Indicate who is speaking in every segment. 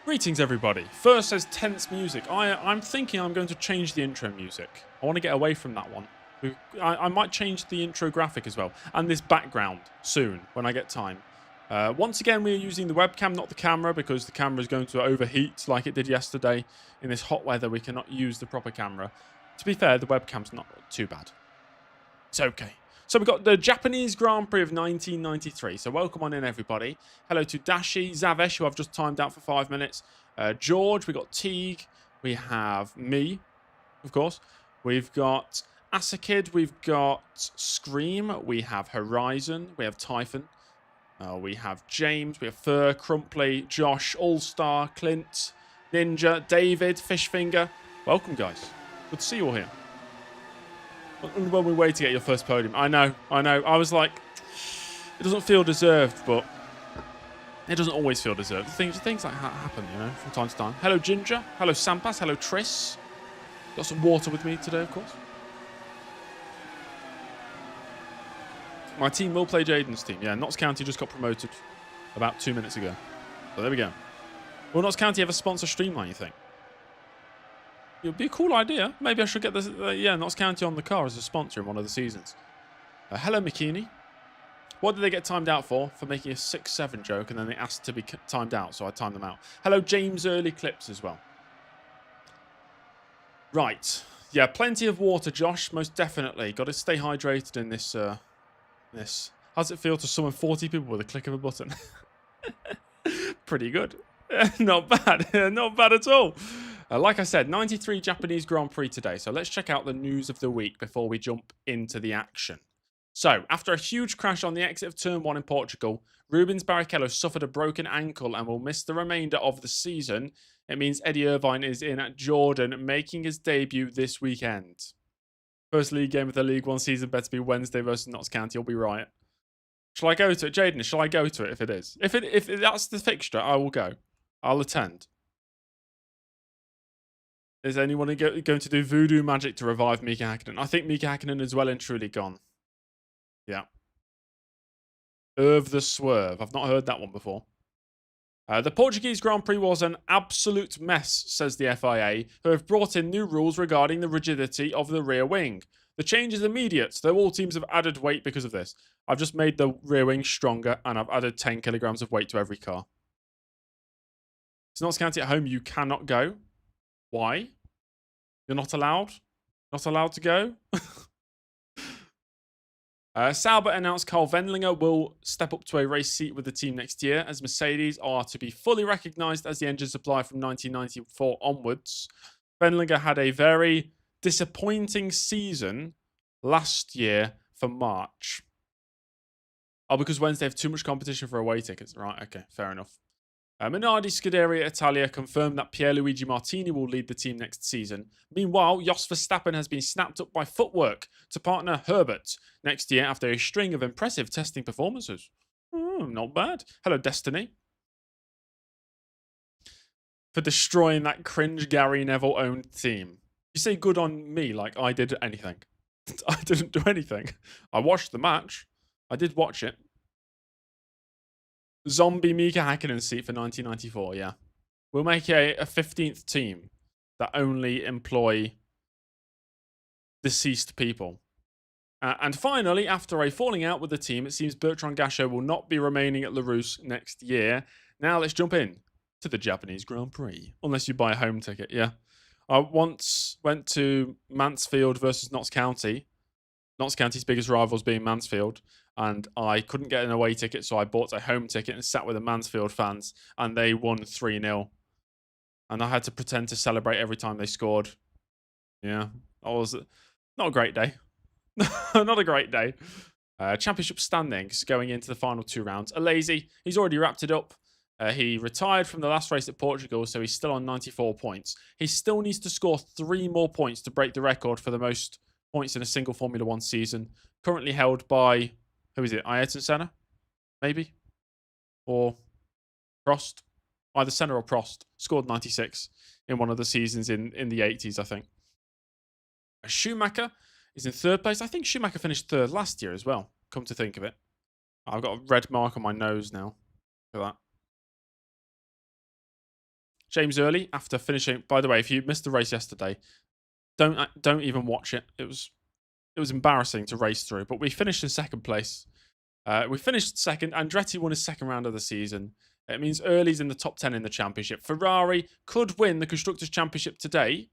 Speaker 1: Greetings, everybody. First says tense music. I'm thinking I'm going to change the intro music. I want to get away from that one. I might change the intro graphic as well. And this background soon, when I get time. Once again, we're using the webcam, not the camera, because the camera is going to overheat like it did yesterday. In this hot weather, we cannot use the proper camera. To be fair, the webcam's not too bad. It's okay. So we've got the Japanese Grand Prix of 1993. So welcome on in, everybody. Hello to Dashi, Zavesh, who I've just timed out for 5 minutes. George, we've got Teague. We have me, of course. We've got Asakid. We've got Scream. We have Horizon. We have Typhon. We have James. We have Fur, Crumply, Josh, All-Star, Clint, Ninja, David, Fishfinger. Welcome, guys. Good to see you all here. When we wait to get your first podium. I know. I was like, it doesn't feel deserved, but it doesn't always feel deserved. Things like that happen, you know, from time to time. Hello, Ginger. Hello, Sampas. Hello, Triss. Got some water with me today, of course. My team will play Jaden's team. Yeah, Notts County just got promoted about 2 minutes ago. So there we go. Will Notts County ever sponsor Streamline, you think? It would be a cool idea. Maybe I should get this, Notts County on the car as a sponsor in one of the seasons. Hello, McKinney. What did they get timed out for? For making a 6-7 joke, and then they asked to be timed out, so I timed them out. Hello, James Early Clips as well. Right. Yeah, plenty of water, Josh. Most definitely. Got to stay hydrated in this. How does it feel to summon 40 people with a click of a button? Pretty good. Not bad. Not bad at all. Like I said, 93 Japanese Grand Prix today. So let's check out the news of the week before we jump into the action. So, after a huge crash on the exit of Turn 1 in Portugal, Rubens Barrichello suffered a broken ankle and will miss the remainder of the season. It means Eddie Irvine is in at Jordan, making his debut this weekend. First league game of the League One season better be Wednesday versus Notts County. You'll be right. Shall I go to it, Jaden? Shall I go to it if it is? If that's the fixture, I will go. I'll attend. Is anyone going to do voodoo magic to revive Mika Hakkinen? I think Mika Hakkinen is well and truly gone. Yeah. Irv the Swerve. I've not heard that one before. The Portuguese Grand Prix was an absolute mess, says the FIA, who have brought in new rules regarding the rigidity of the rear wing. The change is immediate, though all teams have added weight because of this. I've just made the rear wing stronger, and I've added 10 kilograms of weight to every car. It's Notts County at home. You cannot go. Why? You're not allowed? Not allowed to go? Sauber announced Carl Wendlinger will step up to a race seat with the team next year, as Mercedes are to be fully recognised as the engine supplier from 1994 onwards. Wendlinger had a very disappointing season last year for March. Oh, because Wednesday have too much competition for away tickets. Right, okay, fair enough. Minardi Scuderia Italia confirmed that Pierluigi Martini will lead the team next season. Meanwhile, Jos Verstappen has been snapped up by Footwork to partner Herbert next year after a string of impressive testing performances. Not bad. Hello, Destiny. For destroying that cringe Gary Neville-owned team. You say good on me like I did anything. I didn't do anything. I watched the match. I did watch it. Zombie Mika Hakkinen seat for 1994, yeah. We'll make a 15th team that only employ deceased people. And finally, after a falling out with the team, it seems Bertrand Gachot will not be remaining at Le Rousse next year. Now let's jump in to the Japanese Grand Prix. Unless you buy a home ticket, yeah. I once went to Mansfield versus Notts County. Notts County's biggest rivals being Mansfield. And I couldn't get an away ticket, so I bought a home ticket and sat with the Mansfield fans, and they won 3-0. And I had to pretend to celebrate every time they scored. Yeah, that was not a great day. Not a great day. Championship standings going into the final 2 rounds. Alazy, he's already wrapped it up. He retired from the last race at Portugal, so he's still on 94 points. He still needs to score 3 more points to break the record for the most points in a single Formula 1 season. Currently held by... Who is it? Ayrton Senna? Maybe? Or Prost? Either Senna or Prost. Scored 96 in one of the seasons in the 80s, I think. Schumacher is in 3rd place. I think Schumacher finished 3rd last year as well, come to think of it. I've got a red mark on my nose now. Look at that. James Early, after finishing... By the way, if you missed the race yesterday, don't even watch it. It was embarrassing to race through, but we finished in 2nd place. We finished 2nd. Andretti won his 2nd round of the season. It means Early's in the top 10 in the championship. Ferrari could win the Constructors Championship today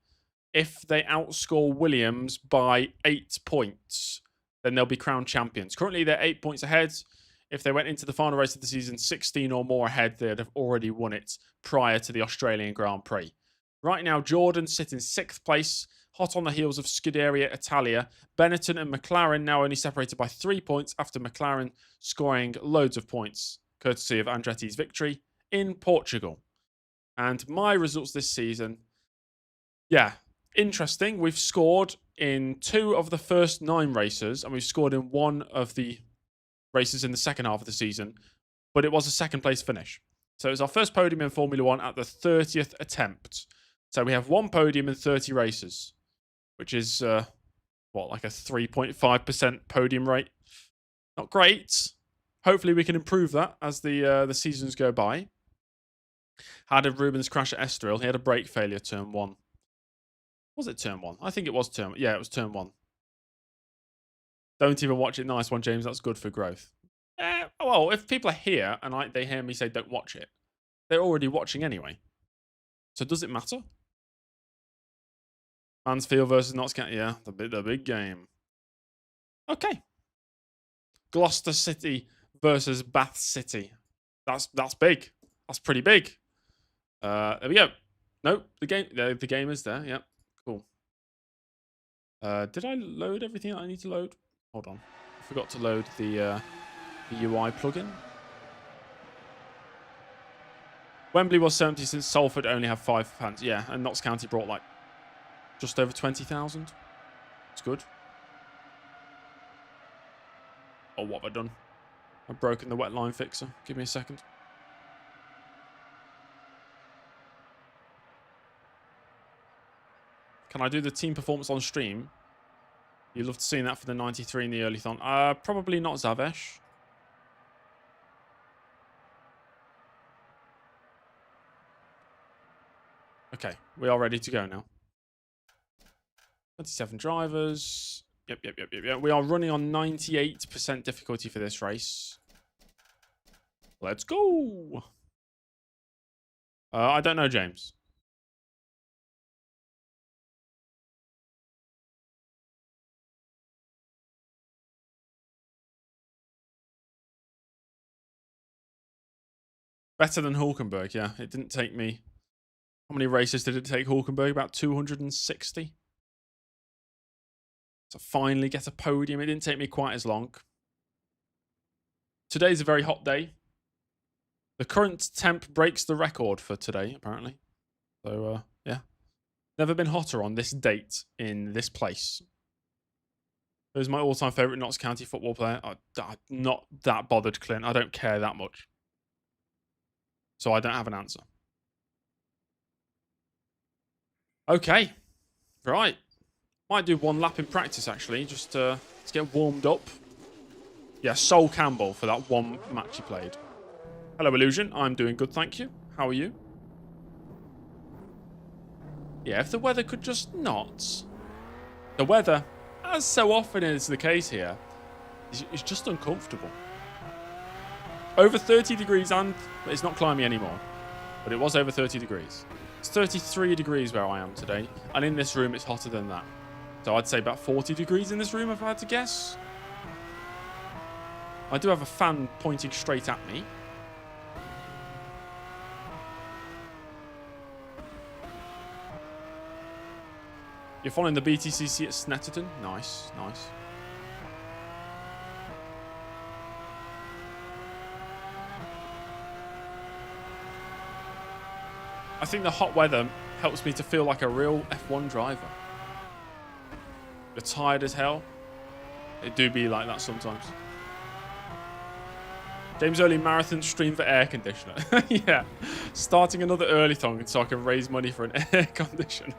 Speaker 1: if they outscore Williams by 8 points. Then they'll be crowned champions. Currently, they're 8 points ahead. If they went into the final race of the season 16 or more ahead, they'd have already won it prior to the Australian Grand Prix. Right now, Jordan sits in 6th place, hot on the heels of Scuderia Italia. Benetton and McLaren now only separated by 3 points after McLaren scoring loads of points, courtesy of Andretti's victory in Portugal. And my results this season, yeah, interesting. We've scored in 2 of the first 9 races, and we've scored in 1 of the races in the second half of the season, but it was a 2nd place finish. So it was our first podium in Formula 1 at the 30th attempt. So we have 1 podium in 30 races, which is, like a 3.5% podium rate. Not great. Hopefully we can improve that as the seasons go by. How did Rubens crash at Estoril? He had a brake failure turn 1. Was it turn 1? I think it was turn... Yeah, it was turn 1. Don't even watch it. Nice one, James. That's good for growth. Well, if people are here and they hear me say don't watch it, they're already watching anyway. So does it matter? Mansfield versus Notts County. Yeah, the big game. Okay. Gloucester City versus Bath City. That's big. That's pretty big. There we go. Nope, the game is there. Yep, cool. Did I load everything that I need to load? Hold on. I forgot to load the UI plugin. Wembley was 70 since Salford only have 5 fans. Yeah, and Notts County brought like just over 20,000. It's good. Oh, what have I done? I've broken the wet line fixer. Give me a second. Can I do the team performance on stream? You'd love to see that for the 93 in the early thon. Probably not Zavesh. Okay, we are ready to go now. 27 drivers. Yep. We are running on 98% difficulty for this race. Let's go. I don't know, James. Better than Hulkenberg, yeah. It didn't take me... How many races did it take Hulkenberg? About 260. To finally get a podium. It didn't take me quite as long. Today's a very hot day. The current temp breaks the record for today, apparently. So, yeah. Never been hotter on this date in this place. Who's my all-time favourite Notts County football player? I'm not that bothered, Clint. I don't care that much. So I don't have an answer. Okay. Right. Might do one lap in practice, actually. Just to get warmed up. Yeah, Sol Campbell for that one match he played. Hello, Illusion. I'm doing good, thank you. How are you? Yeah, if the weather could just not. The weather, as so often is the case here, is just uncomfortable. Over 30 degrees and it's not climby anymore. But it was over 30 degrees. It's 33 degrees where I am today. And in this room, it's hotter than that. So I'd say about 40 degrees in this room, if I had to guess. I do have a fan pointing straight at me. You're following the BTCC at Snetterton? Nice, nice. I think the hot weather helps me to feel like a real F1 driver. You're tired as hell. It do be like that sometimes. James Early marathon stream for air conditioner. Yeah. Starting another early thong so I can raise money for an air conditioner.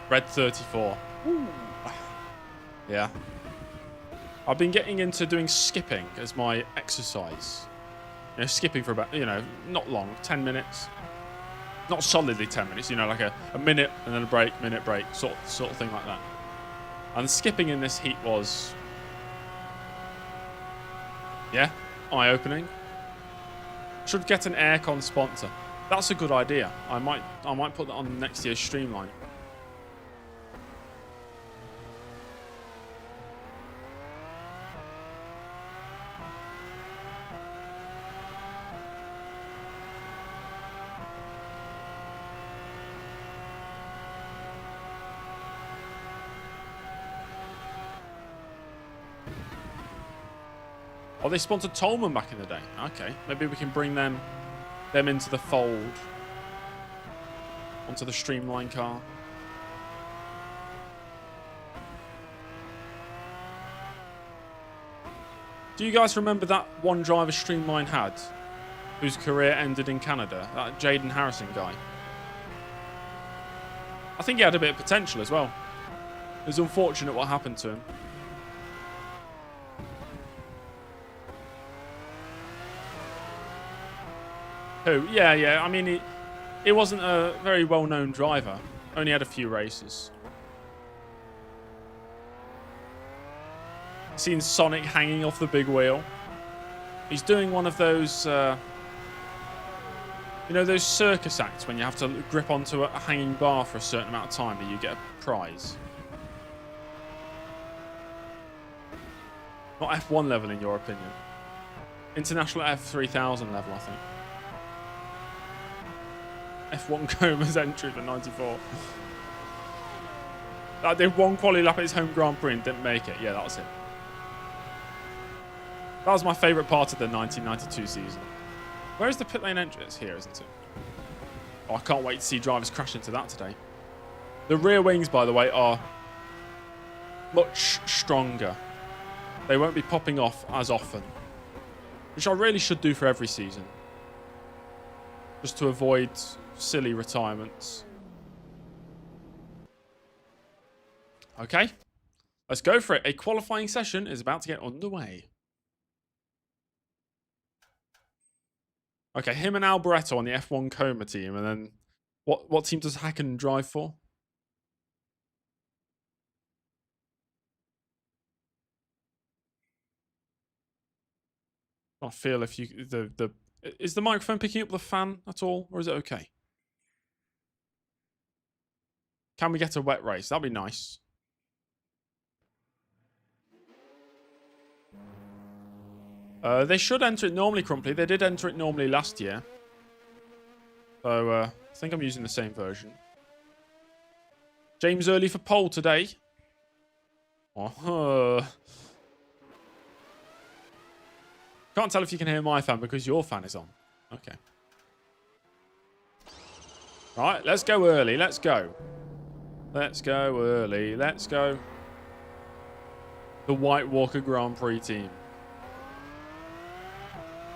Speaker 1: Red 34. Ooh. Yeah. I've been getting into doing skipping as my exercise. You know, skipping for about, not long, 10 minutes. Not solidly 10 minutes, like a minute and then a break, minute break, sort of thing like that. And skipping in this heat was, yeah, eye-opening. Should get an aircon sponsor. That's a good idea. I might put that on next year's streamline. Oh, they sponsored Tolman back in the day. Okay, maybe we can bring them into the fold. Onto the Streamline car. Do you guys remember that one driver Streamline had? Whose career ended in Canada? That Jaden Harrison guy. I think he had a bit of potential as well. It was unfortunate what happened to him. Who? Yeah. I mean, he wasn't a very well-known driver. Only had a few races. Seen Sonic hanging off the big wheel. He's doing one of those, those circus acts when you have to grip onto a hanging bar for a certain amount of time and you get a prize. Not F1 level in your opinion. International F3000 level, I think. F1 Coma's entry for 94. That did one quality lap at his home Grand Prix and didn't make it. Yeah, that was it. That was my favourite part of the 1992 season. Where's the pit lane entrance? It's here, isn't it? Oh, I can't wait to see drivers crash into that today. The rear wings, by the way, are much stronger. They won't be popping off as often, which I really should do for every season, just to avoid silly retirements. Okay, let's go for it. A qualifying session is about to get underway. Okay, him and Alboreto on the F1 Coma team, and then what team does Hacken drive for? I feel if you is the microphone picking up the fan at all, or is it okay? Can we get a wet race? That'd be nice. They should enter it normally, Crumply. They did enter it normally last year. So, I think I'm using the same version. James early for pole today. Oh, can't tell if you can hear my fan because your fan is on. Okay. Right, let's go early. Let's go. Let's go early. Let's go. The White Walker Grand Prix team.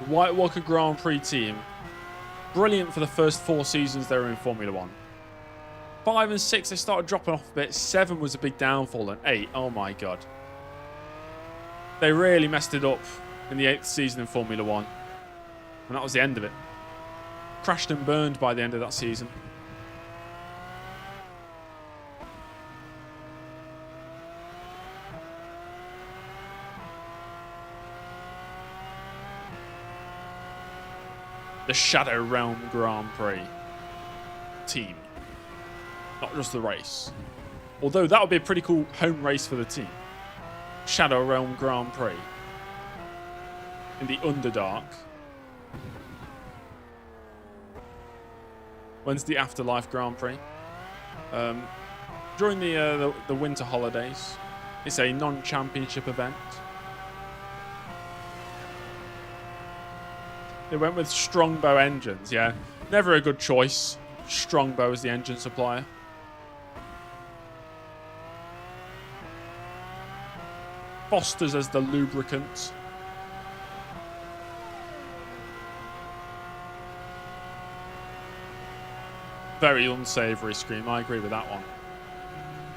Speaker 1: The White Walker Grand Prix team. Brilliant for the first 4 seasons they were in Formula 1. 5 and 6, they started dropping off a bit. 7 was a big downfall. And 8, oh my god. They really messed it up in the 8th season in Formula 1. And that was the end of it. Crashed and burned by the end of that season. The Shadow Realm Grand Prix team. Not just the race. Although that would be a pretty cool home race for the team. Shadow Realm Grand Prix. In the Underdark. When's the Afterlife Grand Prix? During the winter holidays. It's a non-championship event. They went with Strongbow engines, yeah. Never a good choice. Strongbow as the engine supplier. Foster's as the lubricant. Very unsavoury scream. I agree with that one.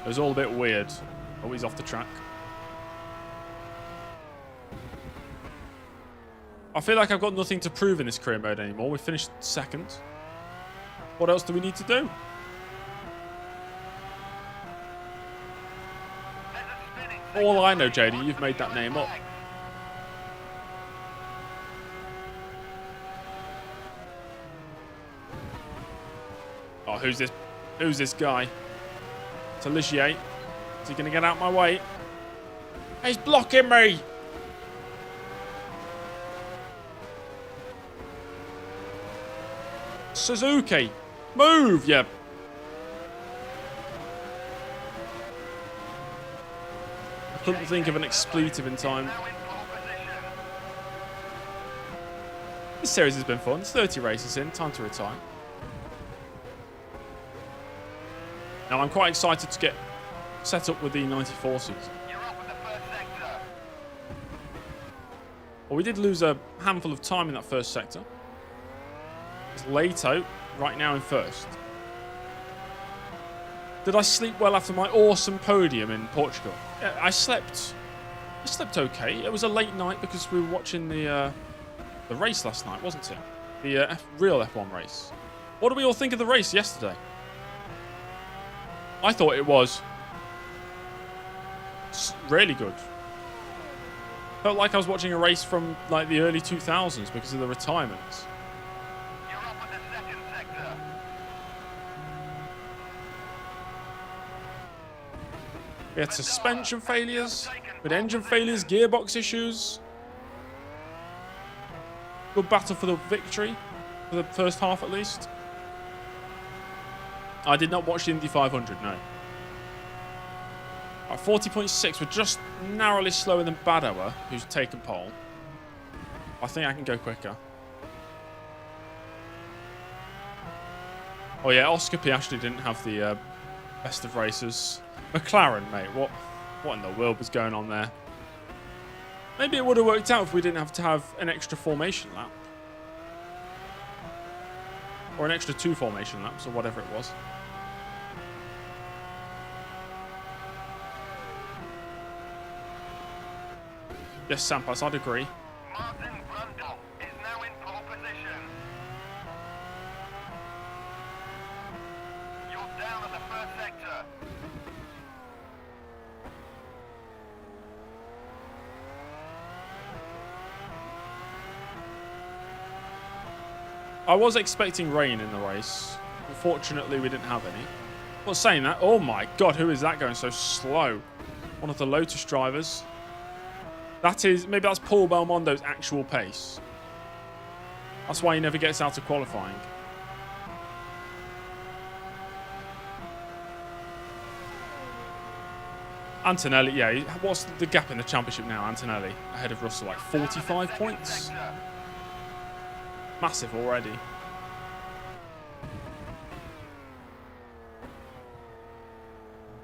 Speaker 1: It was all a bit weird. Always off the track. I feel like I've got nothing to prove in this career mode anymore. We finished 2nd. What else do we need to do? All I know, JD, you've made that name up. Oh, who's this? Who's this guy? It's Alicia. Is he going to get out my way? He's blocking me! Suzuki, move, yeah. I couldn't think of an expletive in time. This series has been fun. It's 30 races in, time to retire. Now I'm quite excited to get set up with the 94 season. Well, we did lose a handful of time in that first sector. It's late out, right now in 1st. Did I sleep well after my awesome podium in Portugal? Yeah, I slept okay. It was a late night because we were watching the race last night, wasn't it? The real F1 race. What do we all think of the race yesterday? I thought it was really good. Felt like I was watching a race from like the early 2000s because of the retirements. We had suspension failures, with engine failures, gearbox issues. Good battle for the victory, for the first half at least. I did not watch the Indy 500, no. At 40.6, we're just narrowly slower than Badower, who's taken pole. I think I can go quicker. Oh yeah, Oscar Piastri didn't have the best of races. McLaren, mate, what in the world was going on there? Maybe it would have worked out if we didn't have to have an extra formation lap. Or an extra 2 formation laps, or whatever it was. Yes, Sampas, I'd agree.
Speaker 2: Martin Brundle is now in pole position. You're down at the first sector.
Speaker 1: I was expecting rain in the race. Unfortunately, we didn't have any. But saying that, oh my god, who is that going so slow? One of the Lotus drivers. Maybe that's Paul Belmondo's actual pace. That's why he never gets out of qualifying. Antonelli, yeah, what's the gap in the championship now, Antonelli? Ahead of Russell, like 45 points? Massive already.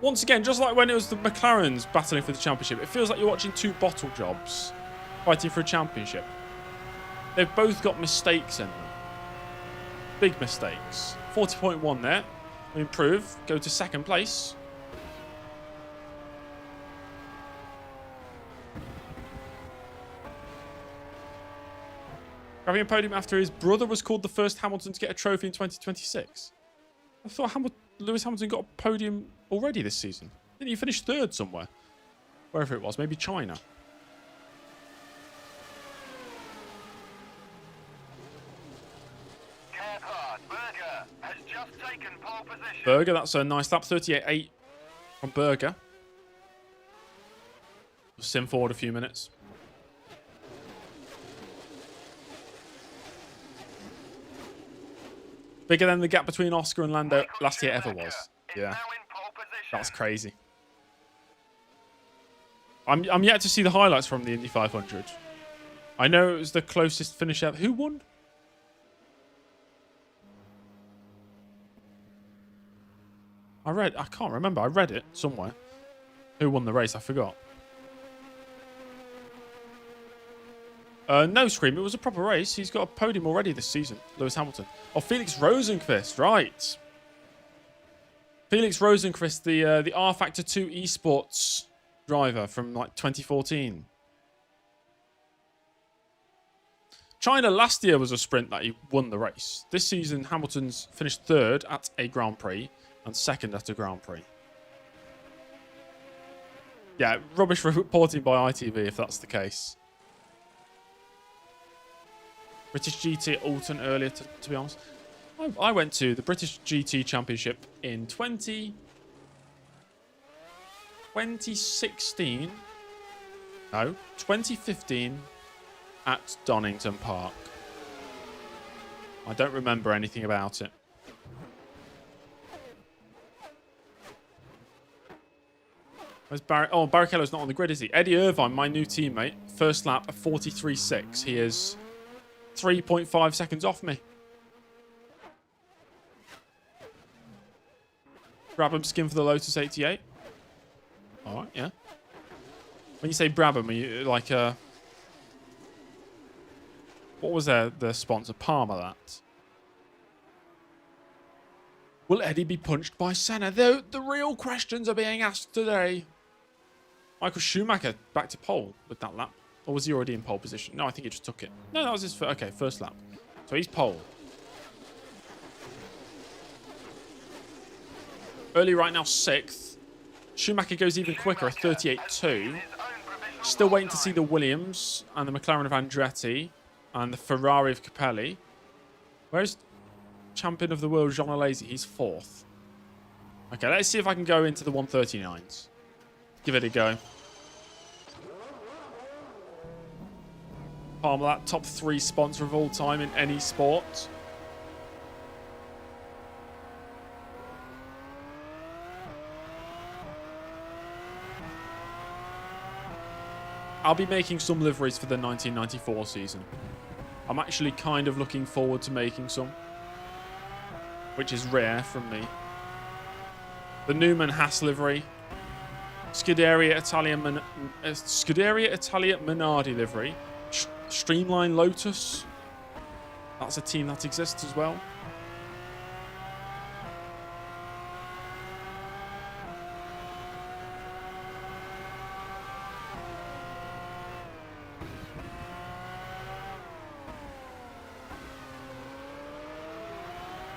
Speaker 1: Once again, just like when it was the McLarens battling for the championship, it feels like you're watching 2 bottle jobs fighting for a championship. They've both got mistakes in them. Big mistakes. 40.1 there. We improve. Go to 2nd place. Grabbing a podium after his brother was called the first Hamilton to get a trophy in 2026. I thought Lewis Hamilton got a podium already this season. Didn't he finish 3rd somewhere? Wherever it was, maybe China.
Speaker 2: Berger has just taken pole position.
Speaker 1: Berger, that's a nice lap. 38.8 from Berger. We'll sim forward a few minutes. Bigger than the gap between Oscar and Lando last year ever was. Yeah. That's crazy. I'm yet to see the highlights from the Indy 500. I know it was the closest finish ever. Who won? I can't remember. I read it somewhere. Who won the race? I forgot. No, Scream. It was a proper race. He's got a podium already this season. Lewis Hamilton. Oh, Felix Rosenqvist. Right. Felix Rosenqvist, the R Factor 2 esports driver from like 2014. China last year was a sprint that he won the race. This season, Hamilton's finished 3rd at a Grand Prix and 2nd at a Grand Prix. Yeah, rubbish reporting by ITV if that's the case. British GT at Alton earlier, to be honest. I went to the British GT Championship in 2016. No, 2015 at Donington Park. I don't remember anything about it. Where's Barry? Oh, Barrichello's not on the grid, is he? Eddie Irvine, my new teammate. First lap of 43.6. He is 3.5 seconds off me. Brabham skin for the Lotus 88. Alright, yeah. When you say Brabham, are you like what was the sponsor? Parmalat. Will Eddie be punched by Senna? The real questions are being asked today. Michael Schumacher back to pole with that lap. Or was he already in pole position? No, I think he just took it. No, that was his first. Okay, first lap. So he's pole. Early right now, 6th. Schumacher goes even quicker, a 38.2. Still waiting to see the Williams and the McLaren of Andretti and the Ferrari of Capelli. Where's champion of the world, Jean Alesi? He's 4th. Okay, let's see if I can go into the 139s. Give it a go. Parmalat, top 3 sponsor of all time in any sport. I'll be making some liveries for the 1994 season. I'm actually kind of looking forward to making some, which is rare from me. The Newman Haas livery, Scuderia Italia Minardi livery, Streamline Lotus. That's a team that exists as well.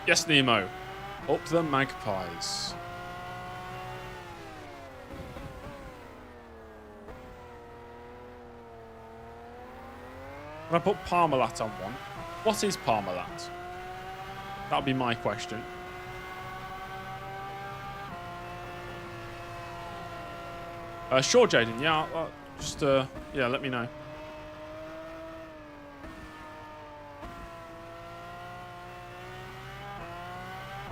Speaker 1: Yes, Nemo. Up the Magpies. Can I put Parmalat on one? What is Parmalat? That'll be my question. Sure, Jaden. Yeah, just yeah, let me know.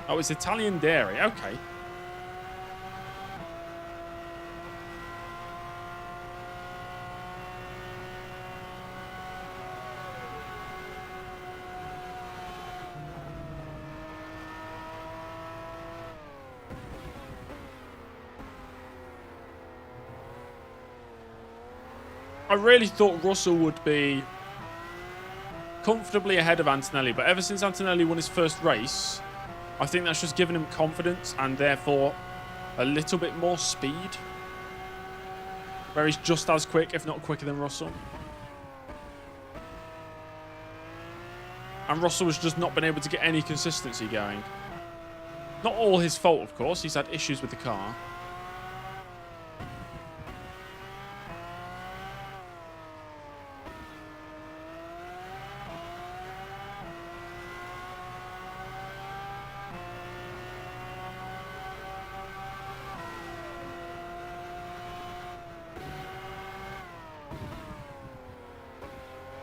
Speaker 1: Oh, it's Italian dairy. Okay. I really thought Russell would be comfortably ahead of Antonelli, but ever since Antonelli won his first race, I think that's just given him confidence and therefore a little bit more speed. Where he's just as quick, if not quicker than Russell. And Russell has just not been able to get any consistency going. Not all his fault, of course. He's had issues with the car.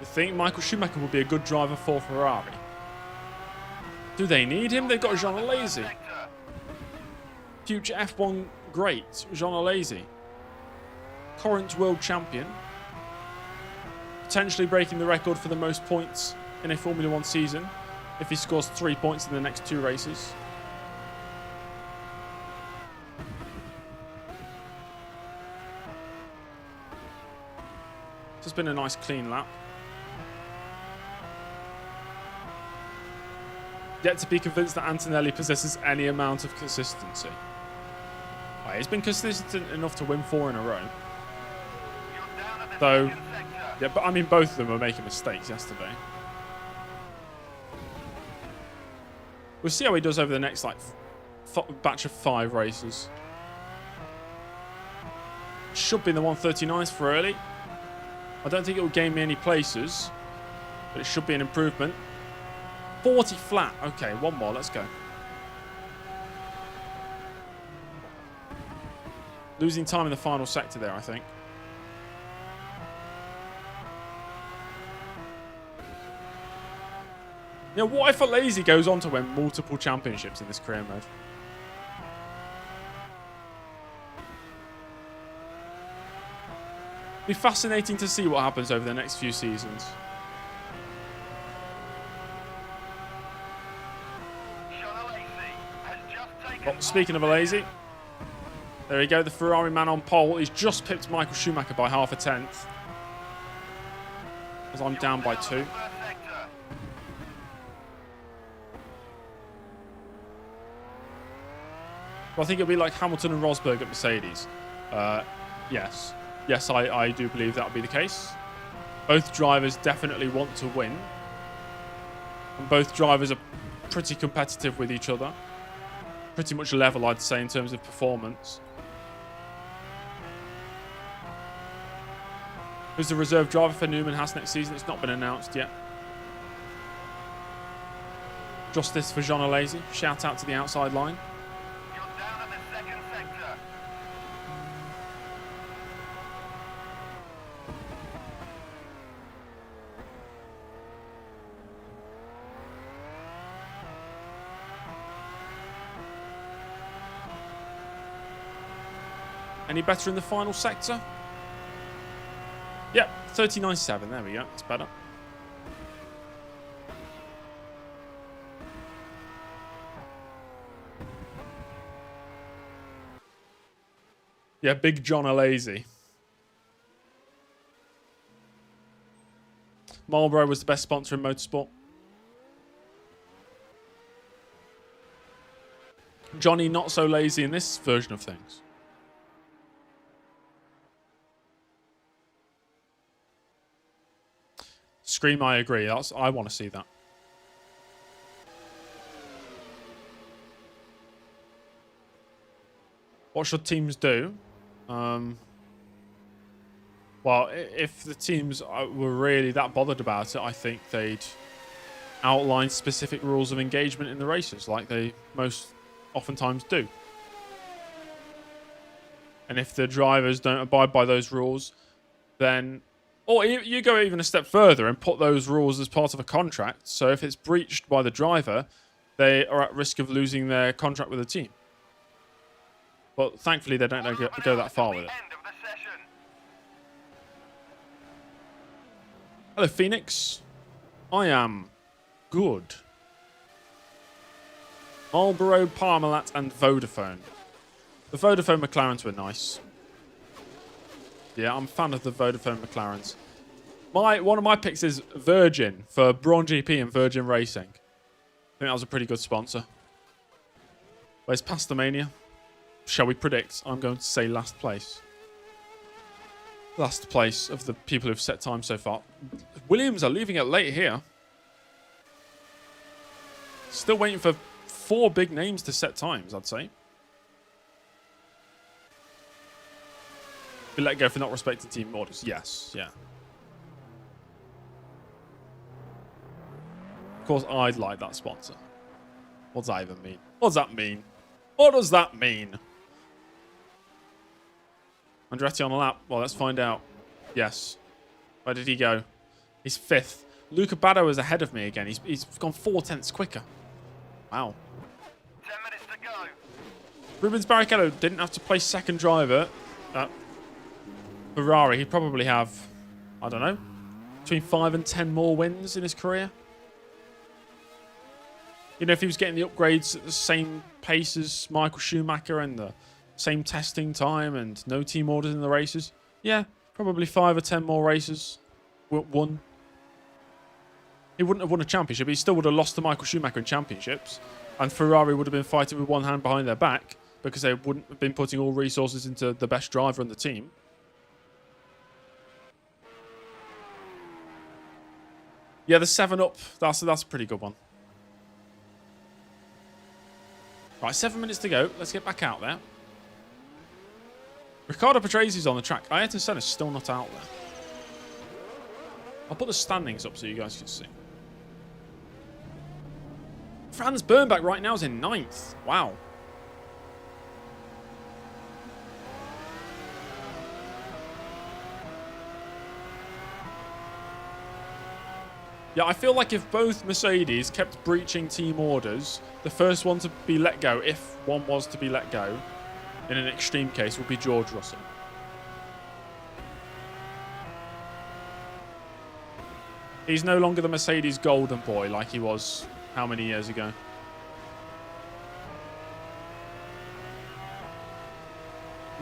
Speaker 1: I think Michael Schumacher would be a good driver for Ferrari. Do they need him? They've got Jean Alesi. Future F1 great, Jean Alesi. Current world champion. Potentially breaking the record for the most points in a Formula 1 season if he scores 3 points in the next 2 races. This has been a nice clean lap. Yet to be convinced that Antonelli possesses any amount of consistency. Oh, he's been consistent enough to win 4 in a row. Though, yeah, but I mean, both of them were making mistakes yesterday. We'll see how he does over the next like batch of 5 races. Should be in the 139s for early. I don't think it will gain me any places, but it should be an improvement. 40 flat. Okay, one more. Let's go. Losing time in the final sector there, I think. Now, what if Alesi goes on to win multiple championships in this career mode? It'll be fascinating to see what happens over the next few seasons. Oh, speaking of Alesi, there you go, the Ferrari man on pole. He's just pipped Michael Schumacher by half a tenth. As I'm down by 2. Well, I think it'll be like Hamilton and Rosberg at Mercedes. Yes. Yes, I do believe that will be the case. Both drivers definitely want to win. And both drivers are pretty competitive with each other. Pretty much level, I'd say, in terms of performance. Who's the reserve driver for Newman Haas next season? It's not been announced yet. Justice for Jean Alesi. Shout out to the outside line.
Speaker 2: You're down in the second sector.
Speaker 1: Any better in the final sector? Yep, 39.7. There we go. That's better. Yeah, Big John are lazy. Marlboro was the best sponsor in motorsport. Johnny not so lazy in this version of things. Scream, I agree. I want to see that. What should teams do? Well, if the teams were really that bothered about it, I think they'd outline specific rules of engagement in the races, like they most oftentimes do. And if the drivers don't abide by those rules, then... Or you go even a step further and put those rules as part of a contract. So if it's breached by the driver, they are at risk of losing their contract with the team. But thankfully, they don't go that far with it. Hello, Phoenix. I am good. Marlboro, Parmalat, and Vodafone. The Vodafone McLarens were nice. Yeah, I'm a fan of the Vodafone McLarens. One of my picks is Virgin for Braun GP and Virgin Racing. I think that was a pretty good sponsor. Where's Pastamania? Shall we predict? I'm going to say last place. Last place of the people who've set time so far. Williams are leaving it late here. Still waiting for 4 big names to set times, I'd say. We let go for not respecting team orders. Yes, yeah. Of course, I'd like that sponsor. What does that even mean? What does that mean? What does that mean? Andretti on the lap. Well, let's find out. Yes. Where did he go? He's 5th. Luca Bado is ahead of me again. He's gone 4 tenths quicker. Wow.
Speaker 2: 10 minutes to go.
Speaker 1: Rubens Barrichello didn't have to play second driver at Ferrari. He'd probably have, I don't know, between 5 and 10 more wins in his career. You know, if he was getting the upgrades at the same pace as Michael Schumacher and the same testing time and no team orders in the races, yeah, probably 5 or 10 more races won. He wouldn't have won a championship. He still would have lost to Michael Schumacher in championships. And Ferrari would have been fighting with one hand behind their back because they wouldn't have been putting all resources into the best driver on the team. Yeah, the 7-up, that's a pretty good one. Right, 7 minutes to go. Let's get back out there. Riccardo Patrese on the track. Ayrton Senna's still not out there. I'll put the standings up so you guys can see. Franz Bernbach right now is in 9th. Wow. Yeah, I feel like if both Mercedes kept breaching team orders, the first one to be let go, if one was to be let go, in an extreme case, would be George Russell. He's no longer the Mercedes golden boy like he was how many years ago?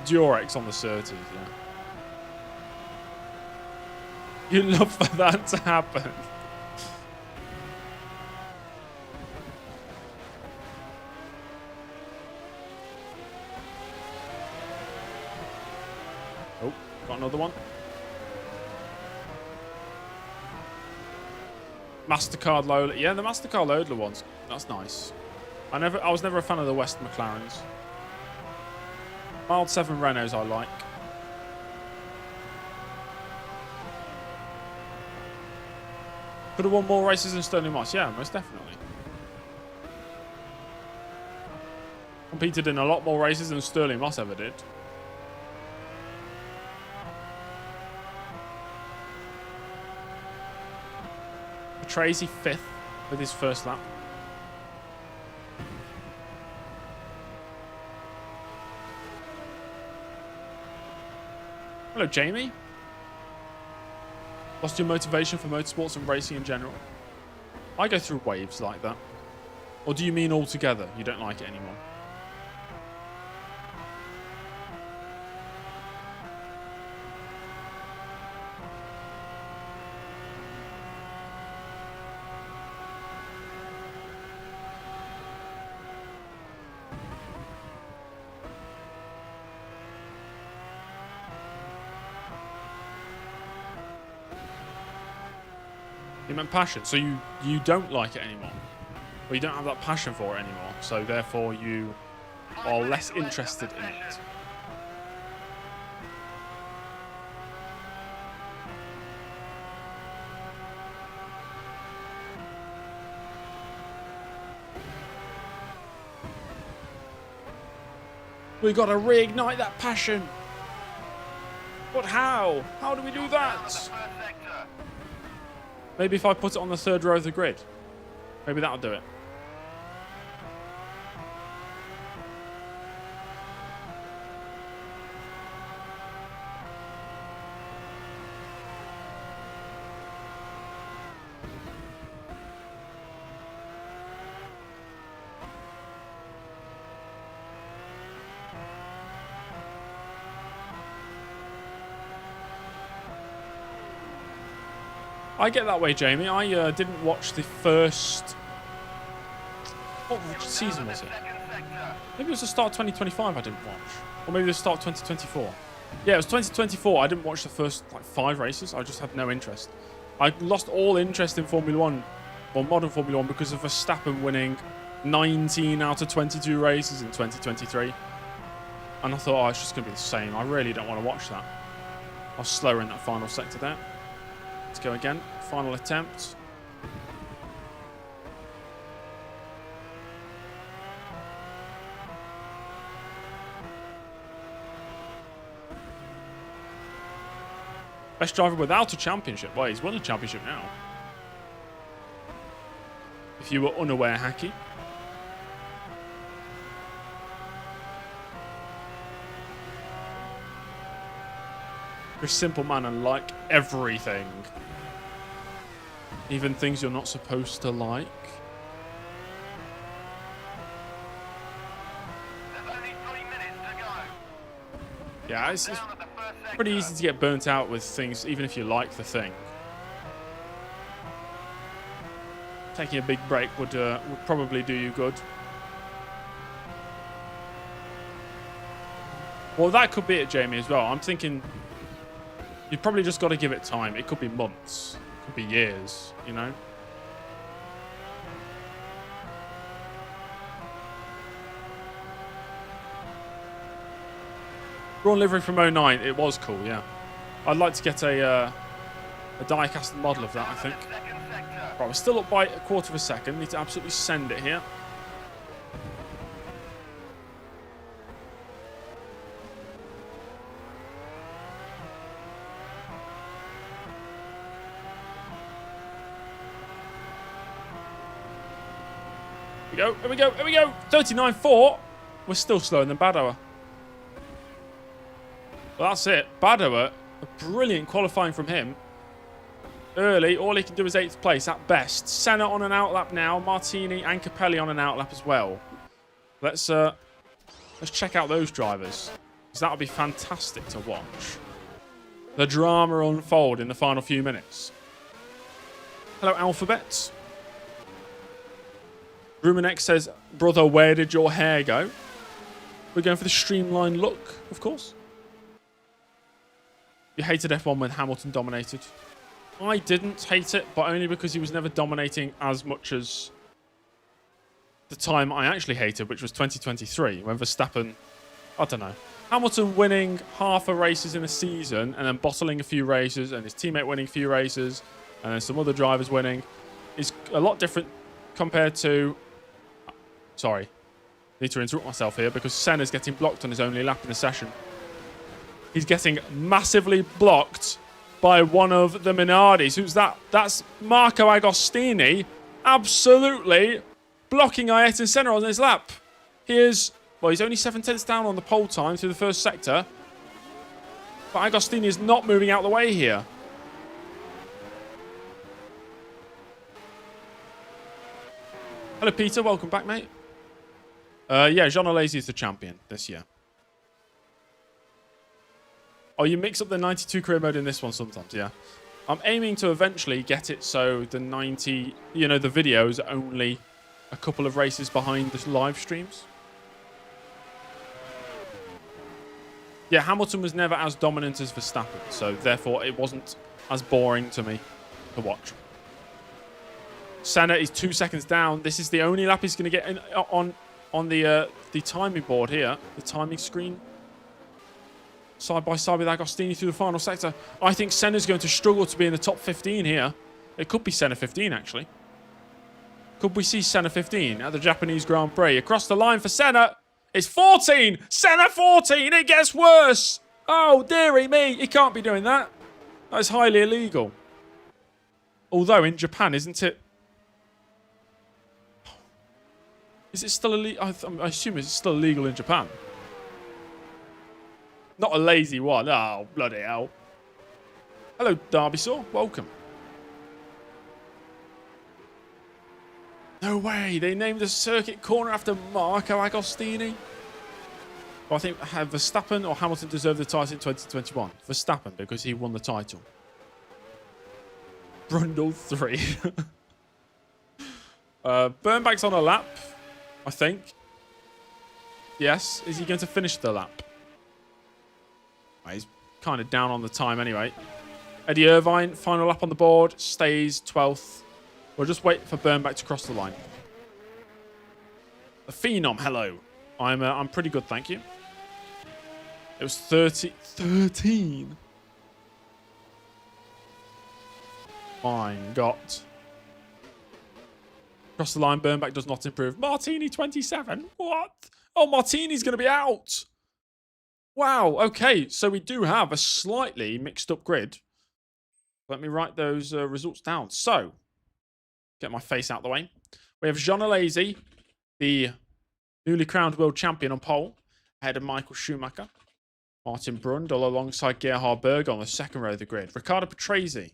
Speaker 1: Durex on the Surtees, yeah. You'd love for that to happen. Oh, got another one. Mastercard Lola. Yeah, the Mastercard Lola ones. That's nice. I was never a fan of the West McLarens. Mild 7 Renaults I like. Could have won more races than Sterling Moss. Yeah, most definitely. Competed in a lot more races than Sterling Moss ever did. Tracy 5th with his first lap. Hello, Jamie. Lost your motivation for motorsports and racing in general? I go through waves like that. Or do you mean altogether you don't like it anymore? You meant passion. So you don't like it anymore. Or you don't have that passion for it anymore. So therefore you are less interested in it. We got to reignite that passion. But how? How do we do that? Maybe if I put it on the third row of the grid. Maybe that'll do it. I get that way, Jamie. I didn't watch the first... What season was it? Maybe it was the start of 2025 I didn't watch. Or maybe the start of 2024. Yeah, it was 2024. I didn't watch the first, 5 races. I just had no interest. I lost all interest in Formula 1, or modern Formula 1, because of Verstappen winning 19 out of 22 races in 2023. And I thought, oh, it's just going to be the same. I really don't want to watch that. I was slower in that final sector there. Let's go again. Final attempt. Best driver without a championship. Well, he's won a championship now. If you were unaware, Hacky. You're a simple man and like everything. Even things you're not supposed to like.
Speaker 2: There's only 3 minutes to go.
Speaker 1: Yeah, it's pretty easy to get burnt out with things, even if you like the thing. Taking a big break would probably do you good. Well, that could be it, Jamie, as well. I'm thinking you've probably just got to give it time. It could be months. It could be years, you know? Brawn livery from '09. It was cool, yeah. I'd like to get a die-cast model of that, I think. Right, we're still up by a quarter of a second. Need to absolutely send it here. Here we go, here we go. 39.4. We're still slower than Badoer. Well, that's it. Badoer, a brilliant qualifying from him. Early, all he can do is 8th place at best. Senna on an outlap now. Martini and Capelli on an outlap as well. Let's check out those drivers, because that'll be fantastic to watch. The drama unfold in the final few minutes. Hello, Alphabet. Ruminex says, brother, where did your hair go? We're going for the streamlined look, of course. You hated F1 when Hamilton dominated. I didn't hate it, but only because he was never dominating as much as the time I actually hated, which was 2023, when Verstappen, I don't know. Hamilton winning half a races in a season and then bottling a few races and his teammate winning a few races and then some other drivers winning is a lot different compared to... Sorry, need to interrupt myself here because Senna's getting blocked on his only lap in the session. He's getting massively blocked by one of the Minardis. Who's that? That's Marco Agostini. Absolutely blocking Ayrton Senna on his lap. He's only 7/10 down on the pole time through the first sector. But Agostini is not moving out the way here. Hello, Peter. Welcome back, mate. Yeah, Jean Alesi is the champion this year. Oh, you mix up the 92 career mode in this one sometimes, yeah. I'm aiming to eventually get it so the 90, you know, the videos are only a couple of races behind the live streams. Yeah, Hamilton was never as dominant as Verstappen, so therefore it wasn't as boring to me to watch. Senna is 2 seconds down. This is the only lap he's going to get in, on the timing board here, the timing screen. Side by side with Agostini through the final sector. I think Senna's going to struggle to be in the top 15 here. It could be Senna 15, actually. Could we see Senna 15 at the Japanese Grand Prix? Across the line for Senna. It's 14. Senna 14. It gets worse. Oh, dearie me. He can't be doing that. That is highly illegal. Although in Japan, isn't it? Is it still illegal? I assume it's still illegal in Japan. Not a lazy one. Oh, bloody hell. Hello, Derbysaw. Welcome. No way. They named a circuit corner after Marco Agostini. Well, I think Verstappen or Hamilton deserved the title in 2021. Verstappen, because he won the title. Brundle 3. Burnback's on a lap, I think. Yes. Is he going to finish the lap? He's kind of down on the time anyway. Eddie Irvine, final lap on the board, stays 12th. We'll just wait for Burnback to cross the line. The Phenom, hello. I'm pretty good, thank you. It was 13. Fine, got. Cross the line, Burnback does not improve. Martini 27. What? Oh, Martini's going to be out. Wow, okay, so we do have a slightly mixed up grid. Let me write those results down. So, get my face out the way. We have Jean Alesi, the newly crowned world champion on pole, ahead of Michael Schumacher. Martin Brundle alongside Gerhard Berger on the second row of the grid. Riccardo Patrese,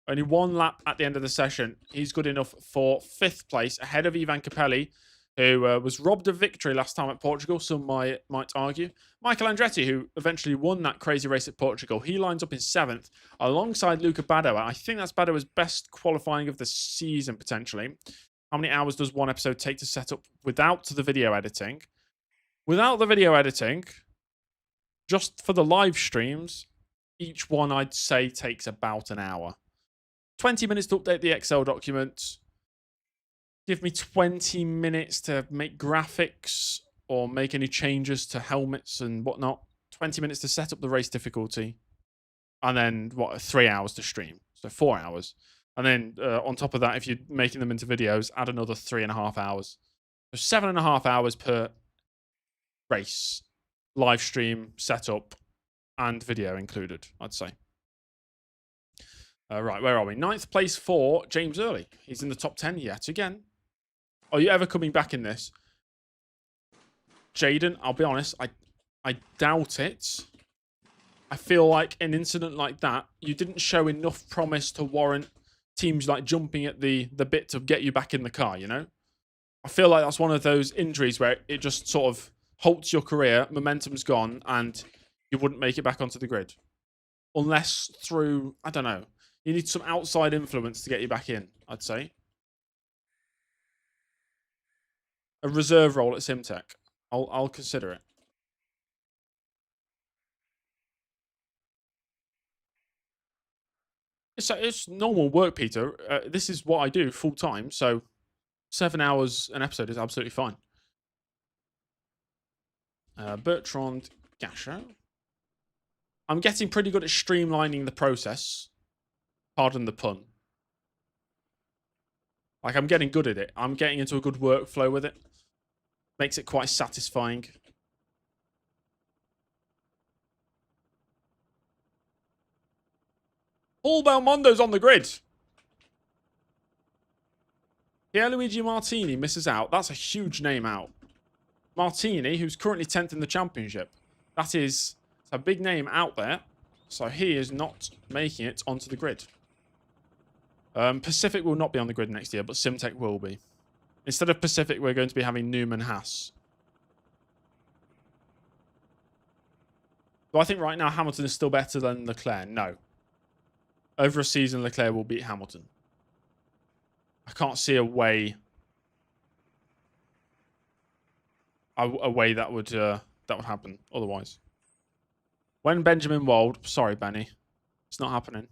Speaker 1: only one lap at the end of the session. He's good enough for 5th place, ahead of Ivan Capelli, who was robbed of victory last time at Portugal, some might argue. Michael Andretti, who eventually won that crazy race at Portugal, he lines up in 7th, alongside Luca Badoer. I think that's Badoer's best qualifying of the season, potentially. How many hours does one episode take to set up without the video editing? Without the video editing, just for the live streams, each one I'd say takes about an hour. 20 minutes to update the Excel document. Give me 20 minutes to make graphics or make any changes to helmets and whatnot. 20 minutes to set up the race difficulty. And then, 3 hours to stream. So 4 hours. And then on top of that, if you're making them into videos, add another 3.5 hours. So 7.5 hours per race. Live stream, setup, and video included, I'd say. Right, where are we? 9th place for James Early. He's in the top 10 yet again. Are you ever coming back in this? Jaden, I'll be honest, I doubt it. I feel like an incident like that, you didn't show enough promise to warrant teams like jumping at the bit to get you back in the car, you know? I feel like that's one of those injuries where it just sort of halts your career, momentum's gone, and you wouldn't make it back onto the grid. Unless through, I don't know, you need some outside influence to get you back in, I'd say. A reserve role at Simtech. I'll consider it. It's normal work, Peter. This is what I do full time, so 7 hours an episode is absolutely fine. Bertrand Gasho. I'm getting pretty good at streamlining the process. Pardon the pun. Like, I'm getting good at it. I'm getting into a good workflow with it. Makes it quite satisfying. Paul Belmondo's on the grid. Pierluigi Martini misses out. That's a huge name out. Martini, who's currently 10th in the championship. That is a big name out there. So he is not making it onto the grid. Pacific will not be on the grid next year, but Simtech will be. Instead of Pacific, we're going to be having Newman Haas. Do I think right now Hamilton is still better than Leclerc? No. Over a season, Leclerc will beat Hamilton. I can't see a way. A way that would happen otherwise. When Benjamin Wald, sorry Benny, it's not happening.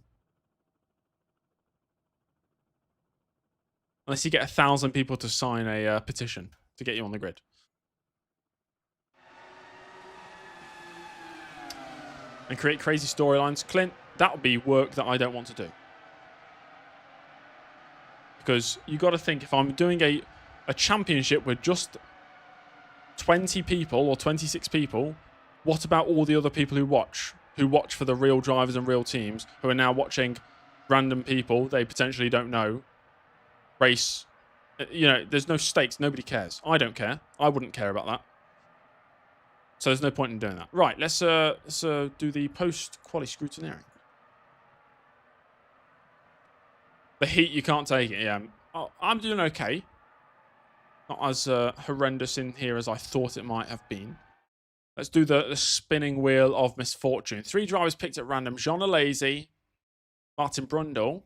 Speaker 1: Unless you get 1,000 people to sign a petition to get you on the grid. And create crazy storylines. Clint, that would be work that I don't want to do. Because you got to think, if I'm doing a championship with just 20 people or 26 people, what about all the other people who watch? Who watch for the real drivers and real teams, who are now watching random people they potentially don't know race. You know, there's no stakes. Nobody cares. I don't care. I wouldn't care about that. So there's no point in doing that. Right, let's do the post-quali scrutineering. The heat, you can't take it. Yeah, I'm doing okay. Not as horrendous in here as I thought it might have been. Let's do the spinning wheel of misfortune. 3 drivers picked at random. Jean Alesi, Martin Brundle,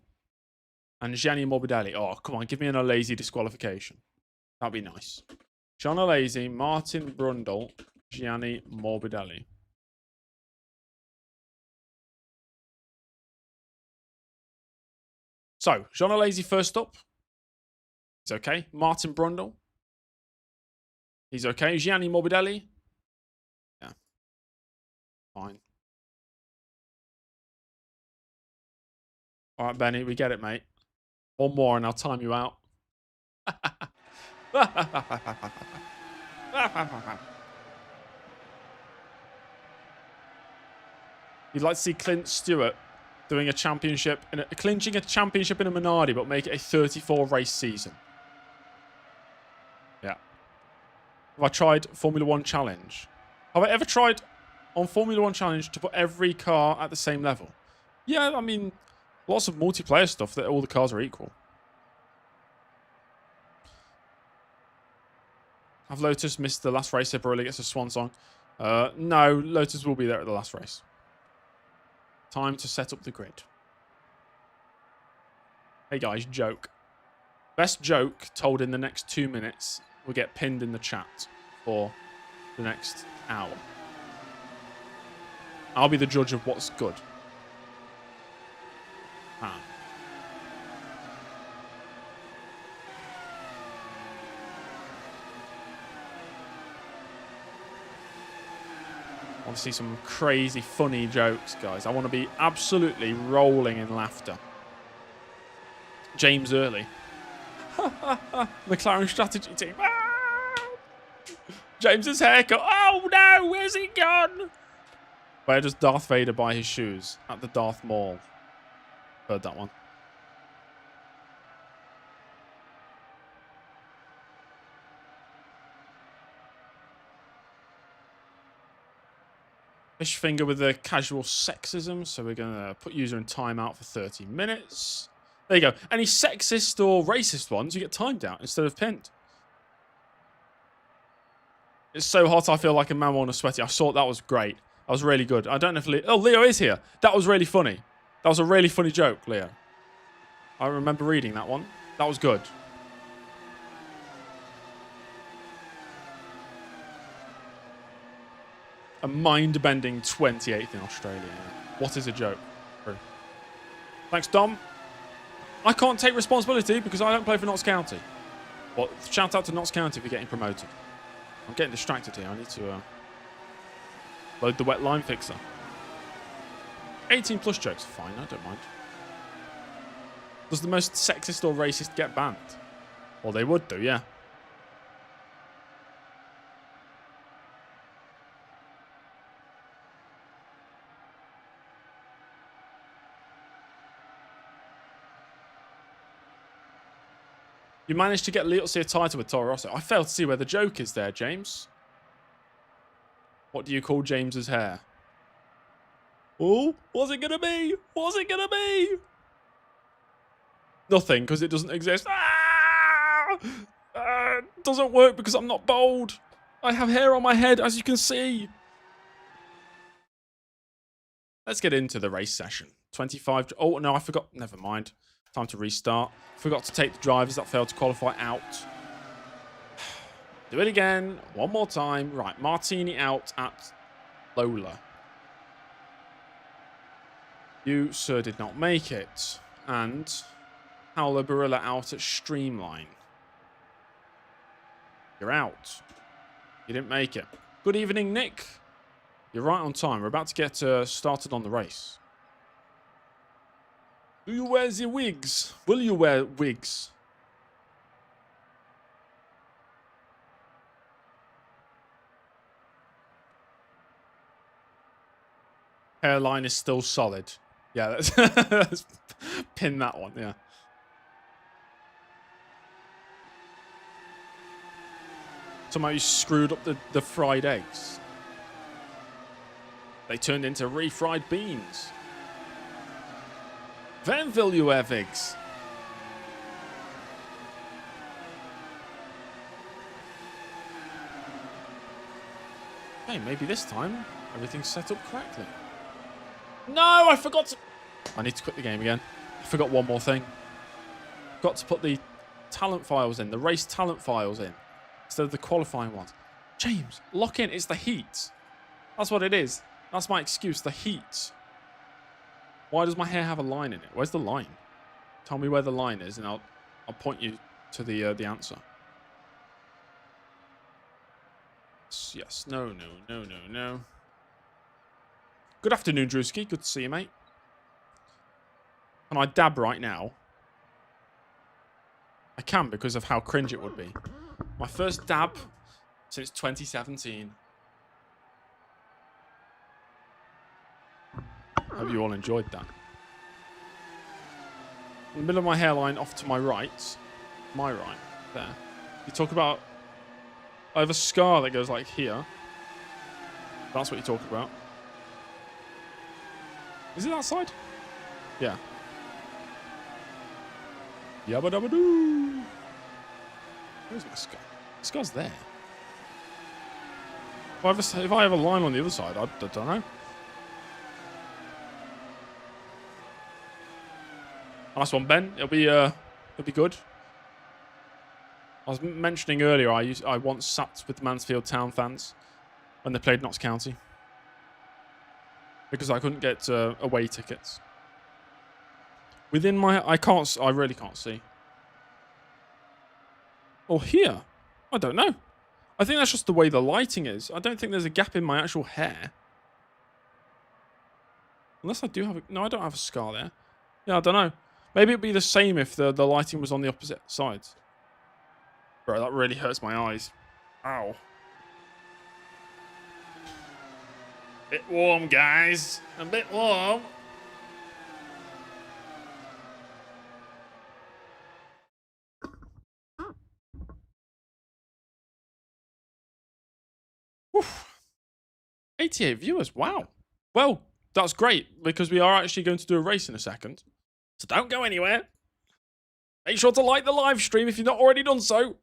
Speaker 1: and Gianni Morbidelli. Oh, come on, give me an Alesi disqualification. That'd be nice. Jean Alesi, Martin Brundle, Gianni Morbidelli. So, Jean Alesi first up. He's okay. Martin Brundle. He's okay. Gianni Morbidelli. Yeah. Fine. All right, Benny, we get it, mate. One more and I'll time you out. You'd like to see Clint Stewart doing a championship, clinching a championship in a Minardi, but make it a 34 race season. Yeah. Have I tried Formula 1 Challenge? Have I ever tried on Formula 1 Challenge to put every car at the same level? Yeah, I mean, lots of multiplayer stuff that all the cars are equal. Have Lotus missed the last race if Pirelli gets a swan song? No, Lotus will be there at the last race. Time to set up the grid. Hey guys, joke. Best joke told in the next 2 minutes will get pinned in the chat for the next hour. I'll be the judge of what's good. Ah. I want to see some crazy, funny jokes, guys. I want to be absolutely rolling in laughter. James Early. McLaren strategy team. Ah! James's haircut. Oh no, where's he gone? Where does Darth Vader buy his shoes? At the Darth Mall. Heard that one. Fish finger with the casual sexism. So we're going to put user in timeout for 30 minutes. There you go. Any sexist or racist ones, you get timed out instead of pinned. It's so hot, I feel like a man on a sweaty. I saw that was great. That was really good. I don't know if Leo... Oh, Leo is here. That was really funny. That was a really funny joke, Leo. I remember reading that one. That was good. A mind-bending 28th in Australia. What is a joke? Thanks, Dom. I can't take responsibility because I don't play for Notts County. Well, shout out to Notts County for getting promoted. I'm getting distracted here. I need to load the wet line fixer. 18 plus jokes. Fine, I don't mind. Does the most sexist or racist get banned? Well, they would do, yeah. You managed to get Leo to see a title with Toro Rosso. I failed to see where the joke is there, James. What do you call James's hair? Oh, what's it going to be? What's it going to be? Nothing, because it doesn't exist. Ah! Ah! doesn't work because I'm not bald. I have hair on my head, as you can see. Let's get into the race session. 25. Oh, no, I forgot. Never mind. Time to restart. Forgot to take the drivers that failed to qualify out. Do it again. One more time. Right, Martini out at Lola. You, sir, did not make it. And Paolo Barilla out at Streamline. You're out. You didn't make it. Good evening, Nick. You're right on time. We're about to get started on the race. Do you wear the wigs? Will you wear wigs? Hairline is still solid. Yeah, let's pin that one, yeah. Somehow you screwed up the fried eggs. They turned into refried beans. When will you have eggs? Hey, maybe this time everything's set up correctly. No, I forgot to... I need to quit the game again. I forgot one more thing. Got to put the talent files in, the race talent files in, instead of the qualifying ones. James, lock in. It's the heat. That's what it is. That's my excuse, the heat. Why does my hair have a line in it? Where's the line? Tell me where the line is, and I'll point you to the answer. Yes. No. Good afternoon, Drewski. Good to see you, mate. Can I dab right now? I can because of how cringe it would be. My first dab since 2017. Hope you all enjoyed that. In the middle of my hairline, off to my right. My right. There. You talk about... I have a scar that goes like here. That's what you talk about. Is it that side? Yeah. Yabba dabba doo. Where's my scar? The scar's there. If I have a line on the other side, I don't know. Nice one, Ben. It'll be good. I was mentioning earlier I once sat with the Mansfield Town fans when they played Notts County because I couldn't get away tickets. Within my... I really can't see. Or here. I don't know. I think that's just the way the lighting is. I don't think there's a gap in my actual hair. Unless I do have a... No, I don't have a scar there. Yeah, I don't know. Maybe it'd be the same if the lighting was on the opposite sides. Bro, that really hurts my eyes. Ow. Bit warm, guys. A bit warm. Oof. 88 viewers. Wow. Well, that's great because we are actually going to do a race in a second. So don't go anywhere. Make sure to like the live stream if you've not already done so.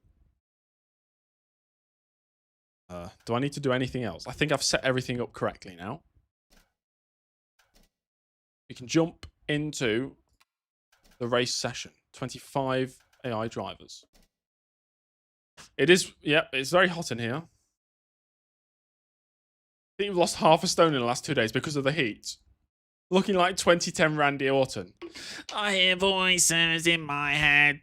Speaker 1: Do I need to do anything else? I think I've set everything up correctly now. We can jump into the race session. 25 AI drivers. It is, yeah, it's very hot in here. I think you've lost half a stone in the last 2 days because of the heat. Looking like 2010 Randy Orton. I hear voices in my head.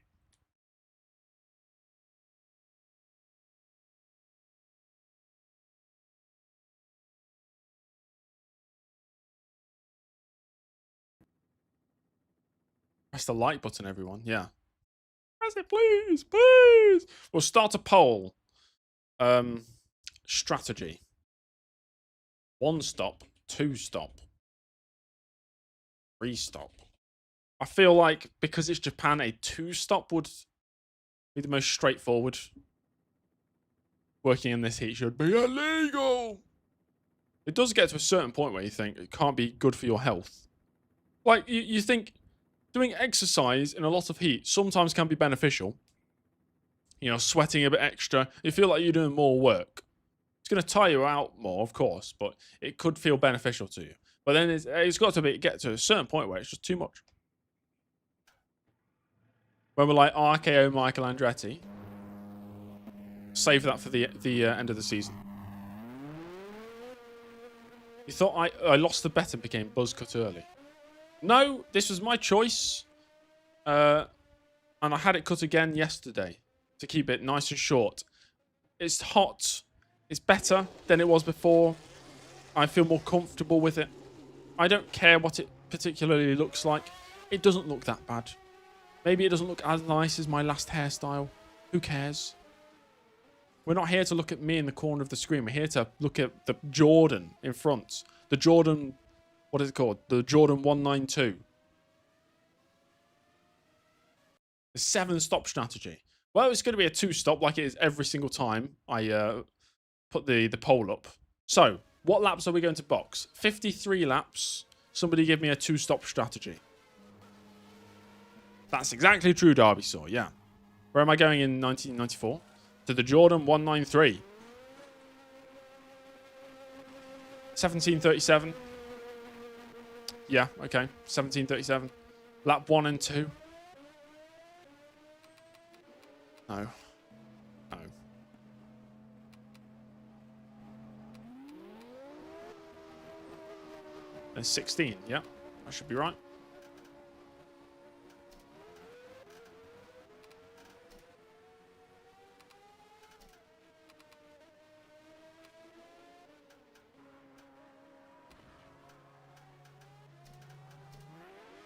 Speaker 1: Press the like button, everyone. Yeah. Press it, please. Please. We'll start a poll. Strategy. 1 stop. 2 stop. 3 stop. I feel like because it's Japan, a 2 stop would be the most straightforward. Working in this heat should be illegal. It does get to a certain point where you think it can't be good for your health. Like, you think doing exercise in a lot of heat sometimes can be beneficial. you know, sweating a bit extra. You feel like you're doing more work. It's going to tire you out more, of course, but it could feel beneficial to you. But then it's got to get to a certain point where it's just too much. When we're like RKO Michael Andretti, save that for the end of the season. You thought I lost the bet and became buzz cut early. No, this was my choice. And I had it cut again yesterday to keep it nice and short. It's hot. It's better than it was before. I feel more comfortable with it. I don't care what it particularly looks like. It doesn't look that bad. Maybe it doesn't look as nice as my last hairstyle. Who cares? We're not here to look at me in the corner of the screen. We're here to look at the Jordan in front. The Jordan, what is it called? The Jordan 192. The 7-stop strategy. Well, it's going to be a 2-stop like it is every single time I put the poll up. So, what laps are we going to box? 53 laps. Somebody give me a 2-stop strategy. That's exactly true, Derby Saw, yeah. Where am I going in 1994? To the Jordan 193. 1737. Yeah, okay. 1737. Lap 1 and 2. No. No. And 16, yeah. That should be right.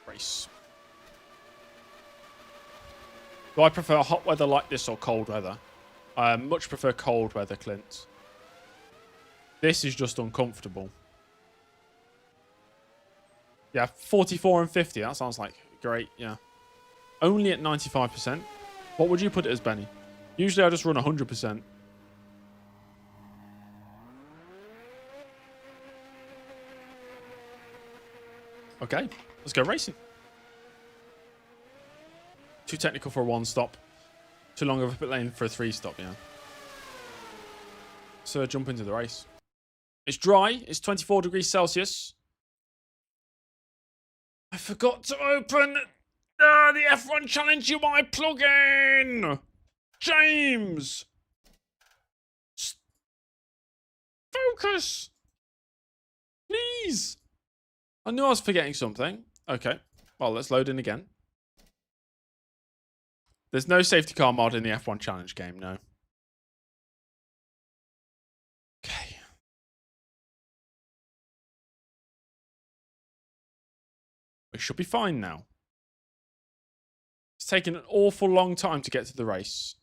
Speaker 1: Race. Do I prefer hot weather like this or cold weather? I much prefer cold weather, Clint. This is just uncomfortable. Yeah, 44 and 50. That sounds like great, yeah. Only at 95%. What would you put it as, Benny? Usually I just run 100%. Okay, let's go racing. Too technical for a 1-stop. Too long of a pit lane for a 3-stop, yeah. So jump into the race. It's dry. It's 24 degrees Celsius. I forgot to open the F1 Challenge UI plugin. James. Focus. Please. I knew I was forgetting something. Okay. Well, let's load in again. There's no safety car mod in the F1 Challenge game, no. Okay. We should be fine now. It's taken an awful long time to get to the race.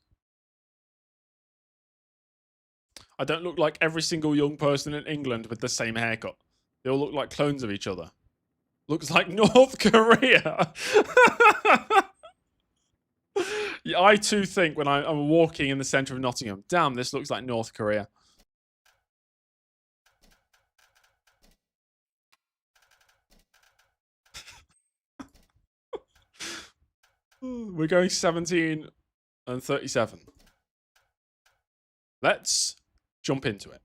Speaker 1: I don't look like every single young person in England with the same haircut. They all look like clones of each other. Looks like North Korea. Yeah, I too think when I'm walking in the centre of Nottingham, damn, this looks like North Korea. We're going 17 and 37. Let's jump into it.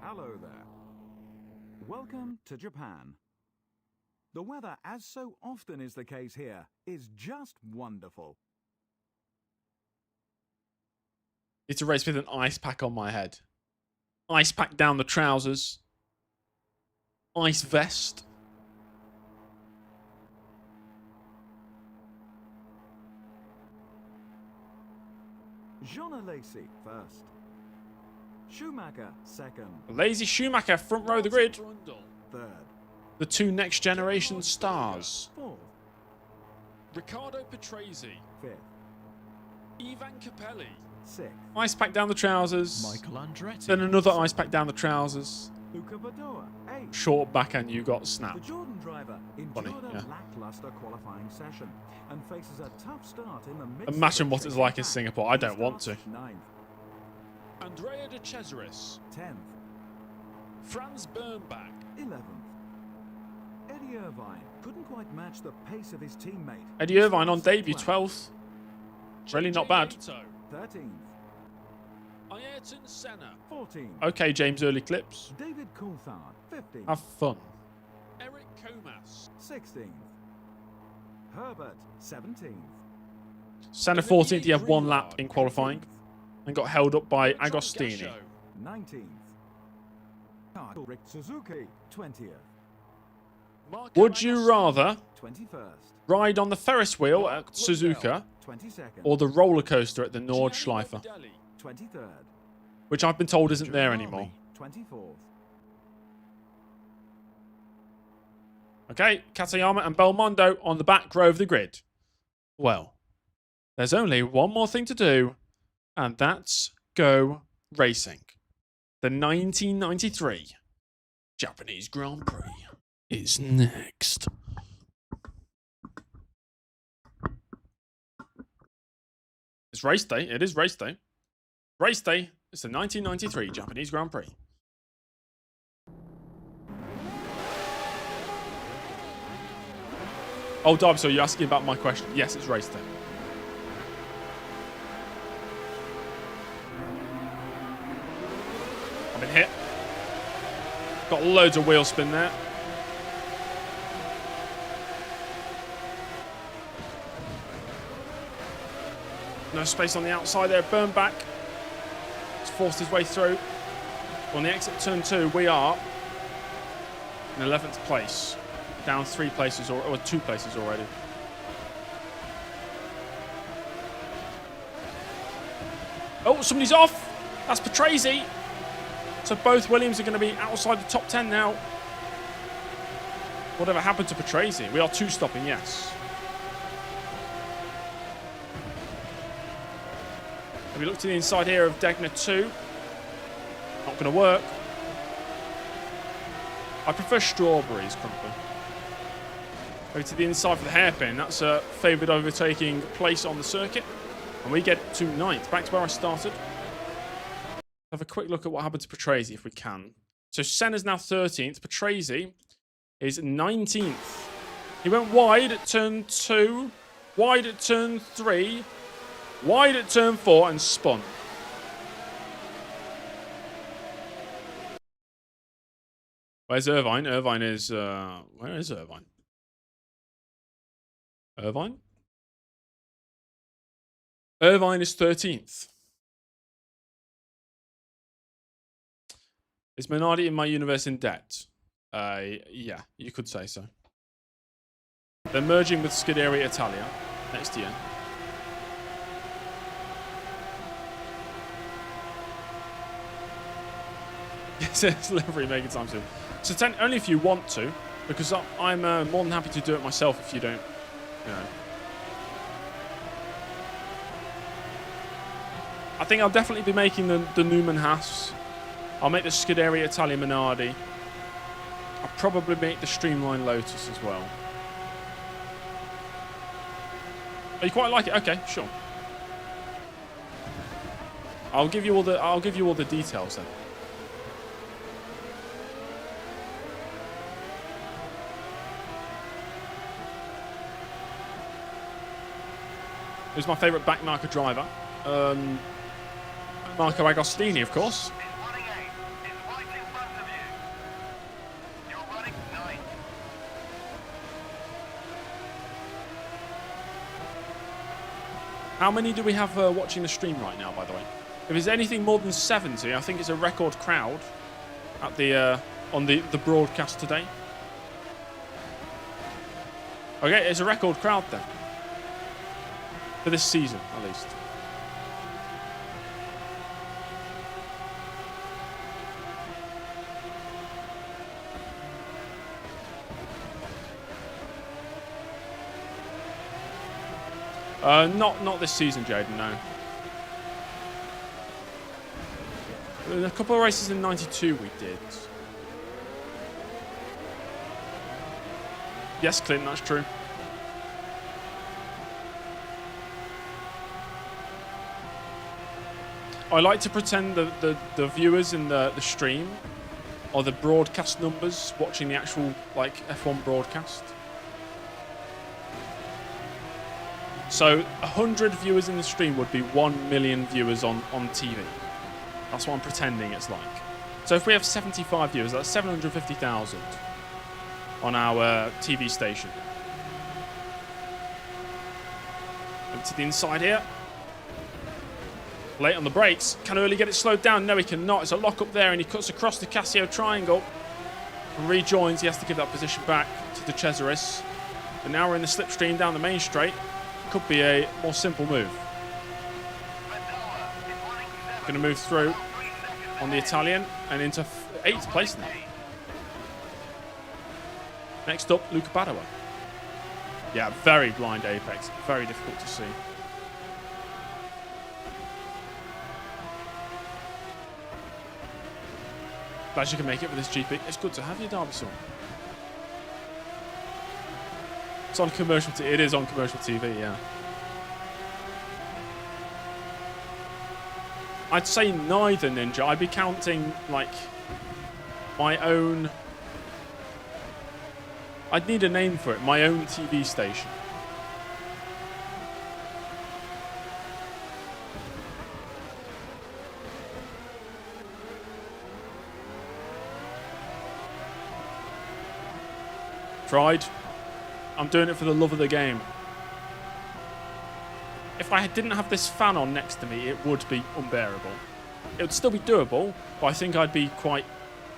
Speaker 3: Hello there. Welcome to Japan. The weather, as so often is the case here, is just wonderful.
Speaker 1: It's a race with an ice pack on my head. Ice pack down the trousers. Ice vest.
Speaker 3: Jean Lacey first. Schumacher second.
Speaker 1: Lazy Schumacher front row of the grid.
Speaker 3: Third.
Speaker 1: The two next generation stars.
Speaker 3: Fourth.
Speaker 1: Riccardo Patrese.
Speaker 3: Fifth.
Speaker 1: Ivan Capelli.
Speaker 3: Sixth.
Speaker 1: Ice pack down the trousers.
Speaker 4: Michael Andretti.
Speaker 1: Then another ice pack down the trousers.
Speaker 3: Luca Badoa. Eighth.
Speaker 1: Short backhand, you got
Speaker 3: The
Speaker 1: snapped.
Speaker 3: Jordan driver
Speaker 1: Funny,
Speaker 3: endured
Speaker 1: yeah.
Speaker 3: a lackluster qualifying session and faces a tough start in the midst
Speaker 1: Imagine
Speaker 3: of
Speaker 1: what
Speaker 3: a
Speaker 1: it's
Speaker 3: shaky
Speaker 1: like in
Speaker 3: track.
Speaker 1: Singapore. I
Speaker 3: He
Speaker 1: don't want
Speaker 3: starts
Speaker 1: to.
Speaker 3: Ninth.
Speaker 1: Andrea de Cesaris.
Speaker 3: 10th.
Speaker 1: Franz Bernbach.
Speaker 3: 11th. Eddie Irvine couldn't quite match the pace of his teammate.
Speaker 1: Eddie Irvine on debut, 12th. Really not bad.
Speaker 3: 13th.
Speaker 4: Ayrton Senna.
Speaker 3: 14th.
Speaker 1: Okay, James Early Clips.
Speaker 3: David Coulthard, 15th.
Speaker 1: Have fun.
Speaker 4: Eric Comas.
Speaker 3: 16th. Herbert, 17th.
Speaker 1: Senna 14th, he had one lap in qualifying and got held up by Agostini.
Speaker 3: 19th. Rick Suzuki, 20th.
Speaker 1: Would you rather
Speaker 3: 21st.
Speaker 1: ride on the Ferris wheel at Suzuka
Speaker 3: 22nd.
Speaker 1: or the roller coaster at the Nordschleife,
Speaker 3: 23rd.
Speaker 1: which I've been told isn't there anymore?
Speaker 3: 24th.
Speaker 1: Okay, Katayama and Belmondo on the back row of the grid. Well, there's only one more thing to do, and that's go racing. The 1993 Japanese Grand Prix is next. It's race day. It is race day. Race day. It's the 1993 Japanese Grand Prix. Oh, Darby, so you're asking about my question? Yes, it's race day. I've been hit. Got loads of wheel spin there. No space on the outside there. Burn back. He's forced his way through. On the exit turn 2, we are in 11th place. Down 3 places or 2 places already. Oh, somebody's off. That's Patrese. So both Williams are going to be outside the top 10 now. Whatever happened to Patrese? We are 2 stopping, yes. If we look to the inside here of Degner 2. Not going to work. I prefer strawberries, Crumpler. Over to the inside for the hairpin. That's a favoured overtaking place on the circuit. And we get to 9th. Back to where I started. Have a quick look at what happened to Patrese if we can. So Senna's now 13th. Patrese is 19th. He went wide at turn 2. Wide at turn 3. Wide at turn 4 and spun. Where's Irvine? Irvine is... where is Irvine? Irvine? Irvine is 13th. Is Minardi in my universe in debt? Yeah, you could say so. They're merging with Scuderia Italia next year. Yes, it's livery make it time soon. So only if you want to, because I'm more than happy to do it myself if you don't, you know. I think I'll definitely be making the Newman Haas. I'll make the Scuderia Italia Minardi. I'll probably make the Streamline Lotus as well. Oh, you quite like it? Okay, sure. I'll give you all the details then. Who's my favourite backmarker driver? Marco Agostini, of course.
Speaker 2: Is running 8. Is right in front of you. You're running 9.
Speaker 1: How many do we have watching the stream right now, by the way? If it's anything more than 70, I think it's a record crowd at the on the broadcast today. Okay, it's a record crowd then. For this season, at least. Not this season, Jaden, no. A couple of races in 92 we did. Yes, Clint, that's true. I like to pretend the viewers in the stream are the broadcast numbers, watching the actual like F1 broadcast. So 100 viewers in the stream would be 1 million viewers on TV. That's what I'm pretending it's like. So if we have 75 viewers, that's 750,000 on our TV station. Up to the inside here. Late on the brakes. Can Early get it slowed down? No, he cannot. It's a lock up there, and he cuts across the Casio triangle and rejoins. He has to give that position back to the Cesaris. And now we're in the slipstream down the main straight. Could be a more simple move. Going to move through on the Italian and into 8th place now. Next up, Luca Padua. Yeah, very blind apex. Very difficult to see. Glad you can make it with this GP. It's good to have you, Derby son. It's on commercial TV. It is on commercial TV, yeah. I'd say neither, Ninja. I'd be counting, like, my own... I'd need a name for it. My own TV station. Tried. I'm doing it for the love of the game. If I didn't have this fan on next to me, it would be unbearable. It would still be doable, but I think I'd be quite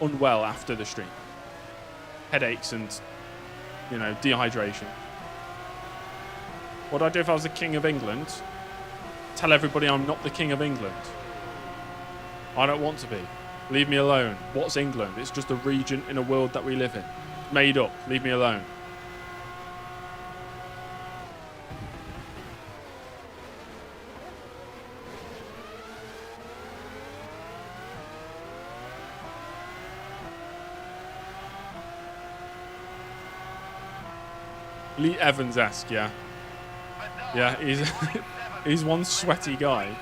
Speaker 1: unwell after the stream. Headaches and, you know, dehydration. What would I do if I was the King of England? Tell everybody I'm not the King of England. I don't want to be. Leave me alone. What's England? It's just a region in a world that we live in. Made up. Leave me alone. Lee Evans-esque, yeah. Yeah, he's he's one sweaty guy.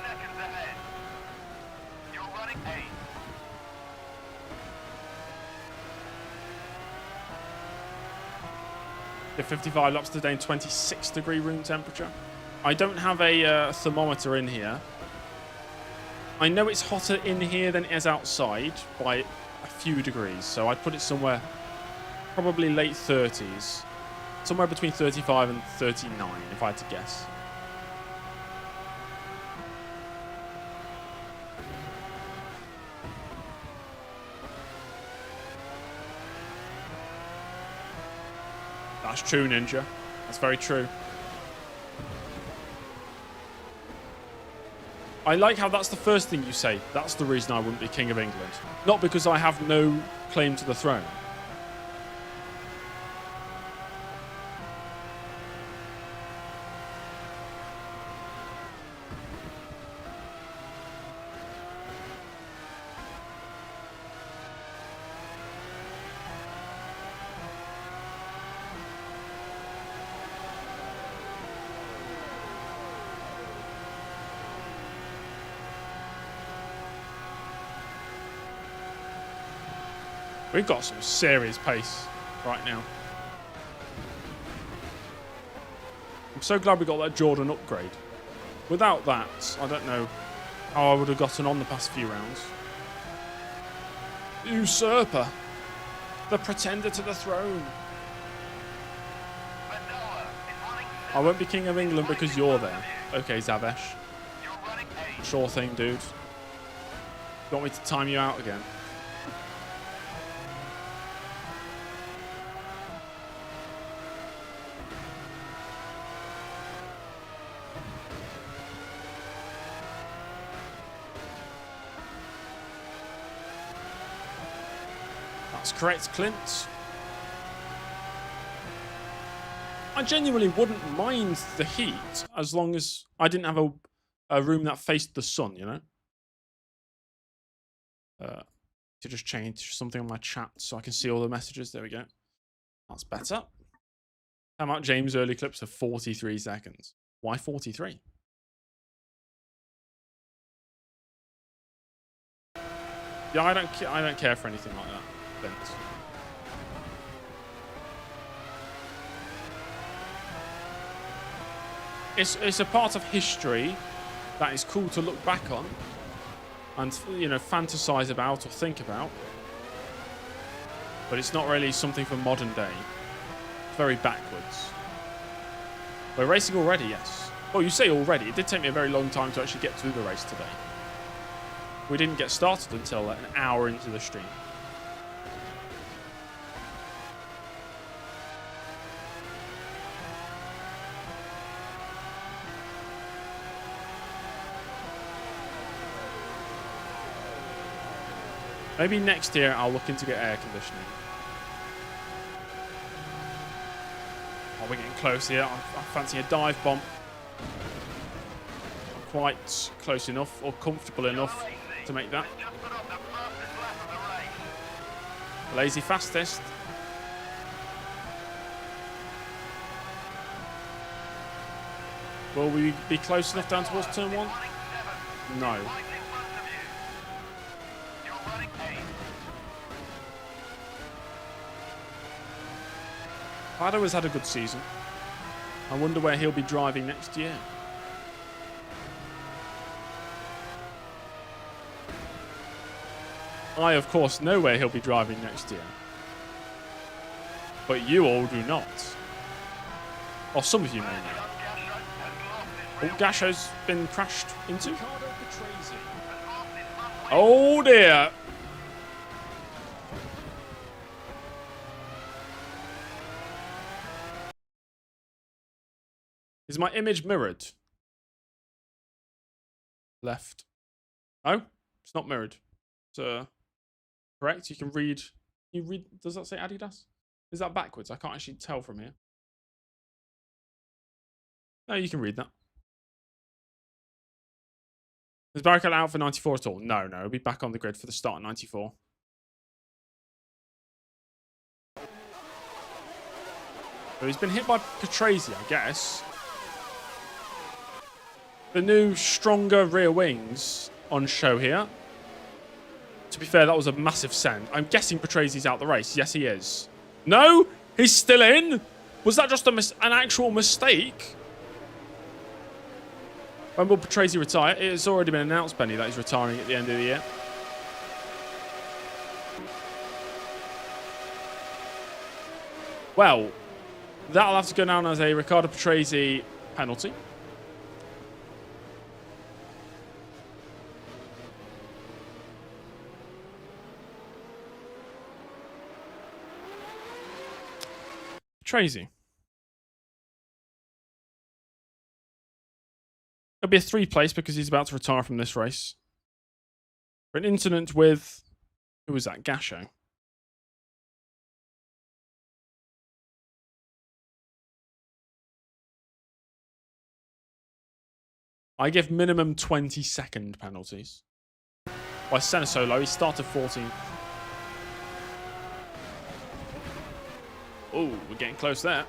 Speaker 1: The 55 laps today in 26-degree room temperature. I don't have a thermometer in here. I know it's hotter in here than it is outside by a few degrees, so I'd put it somewhere probably late 30s. Somewhere between 35 and 39, if I had to guess. That's true, Ninja. That's very true. I like how that's the first thing you say. That's the reason I wouldn't be King of England. Not because I have no claim to the throne. We've got some serious pace right now. I'm so glad we got that Jordan upgrade. Without that, I don't know how I would have gotten on the past few rounds. Usurper. The pretender to the throne. I won't be King of England because you're there. Okay, Zavesh. Sure thing, dude. You want me to time you out again? That's correct, Clint. I genuinely wouldn't mind the heat as long as I didn't have a room that faced the sun, you know? To just change something on my chat so I can see all the messages. There we go. That's better. How about James' early clips of 43 seconds? Why 43? Yeah, I don't care for anything like that. bins. It's a part of history that is cool to look back on and, you know, fantasize about or think about. But it's not really something for modern day. It's very backwards. We're racing already, yes. Well, you say already. It did take me a very long time to actually get to the race today. We didn't get started until an hour into the stream. Maybe next year I'll look into get air conditioning. Oh, we're getting close here. I'm fancying a dive bomb. Not quite close enough or comfortable enough to make that. Lazy fastest. Will we be close enough down towards turn 1? No. Lado has had a good season. I wonder where he'll be driving next year. I, of course, know where he'll be driving next year. But you all do not. Or some of you may know. Oh, Gasho's been crashed into. Oh dear. Is my image mirrored? Left. Oh, it's not mirrored. It's correct. You can read. You read. Does that say Adidas? Is that backwards? I can't actually tell from here. No, you can read that. Is Barricade out for 94 at all? No, no. He'll be back on the grid for the start at 94. So he's been hit by Catrese, I guess. The new, stronger rear wings on show here. To be fair, that was a massive send. I'm guessing Patrese's out the race. Yes, he is. No, he's still in. Was that just an actual mistake? When will Patrese retire? It's already been announced, Benny, that he's retiring at the end of the year. Well, that'll have to go down as a Riccardo Patrese penalty. Patrese. It'll be a 3 place because he's about to retire from this race. For an incident with... Who was that? Gasho. I give minimum 20-second penalties. By Senna Solo, he started 14th. Oh, we're getting close there.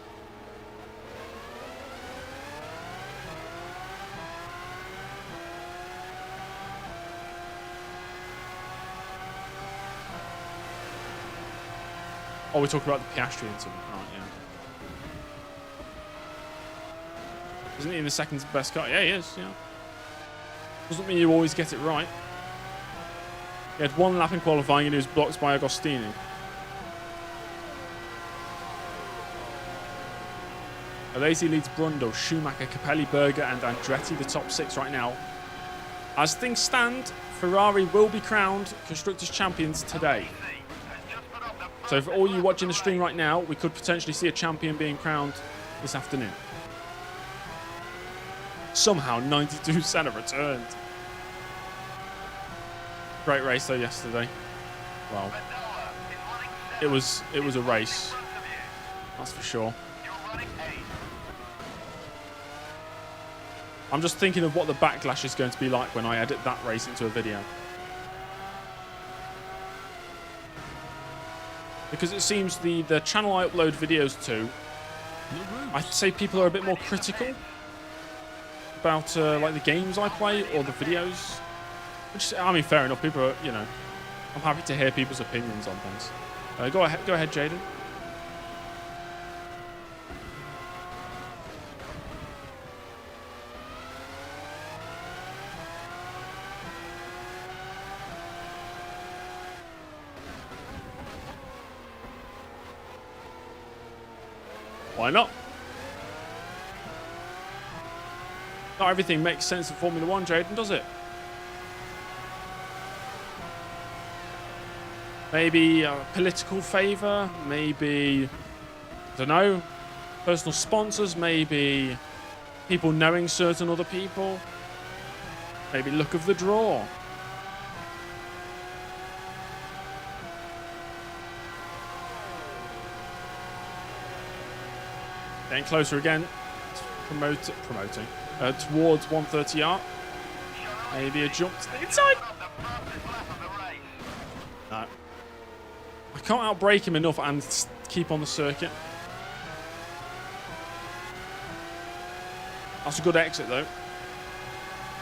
Speaker 1: Oh, we're talking about the Piastri incident. Right, yeah. Isn't he in the second best car? Yeah, he is, yeah. Doesn't mean you always get it right. He had 1 lap in qualifying and he was blocked by Agostini. Alesi leads Brundle, Schumacher, Capelli, Berger and Andretti, the top 6 right now. As things stand, Ferrari will be crowned Constructors Champions today. So for all you watching the stream right now, we could potentially see a champion being crowned this afternoon. Somehow 92 Senna returned. Great race though yesterday. Well, it was a race. That's for sure. I'm just thinking of what the backlash is going to be like when I edit that race into a video. Because it seems the channel I upload videos to, I'd say people are a bit more critical about like the games I play or the videos. Which, I mean, fair enough. People are, you know, I'm happy to hear people's opinions on things. Go ahead, Jaden. Why not? Not everything makes sense in Formula 1, Jaden, does it? Maybe political favour, maybe, I don't know, personal sponsors, maybe people knowing certain other people, maybe luck of the draw. Getting closer again, promoting towards 130 art. Maybe a jump to the inside. No. I can't outbrake him enough and keep on the circuit. That's a good exit though.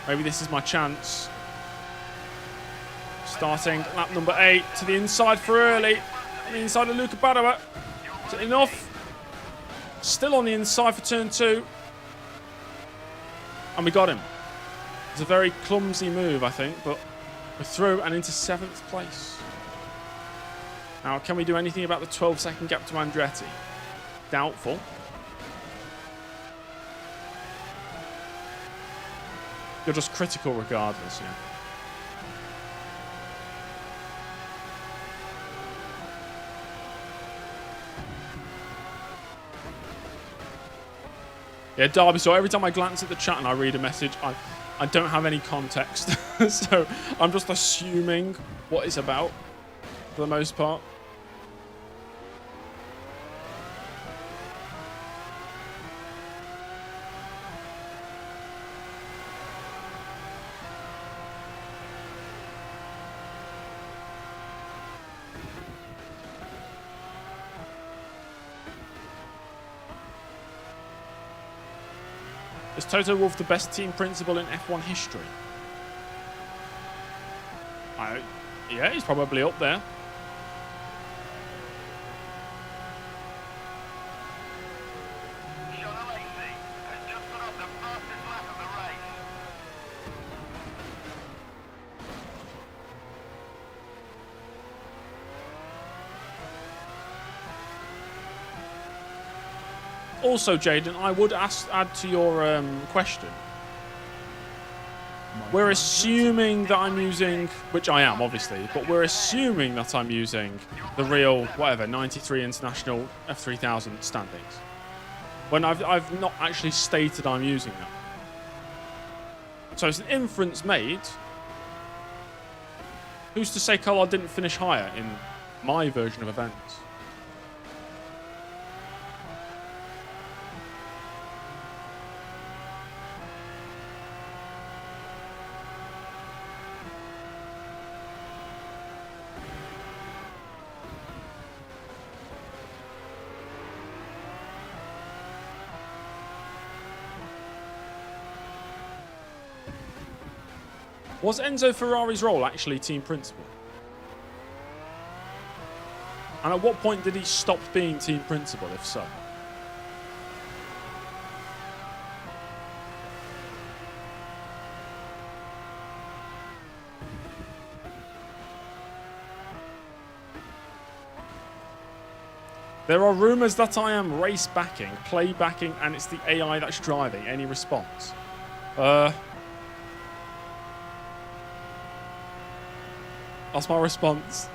Speaker 1: Maybe this is my chance. Starting lap number 8 to the inside for early. On the inside of Luca Badoa. Is it enough? Still on the inside for turn 2. And we got him. It's a very clumsy move, I think, but we're through and into 7th place. Now, can we do anything about the 12-second gap to Andretti? Doubtful. You're just critical regardless, yeah. Yeah, Derby, so every time I glance at the chat and I read a message, I don't have any context. So I'm just assuming what it's about for the most part. Is Toto Wolff the best team principal in F1 history? Yeah, he's probably up there. Also, Jaden, I would add to your question. We're assuming that I'm using, which I am obviously, but we're assuming that I'm using the real, whatever, 93 International F3000 standings. When I've not actually stated I'm using that. So it's an inference made. Who's to say Collard didn't finish higher in my version of events? Was Enzo Ferrari's role actually team principal? And at what point did he stop being team principal, if so? There are rumours that I am race backing, play backing, and it's the AI that's driving. Any response? That's my response.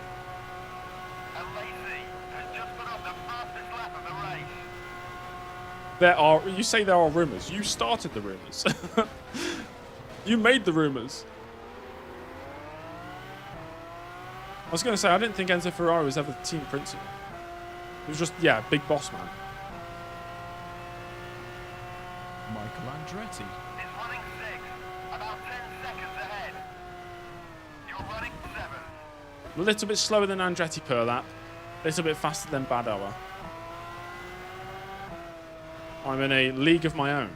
Speaker 1: You say there are rumours. You started the rumours. You made the rumours. I was going to say, I didn't think Enzo Ferrari was ever the team principal. He was just, yeah, big boss man.
Speaker 3: Michael Andretti.
Speaker 2: Is running 6, about 10 seconds ahead. You're running 7.
Speaker 1: A little bit slower than Andretti per lap. A little bit faster than Badoa. I'm in a league of my own.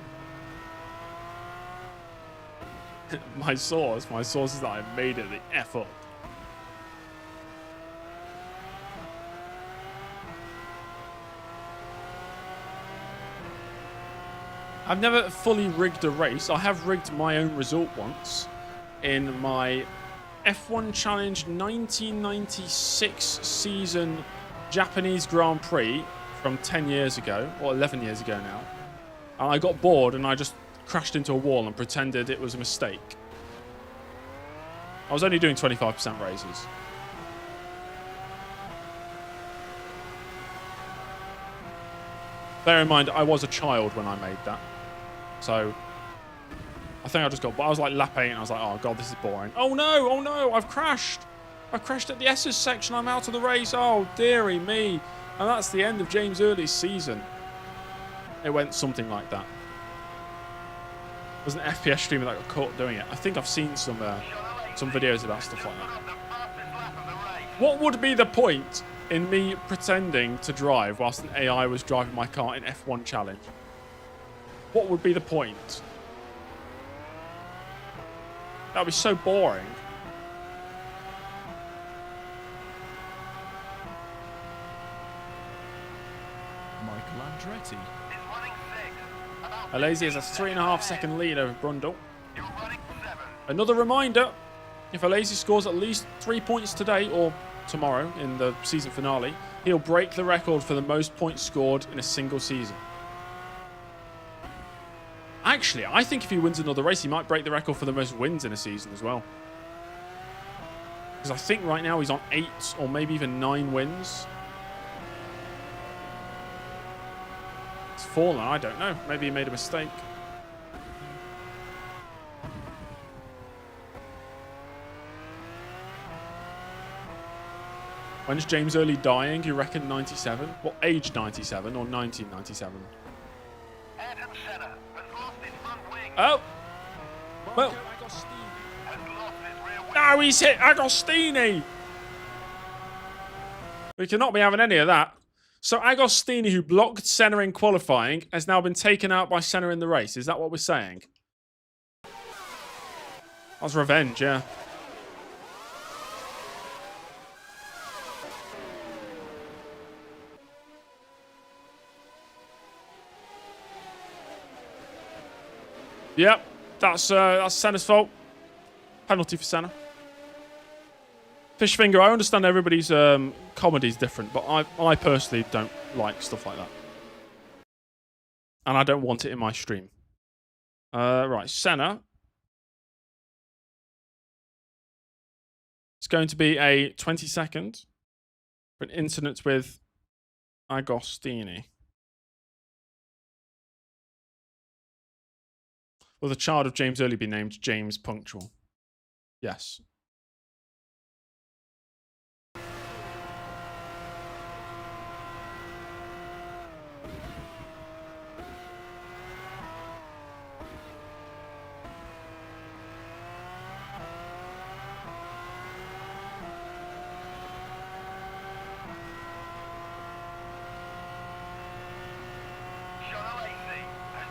Speaker 1: My source is that I made it the F up. I've never fully rigged a race. I have rigged my own result once in my F1 Challenge 1996 season Japanese Grand Prix from 10 years ago, or 11 years ago now. And I got bored and I just crashed into a wall and pretended it was a mistake. I was only doing 25% raises. Bear in mind, I was a child when I made that. So, I think I just got... I was like lap 8 and I was like, oh god, this is boring. Oh no, I've crashed. I've crashed at the S's section. I'm out of the race. Oh, dearie me. And that's the end of James Early's season. It went something like that. There was an FPS streamer that got caught doing it. I think I've seen some videos about stuff like that. What would be the point in me pretending to drive whilst an AI was driving my car in F1 Challenge? What would be the point? That would be so boring.
Speaker 3: Michael Andretti.
Speaker 1: Alesi has a 3.5 second lead over Brundle. Another reminder, if Alesi scores at least 3 points today or tomorrow in the season finale, he'll break the record for the most points scored in a single season. Actually, I think if he wins another race, he might break the record for the most wins in a season as well. Because I think right now he's on 8 or maybe even 9 wins. It's fallen, I don't know. Maybe he made a mistake. When's James Early dying? You reckon 97? What age 97 or 1997? Oh! Well, now he's hit Agostini! We cannot be having any of that. So Agostini, who blocked Senna in qualifying, has now been taken out by Senna in the race. Is that what we're saying? That's revenge, yeah. Yep, that's Senna's fault. Penalty for Senna. Fishfinger, I understand everybody's comedy's different, but I personally don't like stuff like that. And I don't want it in my stream. Right, Senna. It's going to be a 20-second for an incident with Agostini. Will the child of James Early be named James Punctual? Yes.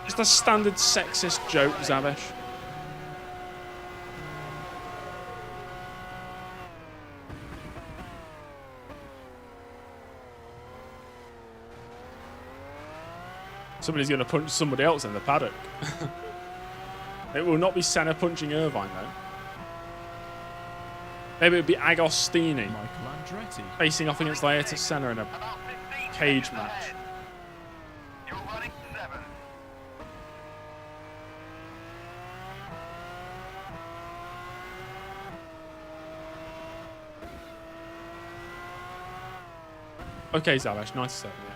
Speaker 1: Just a standard sexist joke, Zavesh. Somebody's going to punch somebody else in the paddock. It will not be Senna punching Irvine, though. Maybe it would be Agostini
Speaker 3: Michael Andretti.
Speaker 1: facing off against Ayrton Senna in a cage match. Okay, Zavesh, 97, yeah.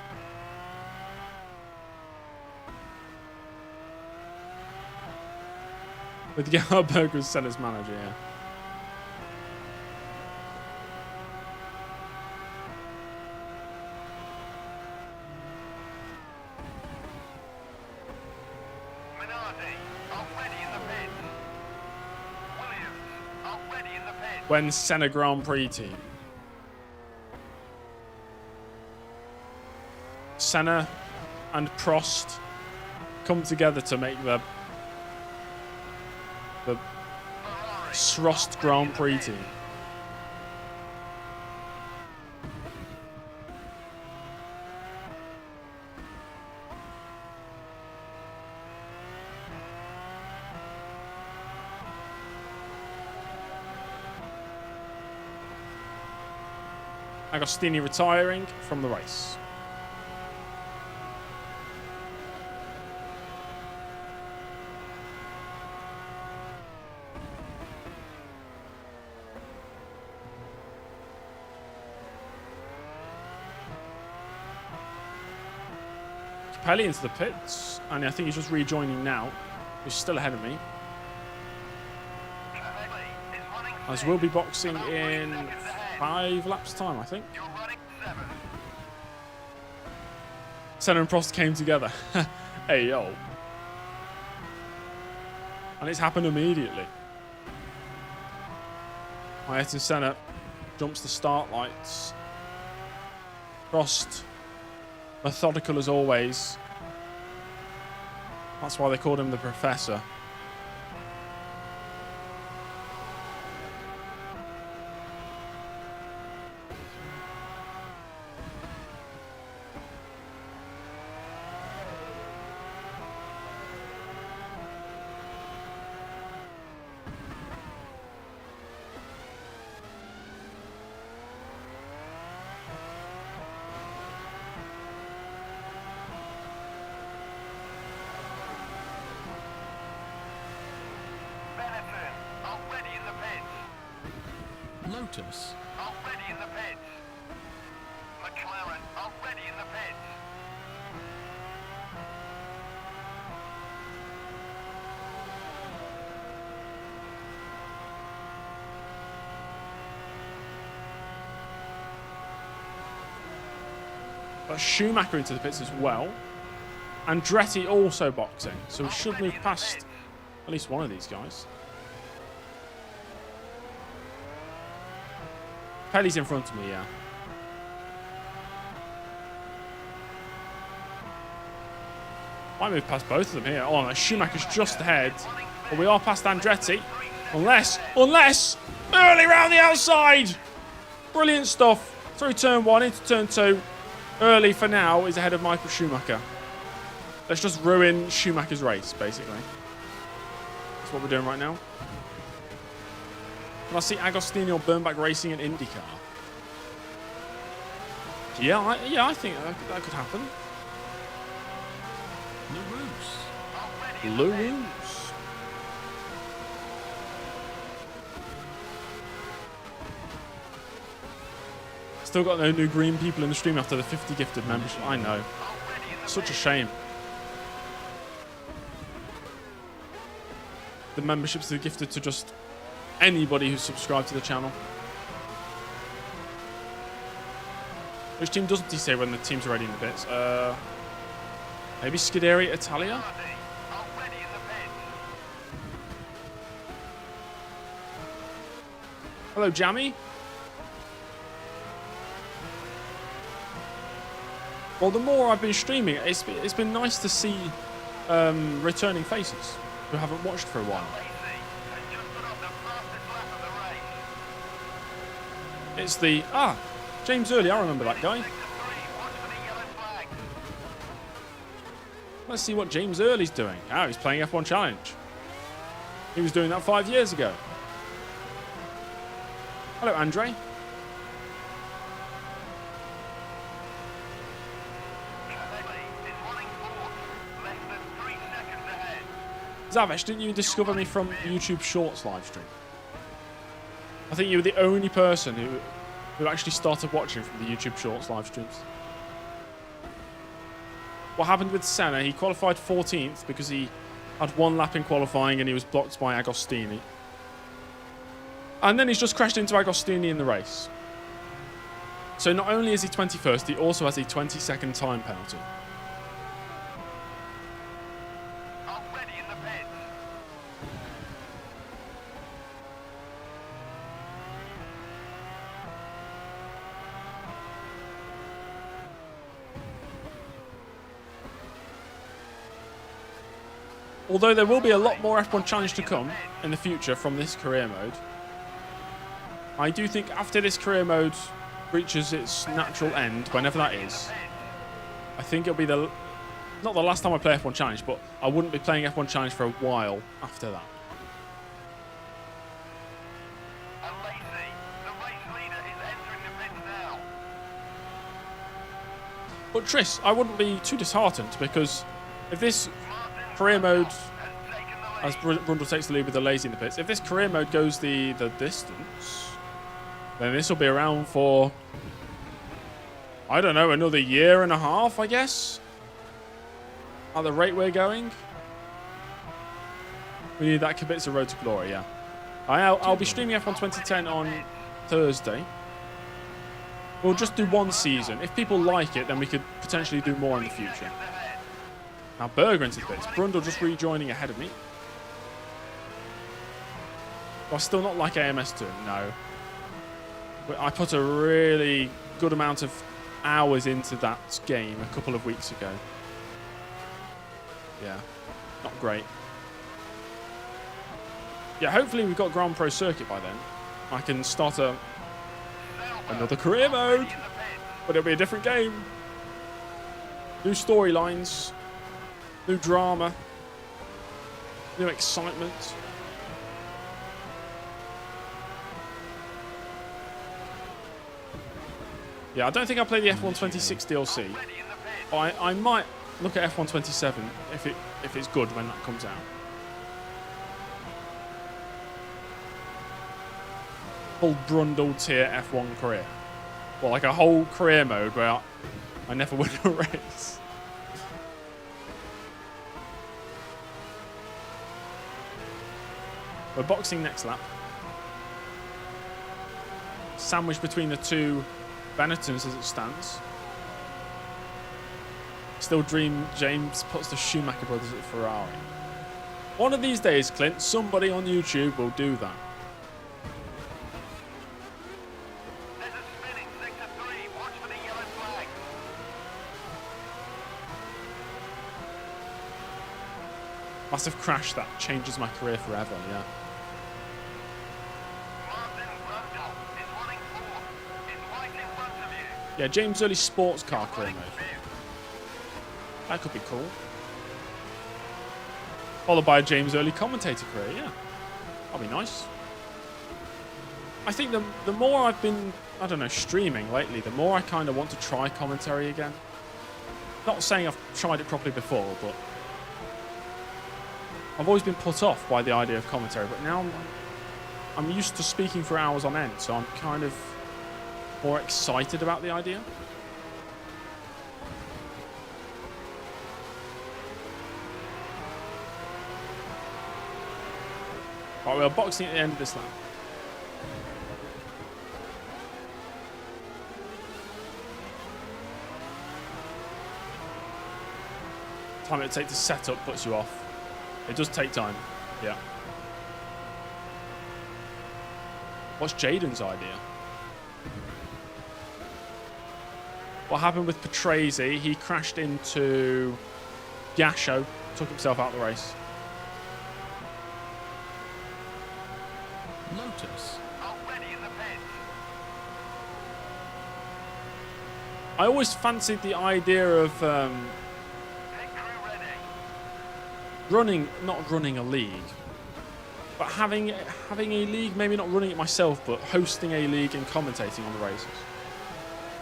Speaker 1: With Gerhard was Senna's manager, yeah. When Senna Grand Prix team. Senna and Prost come together to make the Srost Grand Prix team. Agostini retiring from the race. Capelli into the pits, and I think he's just rejoining now. He's still ahead of me. As we'll be boxing in 5 laps time, I think.
Speaker 2: You're running 7.
Speaker 1: Senna and Prost came together. Hey, yo. And it's happened immediately. Ayrton Senna jumps the start lights. Prost, methodical as always. That's why they called him the Professor.
Speaker 5: Lotus.
Speaker 2: Already in the pits. McLaren already in the pits.
Speaker 1: But Schumacher into the pits as well. Andretti also boxing. So we should move past at least one of these guys. Pelly's in front of me, yeah. Might move past both of them here. Oh, no, Schumacher's just ahead. But we are past Andretti. Unless, early round the outside. Brilliant stuff. Through turn 1 into turn 2. Early for now is ahead of Michael Schumacher. Let's just ruin Schumacher's race, basically. That's what we're doing right now. And I see Agostini or Burnback racing in IndyCar. Yeah, I think that could happen. Lewis. Still got no new green people in the stream after the 50 gifted membership. I know. Such a shame. The memberships are gifted to just anybody who's subscribed to the channel. Which team doesn't he say when the team's ready in the bits? Maybe Scuderia Italia? Hello, Jammy. Well, the more I've been streaming, it's been nice to see returning faces who haven't watched for a while. It's the... James Early, I remember that guy. Let's see what James Early's doing. Oh, he's playing F1 Challenge. He was doing that 5 years ago. Hello, Andre. Zavesh, didn't you discover me from YouTube Shorts live stream? I think you were the only person who actually started watching from the YouTube Shorts live streams. What happened with Senna? He qualified 14th because he had one lap in qualifying and he was blocked by Agostini. And then he's just crashed into Agostini in the race. So not only is he 21st, he also has a 20-second time penalty. Although there will be a lot more F1 Challenge to come in the future from this career mode, I do think after this career mode reaches its natural end, whenever that is, I think it'll be not the last time I play F1 Challenge, but I wouldn't be playing F1 Challenge for a while after that. But Tris, I wouldn't be too disheartened because if this career mode, as Brundle takes the lead with the lazy in the pits, if this career mode goes the distance, then this will be around for, I don't know, another year and a half, I guess. At the rate we're going. We need that Kubica Road to Glory, yeah. I'll be streaming F1 2010 on Thursday. We'll just do one season. If people like it, then we could potentially do more in the future. Now, Berger into the pits. Brundle just rejoining ahead of me. Do I still not like AMS2? No. But I put a really good amount of hours into that game a couple of weeks ago. Yeah, not great. Yeah, hopefully we've got Grand Pro Circuit by then. I can start another career mode, but it'll be a different game. New storylines, new drama, new excitement. Yeah, I don't think I play the F1 26 DLC. I might look at F1 27 if it's good when that comes out. Full Brundle tier F1 career. Well, like a whole career mode where I never win a race. We're boxing next lap. Sandwiched between the two Benettons as it stands. Still dream James puts the Schumacher brothers at Ferrari. One of these days, Clint, somebody on YouTube will do that.
Speaker 2: There's a spinning sector 3. Watch for the yellow flag.
Speaker 1: Massive crash that changes my career forever, yeah.
Speaker 2: Martin Brundle is running fourth. It's right in front of you.
Speaker 1: Yeah, James Early sports car career mode. That could be cool. Followed by a James Early commentator career, yeah. That'll be nice. I think the more I've been, I don't know, streaming lately, the more I kind of want to try commentary again. Not saying I've tried it properly before, but I've always been put off by the idea of commentary, but now I'm used to speaking for hours on end, so I'm kind of more excited about the idea. Right, we're boxing at the end of this lap. Time it takes to set up puts you off. It does take time, yeah. What's Jaden's idea? What happened with Patrese? He crashed into Gasho, took himself out of the race.
Speaker 5: Lotus.
Speaker 2: Already in the pits.
Speaker 1: I always fancied the idea of
Speaker 2: Pit crew ready.
Speaker 1: not running a league, but having a league, maybe not running it myself, but hosting a league and commentating on the races.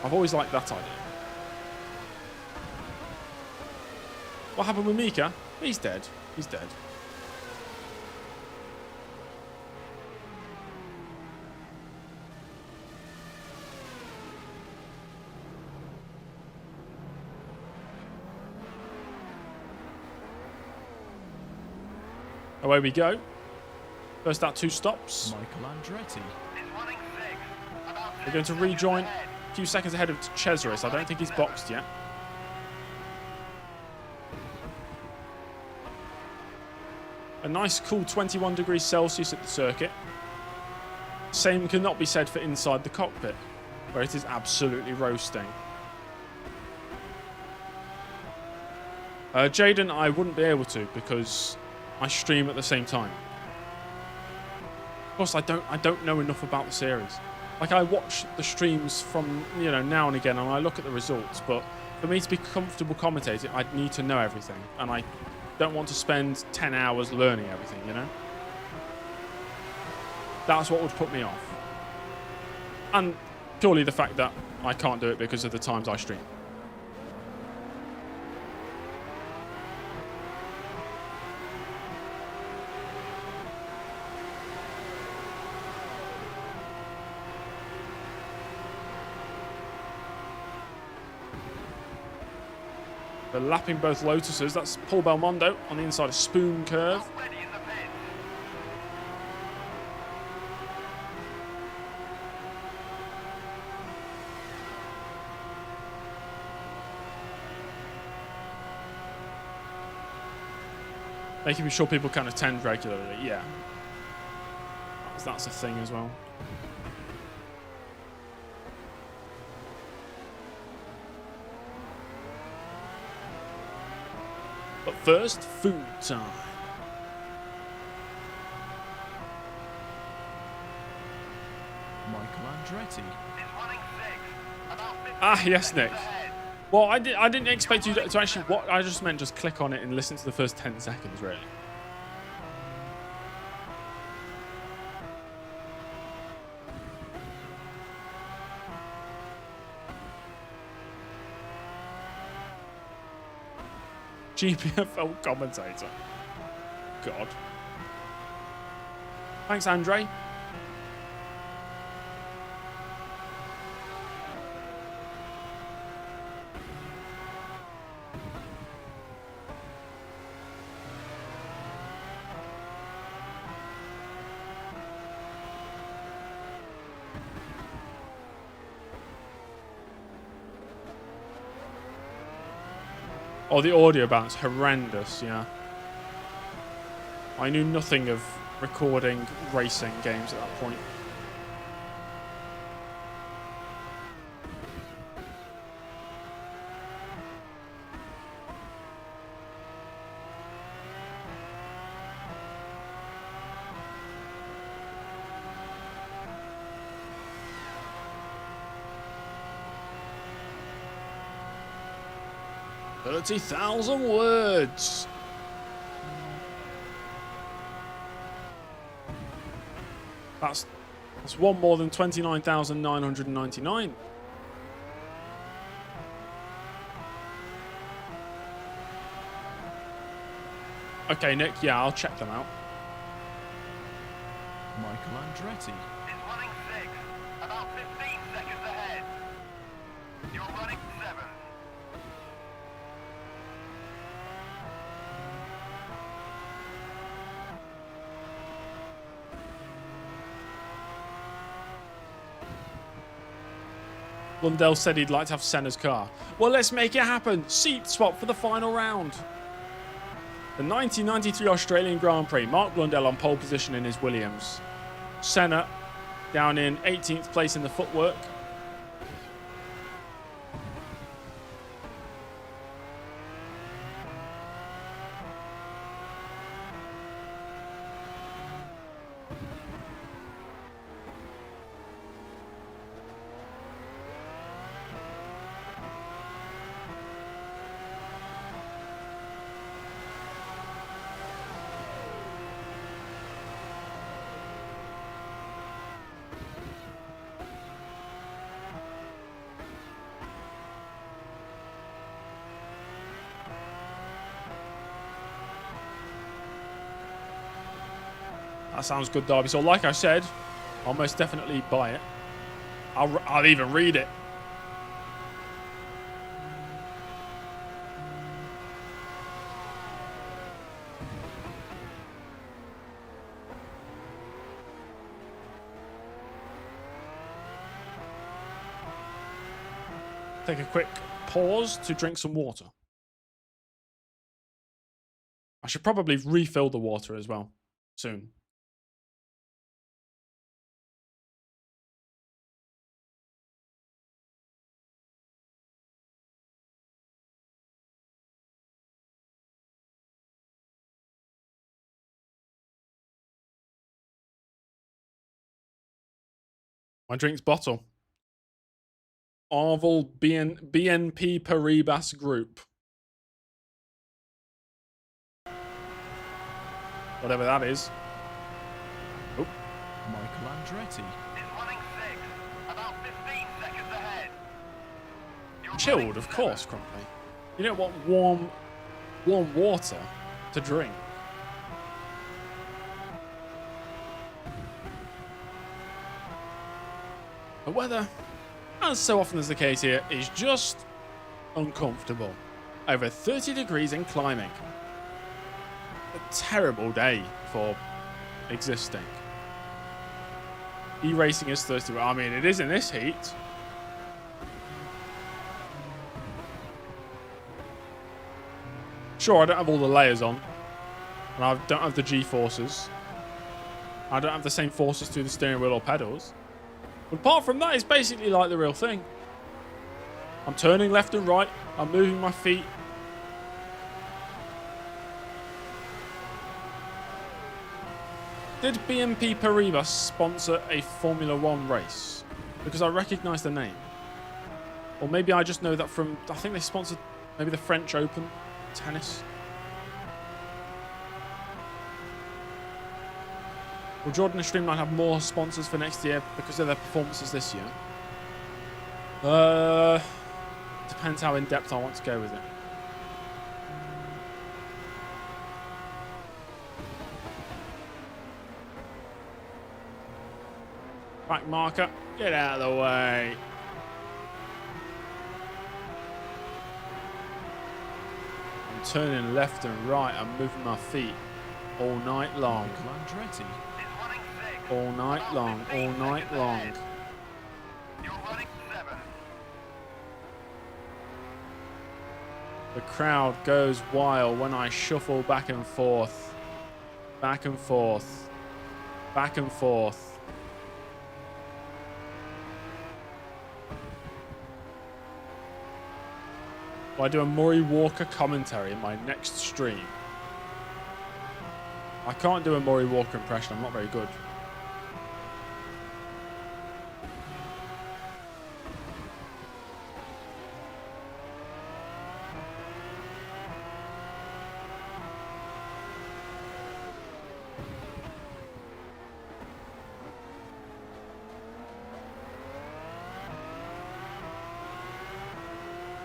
Speaker 1: I've always liked that idea. What happened with Mika? He's dead. He's dead. Away we go. First out 2 stops.
Speaker 5: Michael Andretti.
Speaker 2: Is running 6. About
Speaker 1: We're going to
Speaker 2: 10
Speaker 1: rejoin
Speaker 2: seconds ahead.
Speaker 1: a few seconds ahead of Cesaris. I don't think he's boxed yet. A nice cool 21 degrees Celsius at the circuit. Same cannot be said for inside the cockpit, where it is absolutely roasting. Jaden, I wouldn't be able to because I stream at the same time. Of course, I don't know enough about the series. Like, I watch the streams from, you know, now and again, and I look at the results, but for me to be comfortable commentating, I'd need to know everything, and I don't want to spend 10 hours learning everything, you know? That's what would put me off. And purely the fact that I can't do it because of the times I stream. We're lapping both Lotuses. That's Paul Belmondo on the inside of Spoon Curve.
Speaker 2: Ready in the pit.
Speaker 1: Making sure people can attend regularly. Yeah. That's a thing as well. But first, food time.
Speaker 5: Michael Andretti.
Speaker 2: Is running 6. About 15
Speaker 1: Ah, yes,
Speaker 2: seconds
Speaker 1: Nick.
Speaker 2: ahead.
Speaker 1: Well, I didn't expect you to actually... What I just meant just click on it and listen to the first 10 seconds, really. GPFL commentator. God. Thanks, Andre. Oh, the audio bounce, horrendous, yeah. I knew nothing of recording racing games at that point. $30,000 words. That's one more than 29,999. Okay, Nick. Yeah, I'll check them out.
Speaker 5: Michael Andretti.
Speaker 2: Is running 6. About 15 seconds ahead. You're running 7.
Speaker 1: Lundell said he'd like to have Senna's car. Well, let's make it happen. Seat swap for the final round. The 1993 Australian Grand Prix. Mark Blundell on pole position in his Williams. Senna down in 18th place in the footwork. That sounds good, Derby. So like I said, I'll most definitely buy it. I'll even read it. Take a quick pause to drink some water. I should probably refill the water as well soon. My drink's bottle. Arval BNP Paribas Group. Whatever that is. Oh.
Speaker 5: Michael Andretti.
Speaker 2: Is running 6. About 15 seconds ahead. You're
Speaker 1: Chilled,
Speaker 2: running
Speaker 1: of
Speaker 2: 7.
Speaker 1: course, Crumpy. You don't want warm water to drink. The weather, as so often is the case here, is just uncomfortable. over 30 degrees and climbing. A terrible day for existing. E-racing is thirsty. I mean, it is in this heat. Sure, I don't have all the layers on. And I don't have the G-forces. I don't have the same forces through the steering wheel or pedals. But apart from that, it's basically like the real thing. I'm turning left and right. I'm moving my feet. Did BNP Paribas sponsor a Formula 1 race? Because I recognise the name. Or maybe I just know that from... I think they sponsored maybe the French Open tennis. Will Jordan and Streamline have more sponsors for next year because of their performances this year? Depends how in-depth I want to go with it. Back marker, get out of the way. I'm turning left and right. I'm moving my feet all night long.
Speaker 5: Michael Andretti.
Speaker 1: All night long, all night long.
Speaker 2: You're running 7.
Speaker 1: The crowd goes wild when I shuffle back and forth. Back and forth. Back and forth. Will I do a Murray Walker commentary in my next stream? I can't do a Murray Walker impression. I'm not very good.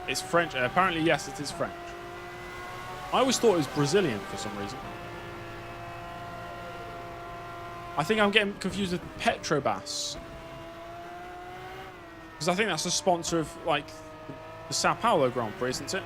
Speaker 1: It's French. Apparently, yes, it is French. I always thought it was Brazilian for some reason. I think I'm getting confused with Petrobras. Because I think that's the sponsor of, like, the Sao Paulo Grand Prix, isn't it?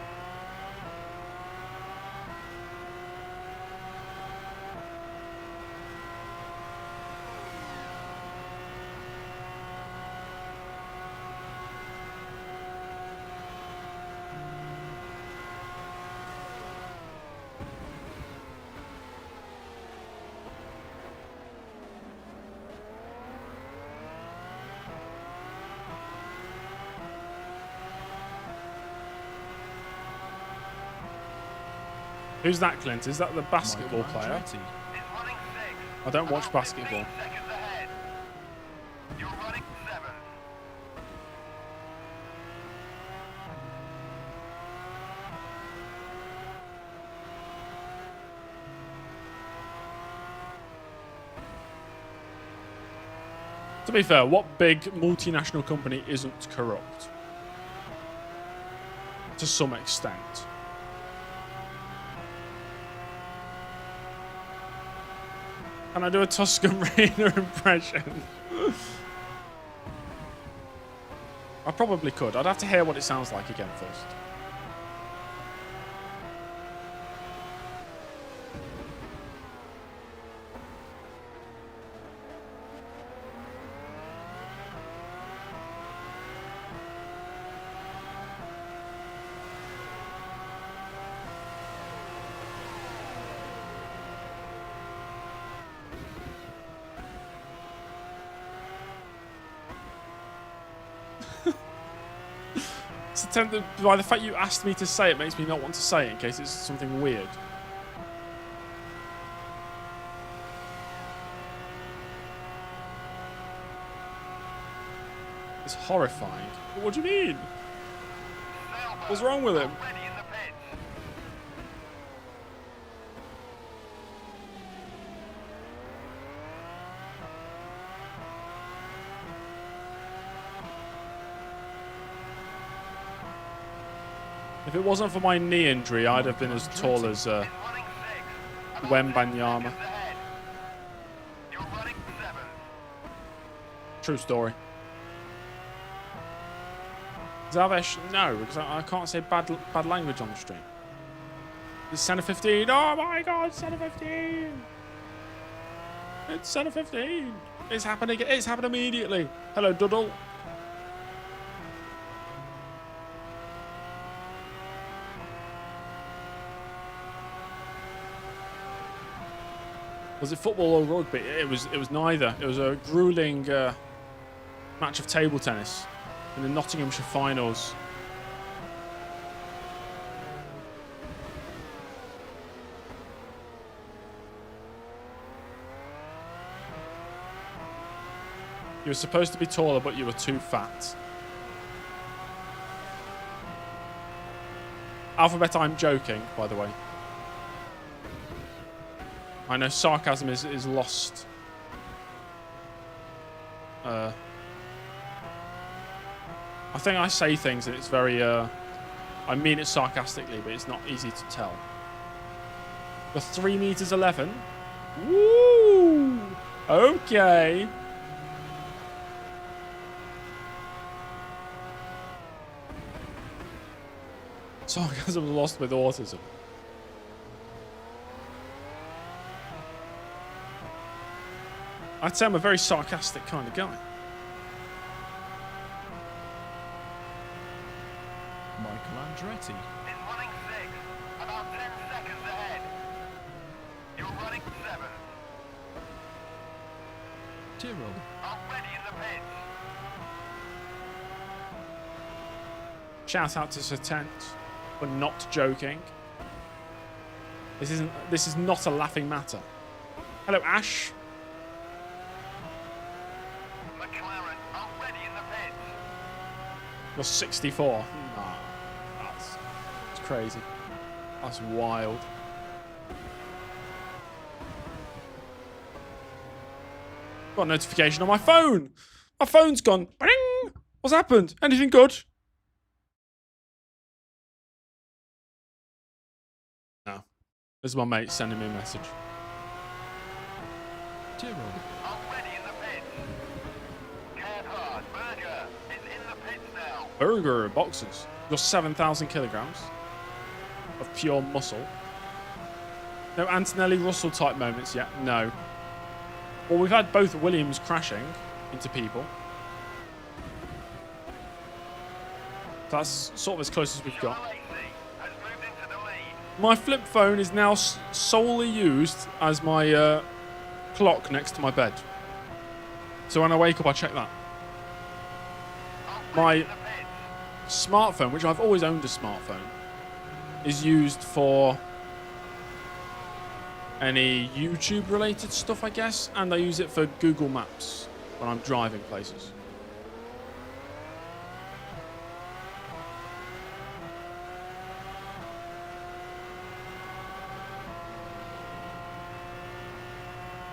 Speaker 1: Who's that, Clint? Is that the basketball
Speaker 5: Michael
Speaker 1: player?
Speaker 5: Andretti.
Speaker 2: Is running 6.
Speaker 1: I don't watch
Speaker 2: About
Speaker 1: basketball.
Speaker 2: 15 seconds ahead. You're running 7.
Speaker 1: To be fair, what big multinational company isn't corrupt? To some extent. Can I do a Tuscan Raider impression? I probably could. I'd have to hear what it sounds like again first. By the fact you asked me to say it makes me not want to say it in case it's something weird. It's horrifying. What do you mean? What's wrong with him?
Speaker 2: Ready in the pits.
Speaker 1: If it wasn't for my knee injury, I'd have been as tall as
Speaker 2: Is running 6. About
Speaker 1: Wembanyama.
Speaker 2: 15 seconds ahead. You're running 7.
Speaker 1: True story. Zavesh, no, because I can't say bad language on the stream. It's Senna 15. Oh my god, Senna 15. It's Senna 15. It's happening. It's happened immediately. Hello, Duddle. Was it football or rugby? It was neither. It was a grueling match of table tennis in the Nottinghamshire finals. You were supposed to be taller, but you were too fat. Alphabet, I'm joking, by the way. I know sarcasm is lost. I think I say things and it's very, I mean it sarcastically, but it's not easy to tell. The 3 meters 11. Woo! Okay. Sarcasm lost with autism. I'd say I'm a very sarcastic kind of guy.
Speaker 5: Michael Andretti.
Speaker 2: In running 6, about 10 seconds ahead. You're running 7.
Speaker 5: Tyrrell.
Speaker 2: Already in the pits.
Speaker 1: Shout out to Sir Tent for not joking. This is not a laughing matter. Hello, Ash.
Speaker 2: McLaren already in the pits.
Speaker 1: You're 64. Nah, that's crazy. That's wild. Got a notification on my phone. My phone's gone. Bing! What's happened? Anything good? No. This is my mate sending me a message.
Speaker 5: Tyrrell.
Speaker 2: Already in the pits. Gerhard Berger is in the pits now.
Speaker 1: Burger boxes. You're 7,000 kilograms of pure muscle. No Antonelli Russell type moments yet. No. Well, we've had both Williams crashing into people. That's sort of as close as we've got.
Speaker 2: Lacey has moved into the lead.
Speaker 1: My flip phone is now solely used as my clock next to my bed. So when I wake up, I check that. My smartphone, which I've always owned a smartphone, is used for any YouTube related stuff, I guess, and I use it for Google Maps when I'm driving places.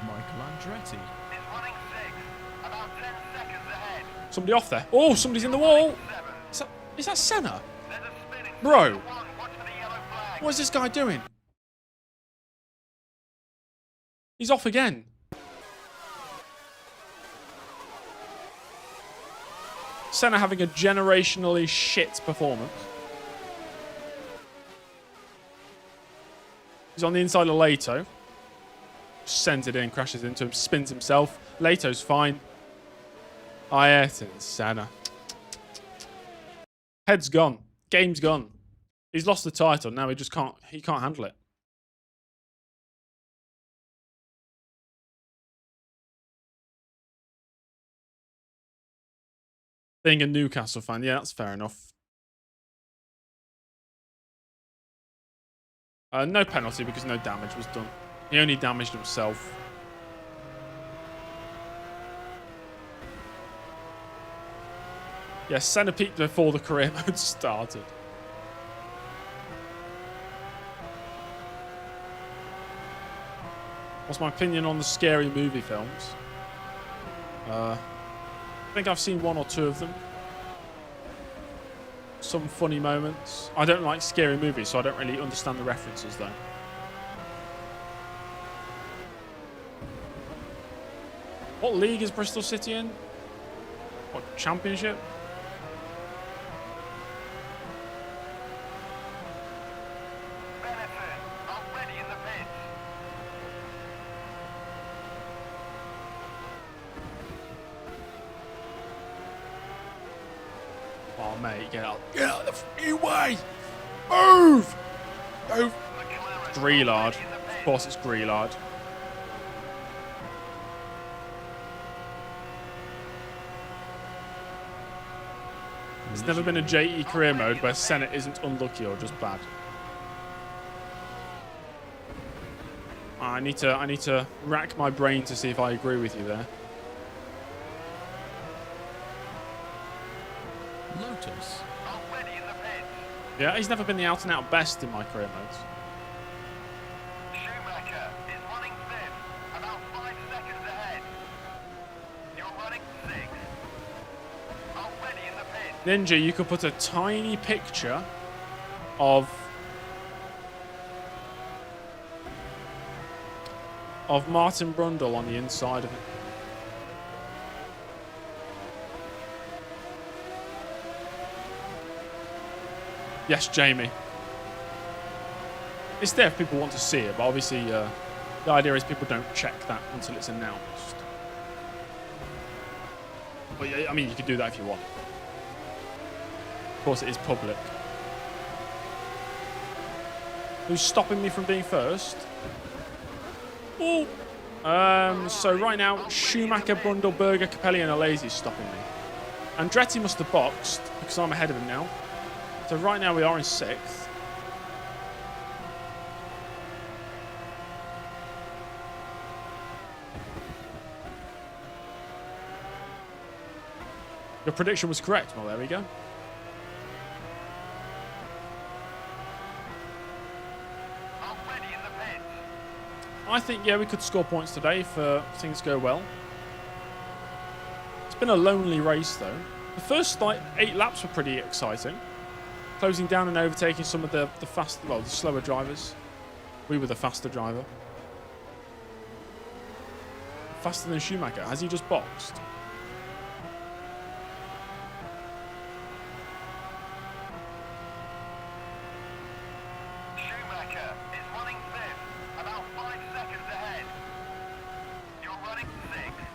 Speaker 5: Michael Andretti.
Speaker 2: Is running 6, about 10 seconds ahead.
Speaker 1: Somebody off there. Oh, somebody's in the wall.
Speaker 2: 7.
Speaker 1: Is that Senna?
Speaker 2: There's a spinning
Speaker 1: Bro.
Speaker 2: one. Watch for the yellow flag.
Speaker 1: What is this guy doing? He's off again. Senna having a generationally shit performance. He's on the inside of Leto. Sends it in, crashes into him, spins himself. Leto's fine. Ayrton Senna. Head's gone. Game's gone. He's lost the title. Now he just can't handle it. Being a Newcastle fan, yeah, that's fair enough. No penalty because no damage was done. He only damaged himself. Yeah, Senna peaked before the career mode started. What's my opinion on the scary movie films? I think I've seen 1 or 2 of them. Some funny moments. I don't like scary movies, so I don't really understand the references, though. What league is Bristol City in? What, Championship? mate. Get out of the freeway. Move. Move. Grillard. Of course it's Grillard. There's never been a JE career mode where Senna isn't unlucky or just bad. I need to rack my brain to see if I agree with you there.
Speaker 5: Lotus.
Speaker 1: Yeah, he's never been the out-and-out best in my career modes.
Speaker 2: Schumacher is running fifth, about 5 seconds ahead. You're running sixth. Already in the pits.
Speaker 1: Ninja, you could put a tiny picture of Martin Brundle on the inside of it. Yes, Jamie. It's there if people want to see it, but obviously the idea is people don't check that until it's announced. But yeah, I mean, you could do that if you want. Of course, it is public. Who's stopping me from being first? Oh. So right now, Schumacher, Brundle, Berger, Capelli, and Alesi is stopping me. Andretti must have boxed because I'm ahead of him now. So right now we are in 6th. Your prediction was correct. Well, there we go. I think, yeah, we could score points today if things go well. It's been a lonely race, though. The first 8 laps were pretty exciting. Closing down and overtaking some of the slower drivers. We were the faster driver. Faster than Schumacher. Has he just boxed?
Speaker 2: Schumacher is running fifth, about 5 seconds ahead. You're running sixth.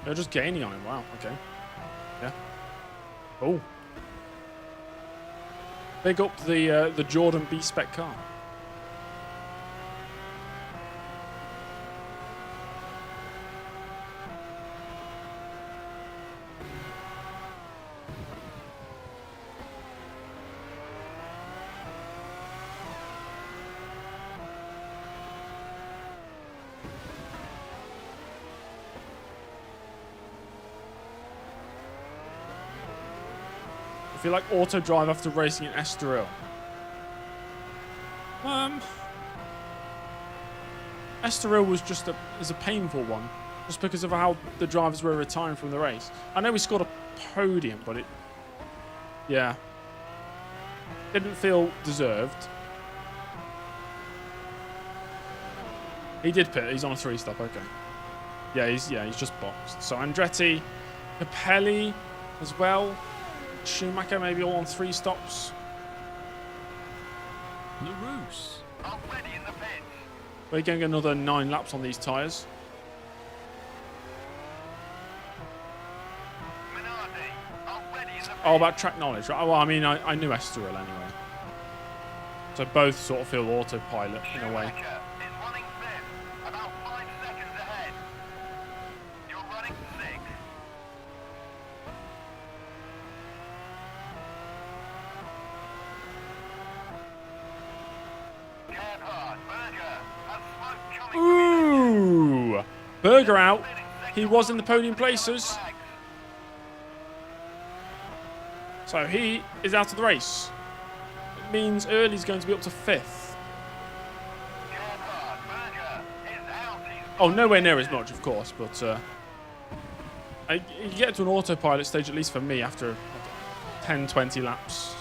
Speaker 1: They're just gaining on him. Wow, okay. Yeah. Oh. Big up the Jordan B-Spec car. I feel like auto drive after racing in Estoril. Estoril was just a painful one, just because of how the drivers were retiring from the race. I know we scored a podium, but yeah, didn't feel deserved. He did pit. He's on a 3-stop. Okay. Yeah, he's just boxed. So Andretti, Capelli as well. Schumacher maybe all on 3 stops.
Speaker 5: LaRousse.
Speaker 2: Already in the pits.
Speaker 1: We're getting another 9 laps on these tyres.
Speaker 2: Minardi, already in the pits.
Speaker 1: Oh, about track knowledge, right? Well, I mean, I knew Estoril anyway. So both sort of feel autopilot in a way.
Speaker 2: Schumacher is running fifth, about 5 seconds ahead. You're running sixth. Gerhard, Berger, has smoke coming
Speaker 1: Ooh! Berger out. He was in the podium places. So he is out of the race. It means Early's going to be up to 5th.
Speaker 2: Gerhard, Berger is out.
Speaker 1: Oh, nowhere near as much, of course, but you get to an autopilot stage, at least for me, after 10, 20 laps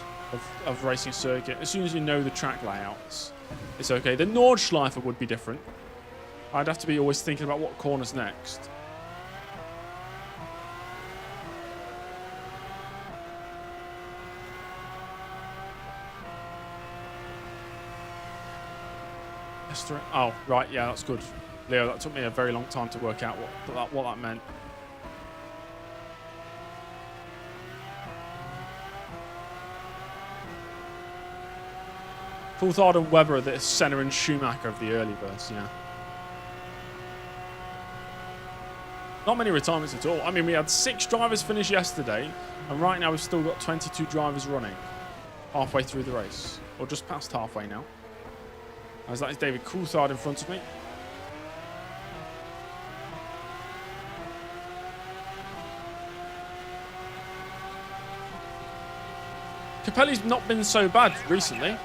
Speaker 1: of racing circuit. As soon as you know the track layouts, it's okay. The Nordschleife would be different. I'd have to be always thinking about what corner's next. Oh, right, yeah, that's good. Leo, that took me a very long time to work out what that meant. Coulthard and Webber are the Senna and Schumacher of the early verse, yeah. Not many retirements at all. I mean, we had 6 drivers finish yesterday, and right now we've still got 22 drivers running halfway through the race, or just past halfway now. As that is David Coulthard in front of me. Capelli's not been so bad recently.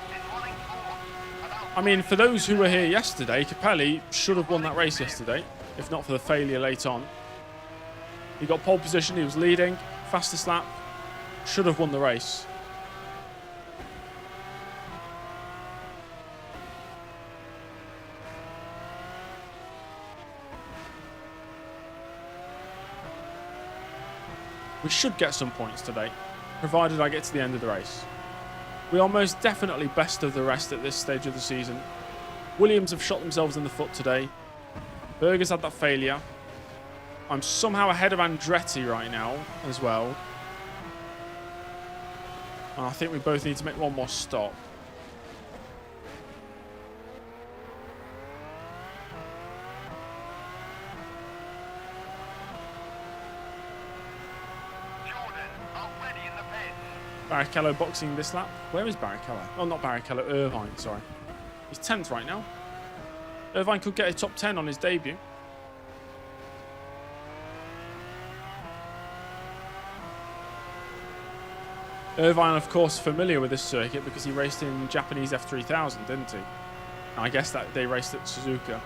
Speaker 1: I mean, for those who were here yesterday, Capelli should have won that race yesterday, if not for the failure late on. He got pole position, he was leading, fastest lap, should have won the race. We should get some points today, provided I get to the end of the race. We are most definitely best of the rest at this stage of the season. Williams have shot themselves in the foot today. Berger's had that failure. I'm somehow ahead of Andretti right now as well. And I think we both need to make one more stop. Barrichello boxing this lap. Where is Barrichello? Oh, not Barrichello, Irvine, sorry. He's 10th right now. Irvine could get a top 10 on his debut. Irvine, of course, familiar with this circuit because he raced in Japanese F3000, didn't he? I guess that they raced at Suzuka.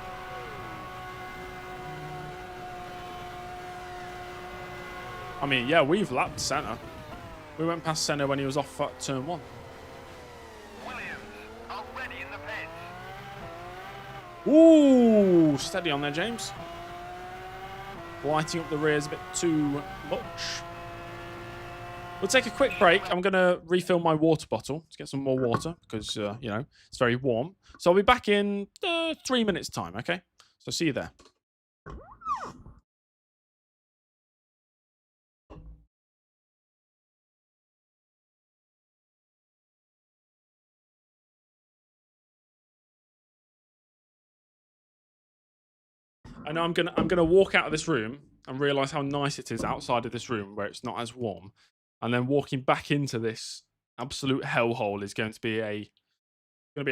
Speaker 1: I mean, yeah, we've lapped Senna. We went past Senna when he was off at turn 1.
Speaker 2: Williams, already in the pits.
Speaker 1: Ooh, steady on there, James. Lighting up the rears a bit too much. We'll take a quick break. I'm going to refill my water bottle to get some more water because, you know, it's very warm. So I'll be back in 3 minutes' time, okay? So see you there. I know I'm gonna walk out of this room and realise how nice it is outside of this room where it's not as warm, and then walking back into this absolute hellhole is going to be a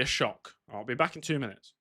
Speaker 1: shock. I'll be back in 2 minutes.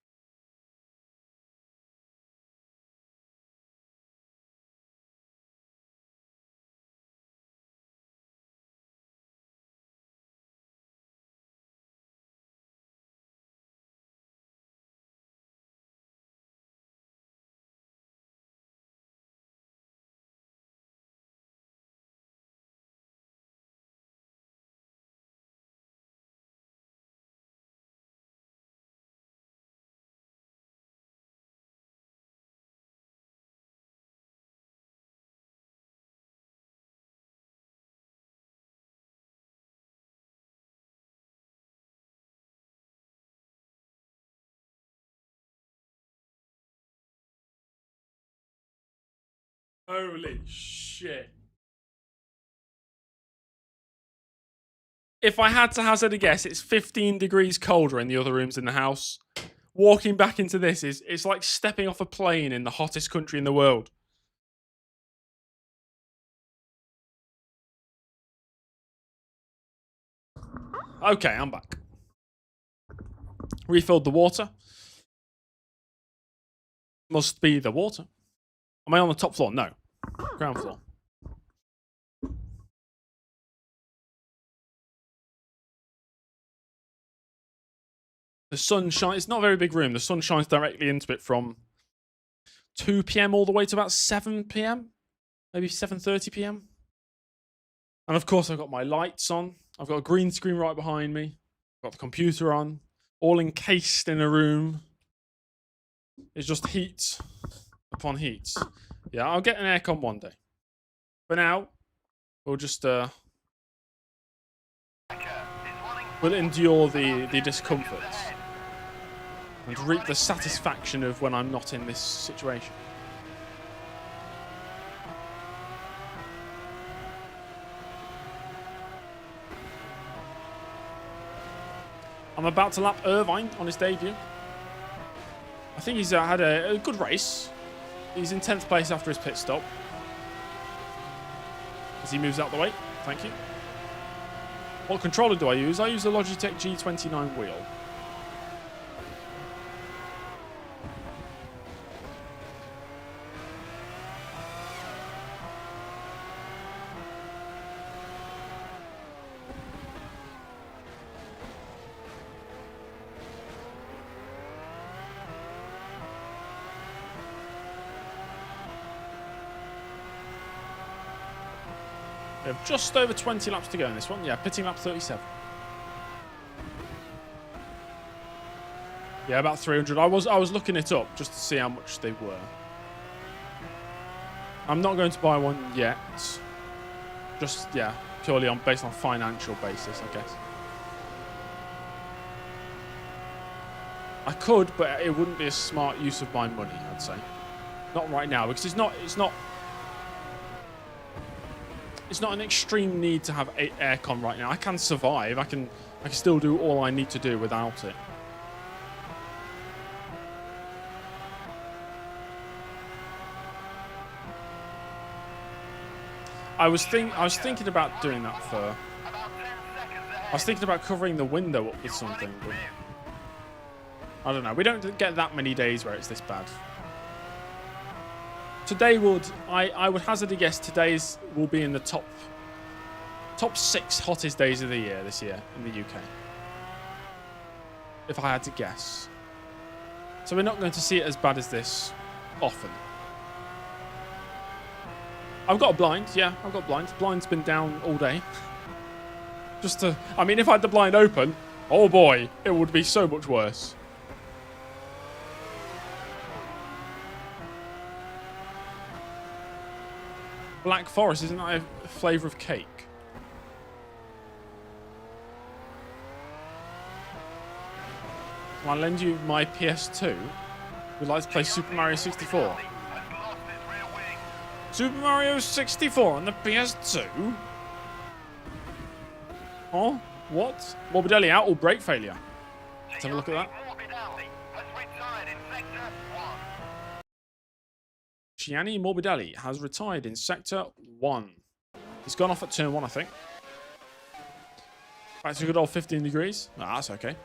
Speaker 1: Holy shit. If I had to hazard a guess, it's 15 degrees colder in the other rooms in the house. Walking back into this it's like stepping off a plane in the hottest country in the world. Okay, I'm back. Refilled the water. Must be the water. Am I on the top floor? No. Ground floor. The sun shines. It's not a very big room. The sun shines directly into it from 2 p.m. all the way to about 7 p.m. Maybe 7:30 p.m. And of course, I've got my lights on. I've got a green screen right behind me. I've got the computer on. All encased in a room. It's just heat upon heat. Yeah, I'll get an aircon one day. For now, we'll just we'll endure the discomforts and reap the satisfaction of when I'm not in this situation. I'm about to lap Irvine on his debut. I think he's had a good race. He's in 10th place after his pit stop. As he moves out the way. Thank you. What controller do I use? I use the Logitech G29 wheel. We have just over 20 laps to go in this one. Yeah, pitting lap 37. Yeah, about 300. I was looking it up just to see how much they were. I'm not going to buy one yet. Just, yeah, purely based on financial basis, I guess. I could, but it wouldn't be a smart use of my money, I'd say. Not right now, because it's not an extreme need to have aircon right now. I can survive. I can still do all I need to do without it. I was thinking about doing that for. I was thinking about covering the window up with something, but I don't know. We don't get that many days where it's this bad. Today I would hazard a guess today's will be in the top 6 hottest days of the year this year in the UK. If I had to guess. So we're not going to see it as bad as this often. I've got a blind, yeah, I've got blind. Blind's been down all day. I mean, if I had the blind open, oh boy, it would be so much worse. Black Forest, isn't that a flavour of cake? Can I lend you my PS2? Would like to play Super Mario 64. Super Mario 64 on the PS2? Oh, what? Morbidelli out or brake failure? Let's have a look at that. Gianni Morbidelli has retired in Sector 1. He's gone off at turn 1, I think. Back to good old 15 degrees. Ah, that's okay.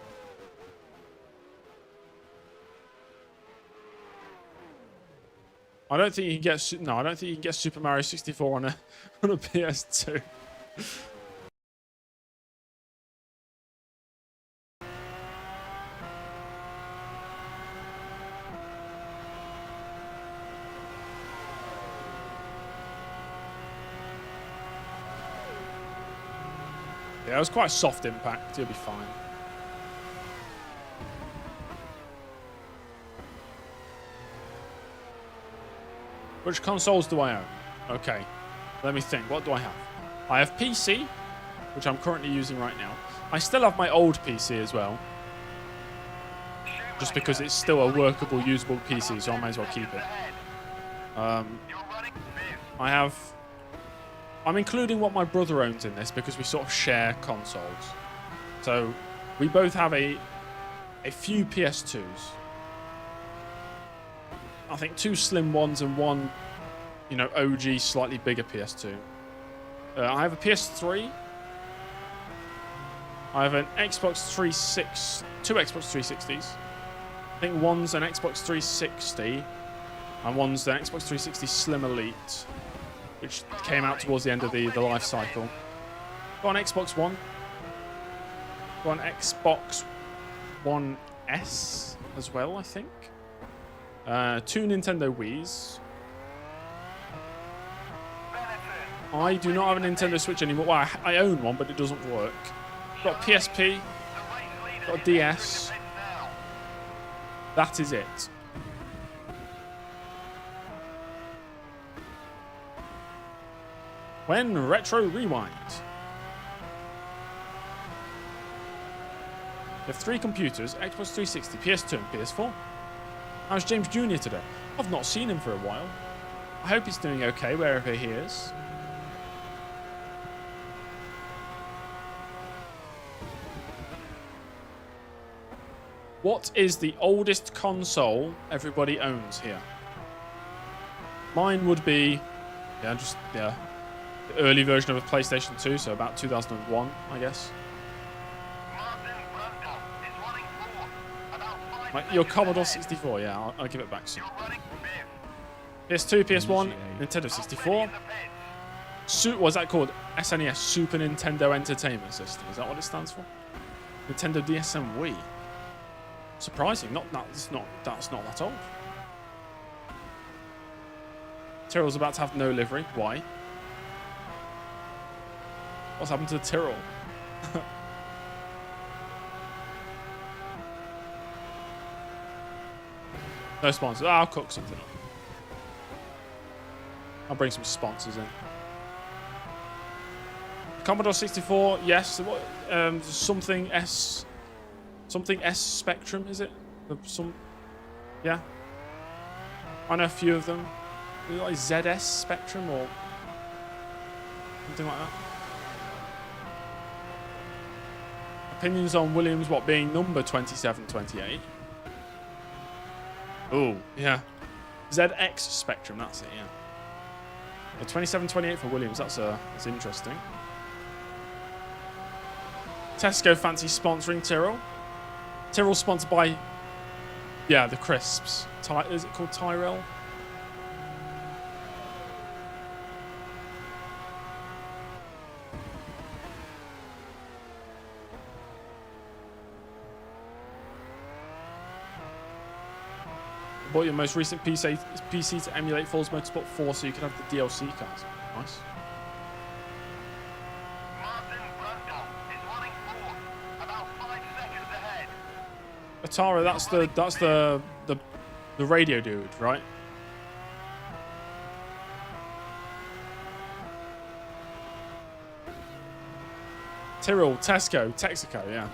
Speaker 1: I don't think you can get... No, I don't think you can get Super Mario 64 on a PS2. Yeah, it was quite a soft impact. You'll be fine. Which consoles do I own? Okay, let me think. What do I have? I have PC, which I'm currently using right now. I still have my old PC as well. Just because it's still a workable, usable PC, so I might as well keep it. I'm including what my brother owns in this because we sort of share consoles. So we both have a few PS2s. I think 2 slim ones and one, you know, OG, slightly bigger PS2. I have a PS3. I have an Xbox 360, 2 Xbox 360s. I think one's an Xbox 360 and one's an Xbox 360 Slim Elite, which came out towards the end of the life cycle. Got an Xbox One. Got an Xbox One S as well, I think. 2 Nintendo Wiis. I do not have a Nintendo Switch anymore. Well, I own one, but it doesn't work. Got a PSP. Got a DS. That is it. When Retro Rewind. You have 3 computers, Xbox 360, PS2 and PS4. How's James Jr. today? I've not seen him for a while. I hope he's doing okay wherever he is. What is the oldest console everybody owns here? Mine would be, the early version of a PlayStation 2, so about 2001, I guess. Your Commodore 64, yeah, I'll give it back soon. PS2, PS1, Nintendo 64. What's that called? SNES, Super Nintendo Entertainment System. Is that what it stands for? Nintendo DSM Wii. Surprising, that's not that old. Tyrrell's about to have no livery. Why? What's happened to the Tyrrell? No sponsors. I'll cook something up. I'll bring some sponsors in. Commodore 64, yes. Something S Spectrum, is it? Yeah. I know a few of them. Like ZS Spectrum or something like that. Opinions on Williams, being number 27, 28. Oh, yeah. ZX Spectrum, that's it, yeah. 27, 28 for Williams, that's interesting. Tesco fancy sponsoring Tyrrell. Tyrrell sponsored by, the crisps. Is it called Tyrell? Bought your most recent PC to emulate Forza Motorsport 4 so you can have the DLC cars. Nice. Atara, that's the radio dude, right? Tyrrell, Tesco, Texaco, yeah.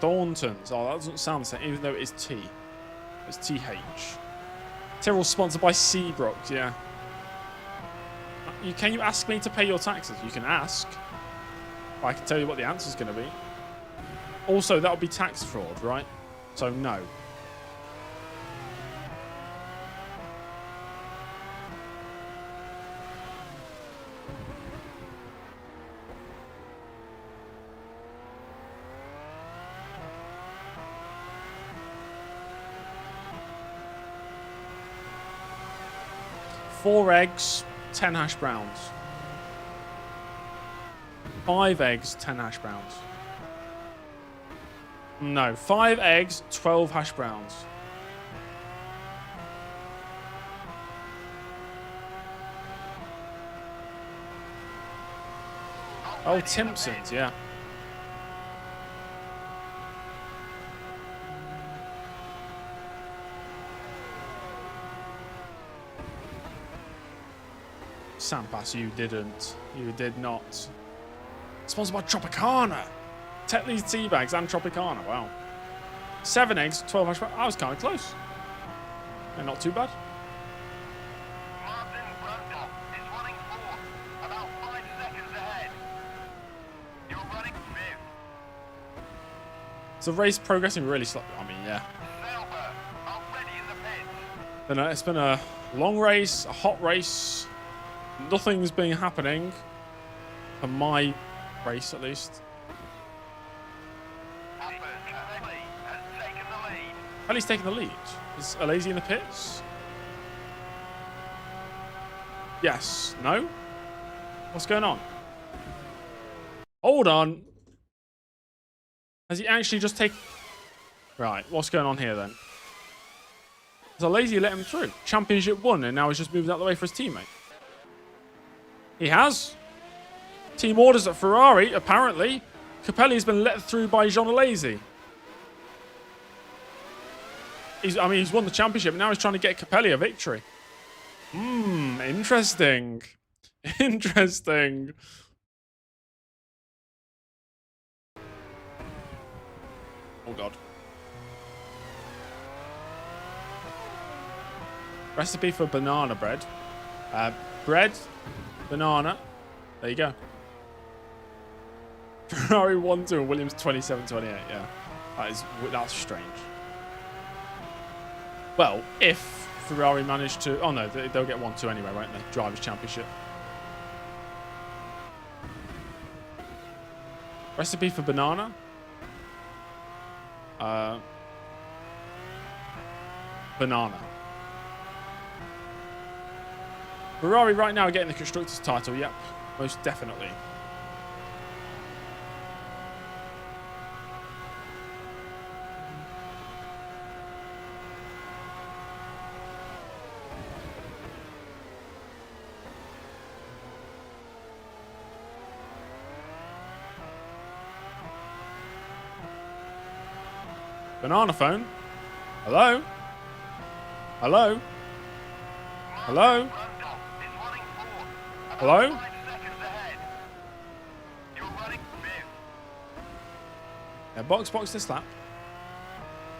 Speaker 1: Thornton's. Oh, that doesn't sound the same, even though it's T. It's TH. Tyrrell sponsored by Seabrooks, yeah. Can you ask me to pay your taxes? You can ask. I can tell you what the answer's going to be. Also, that would be tax fraud, right? So, no. Four eggs, 10 hash browns. 5 eggs, 10 hash browns. No, 5 eggs, 12 hash browns. Oh, Timpson's, yeah. Sampass, you didn't. You did not. Sponsored by Tropicana. Tetley's tea bags and Tropicana. Wow. 7 eggs, 12 hash browns. I was kind of close. And not too bad.
Speaker 2: Martin Brundle is running 4th, about 5 seconds ahead. You're running 5th.
Speaker 1: Is the race progressing really slow? I mean, yeah.
Speaker 2: Sauber already in the pits.
Speaker 1: It's been a long race, a hot race. Nothing's been happening. For my race, at least. Pelly's taking the lead. Is Alazy in the pits? Yes. No? What's going on? Hold on. Has he actually just taken... Right, what's going on here then? Has Alazy let him through? Championship won, and now he's just moved out of the way for his teammate. He has. Team orders at Ferrari, apparently. Capelli's been let through by Jean Alazy. He's won the championship, and now he's trying to get Capelli a victory. Interesting. Interesting. Oh, God. Recipe for banana bread. Bread, banana. There you go. Ferrari 1-2 and Williams 27-28. Yeah. That's strange. Well, if Ferrari managed to... Oh, no. They'll get 1-2 anyway, won't they? Drivers' Championship. Recipe for banana. Banana. Ferrari right now are getting the Constructors title. Yep, most definitely. Banana phone. Hello? Hello? Hello? Hello?
Speaker 2: 5 seconds ahead. You're running 5th.
Speaker 1: Yeah, box this lap.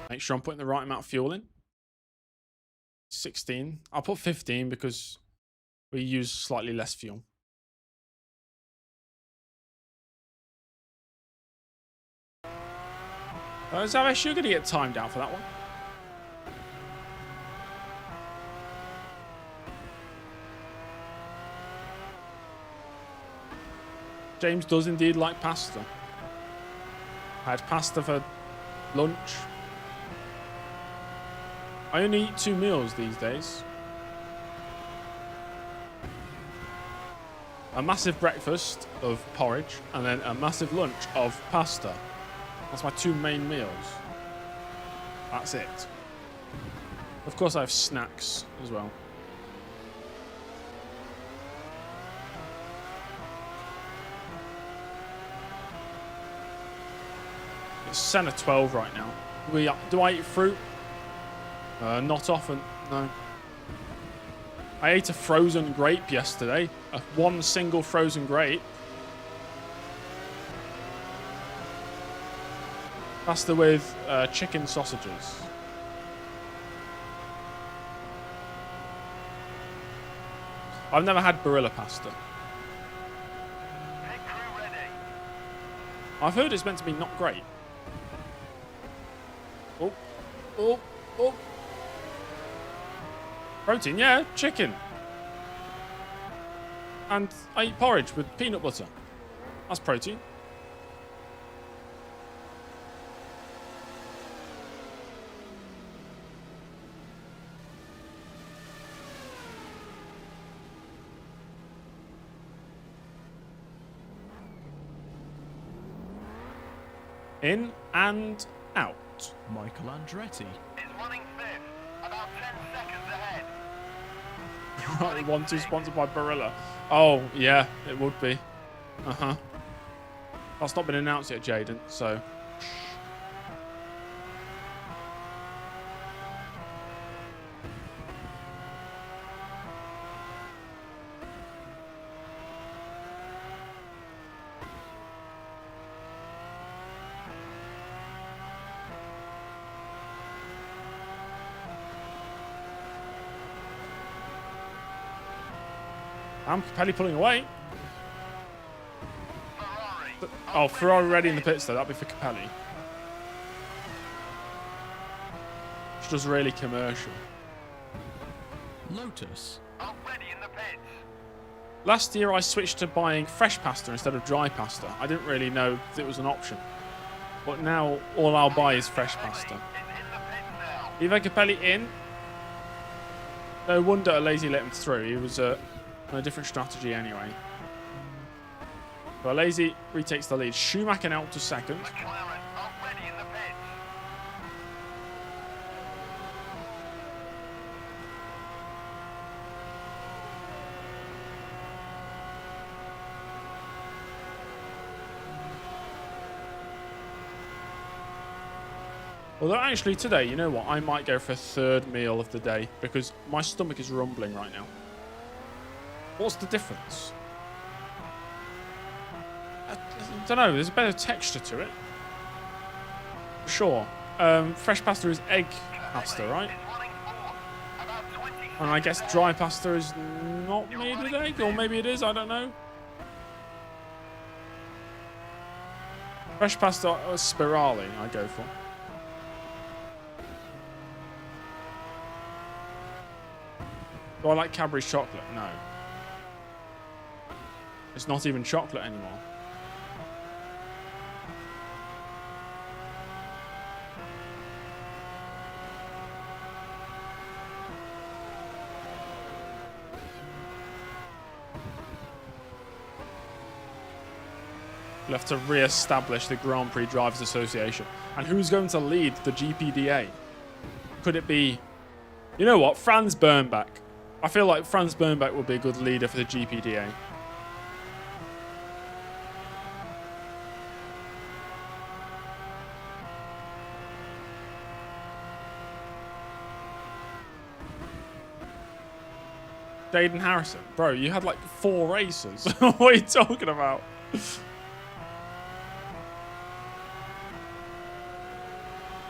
Speaker 1: Make sure I'm putting the right amount of fuel in. 16. I'll put 15 because we use slightly less fuel. So I sure going to get timed out for that one. James does indeed like pasta. I had pasta for lunch. I only eat 2 meals these days. A massive breakfast of porridge and then a massive lunch of pasta. That's my 2 main meals. That's it. Of course I have snacks as well. It's Senna 12 right now. Do I eat fruit? Not often, no. I ate a frozen grape yesterday. One single frozen grape. Pasta with chicken sausages. I've never had Barilla pasta.
Speaker 2: Pit crew ready.
Speaker 1: I've heard it's meant to be not great. Oh. Protein, yeah, chicken. And I eat porridge with peanut butter. That's protein. In and out.
Speaker 5: Michael Andretti.
Speaker 2: Is running 5th. About 10 seconds ahead.
Speaker 1: Right, 1-2 sponsored by Barilla. Oh, yeah, it would be. Uh-huh. That's not been announced yet, Jaden, so... Capelli pulling away.
Speaker 2: Ferrari.
Speaker 1: Oh, Ferrari ready in the pits, though. That'll be for Capelli. Which does really commercial.
Speaker 5: Lotus.
Speaker 2: Already in the pits.
Speaker 1: Last year, I switched to buying fresh pasta instead of dry pasta. I didn't really know that it was an option. But now, all I'll buy is fresh pasta.
Speaker 2: Is in the pits now.
Speaker 1: Ivan Capelli in. No wonder Lazy let him through. He was on a different strategy anyway. But Lazy retakes the lead. Schumacher out to second.
Speaker 2: McLaren already in the pits.
Speaker 1: Although actually today, you know what? I might go for a third meal of the day because my stomach is rumbling right now. What's the difference? I don't know. There's a better texture to it. Sure. Fresh pasta is egg pasta, right?
Speaker 2: Is running 4. About 20
Speaker 1: And I guess
Speaker 2: seconds
Speaker 1: dry
Speaker 2: ahead.
Speaker 1: pasta is not made with egg, or maybe it is, I don't know. Fresh pasta spirali, I go for. Do I like Cadbury's chocolate? No. It's not even chocolate anymore. We'll have to re-establish the Grand Prix Drivers Association. And who's going to lead the GPDA? Could it be... You know what? Franz Bernbach. I feel like Franz Bernbach would be a good leader for the GPDA. Jaden Harrison. Bro, you had like 4 races. What are you talking about?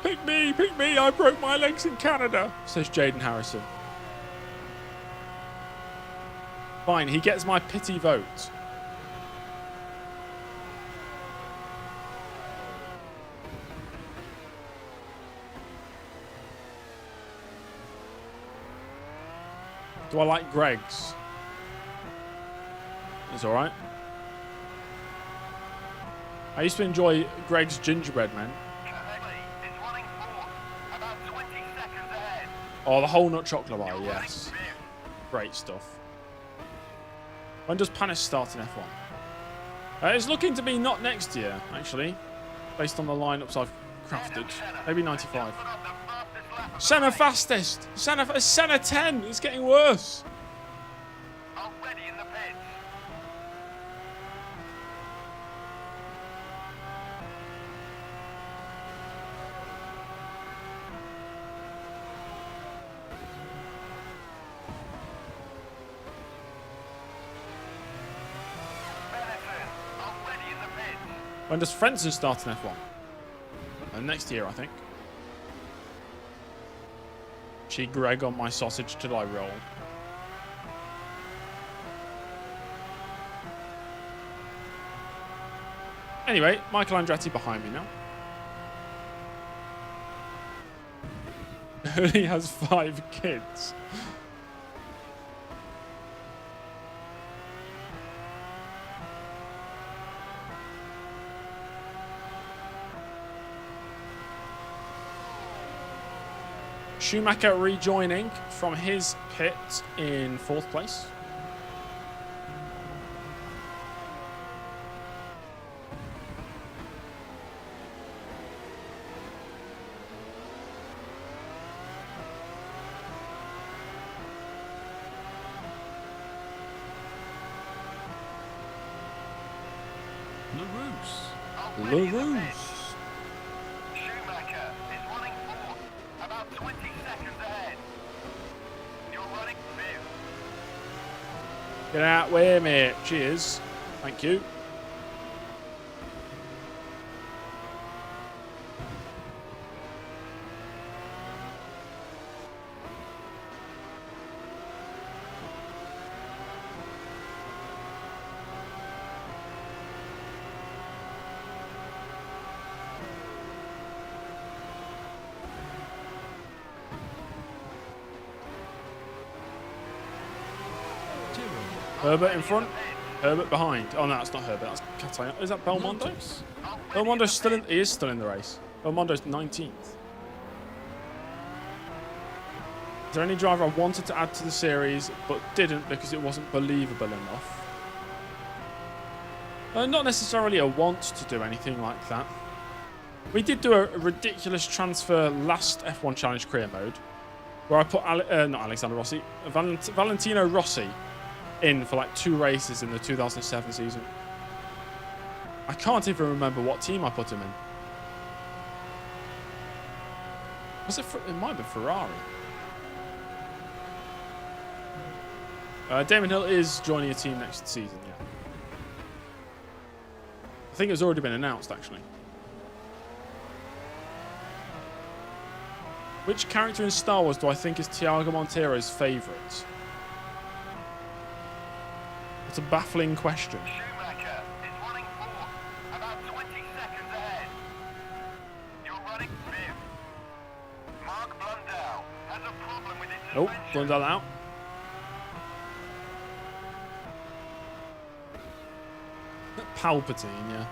Speaker 1: Pick me, I broke my legs in Canada, says Jaden Harrison. Fine, he gets my pity vote. Do I like Greg's? It's alright. I used to enjoy Greg's gingerbread man.
Speaker 2: Is running 4. About 20 seconds ahead.
Speaker 1: Oh, the whole nut chocolate bar,
Speaker 2: You're
Speaker 1: yes.
Speaker 2: running 5th.
Speaker 1: Great stuff. When does Panis start in F1? It's looking to be not next year, actually. Based on the lineups I've crafted. Maybe 95.
Speaker 2: Put up the fastest lap of the
Speaker 1: Senna
Speaker 2: race.
Speaker 1: fastest! Senna 10! It's getting worse!
Speaker 2: Already in the pits. Benetton, already in the pits.
Speaker 1: When does Frentzen start in F1? Next year, I think. Gee, Greg, on my sausage till I roll. Anyway, Michael Andretti behind me now. He has 5 kids. Schumacher rejoining from his pit in 4th place.
Speaker 2: Already in the
Speaker 1: LaRousse.
Speaker 2: pits. Schumacher is running 4. About 20 seconds ahead. You're running 5th.
Speaker 1: Get out way, mate. Cheers. Thank you. Herbert in front. Herbert behind. Oh no, that's not Herbert. That's Catania. Is that Belmondo? Belmondo's still in. He is still in the race. Belmondo's 19th. Is there any driver I wanted to add to the series but didn't because it wasn't believable enough? Not necessarily a want to do anything like that. We did do a ridiculous transfer last F1 Challenge career mode where I put not Alexander Rossi, Valentino Rossi in for like 2 races in the 2007 season. I can't even remember what team I put him in. Was it? It might have been Ferrari. Damon Hill is joining a team next season. Yeah, I think it's already been announced actually. Which character in Star Wars do I think is Tiago Montero's favourite? It's a baffling question.
Speaker 2: Schumacher is running fourth, about 20 seconds ahead. You're running fifth. Mark Blundell has a problem with his
Speaker 1: Oh,
Speaker 2: suspension.
Speaker 1: Blundell out. Palpatine, yeah.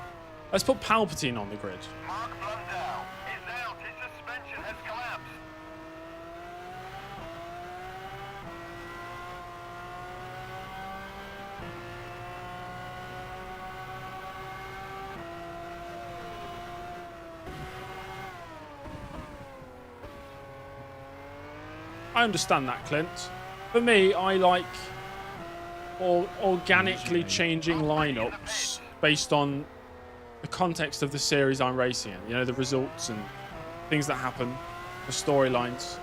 Speaker 1: Let's put Palpatine on the grid.
Speaker 2: Mark Blundell is out. His suspension has collapsed.
Speaker 1: I understand that, Clint. For me, I like organically changing lineups based on the context of the series I'm racing in. You know, the results and things that happen, the storylines.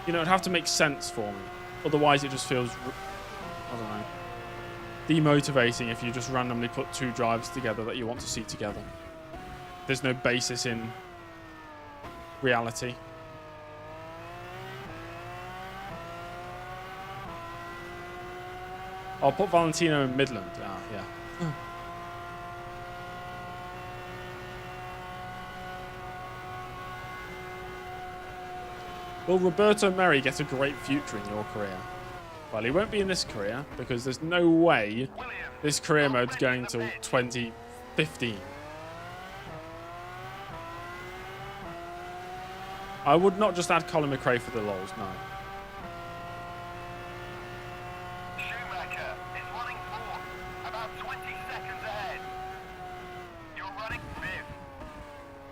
Speaker 1: You know, it'd have to make sense for me. Otherwise, it just feels, I don't know, demotivating if you just randomly put two drivers together that you want to see together. There's no basis in reality. I'll put Valentino in Midland. Ah, yeah. Will Roberto Merri get a great future in your career? Well, he won't be in this career because there's no way this career mode's going till 2015. I would not just add Colin McRae for the lols, no.
Speaker 2: Schumacher is running fourth, about 20 seconds ahead. You're running fifth.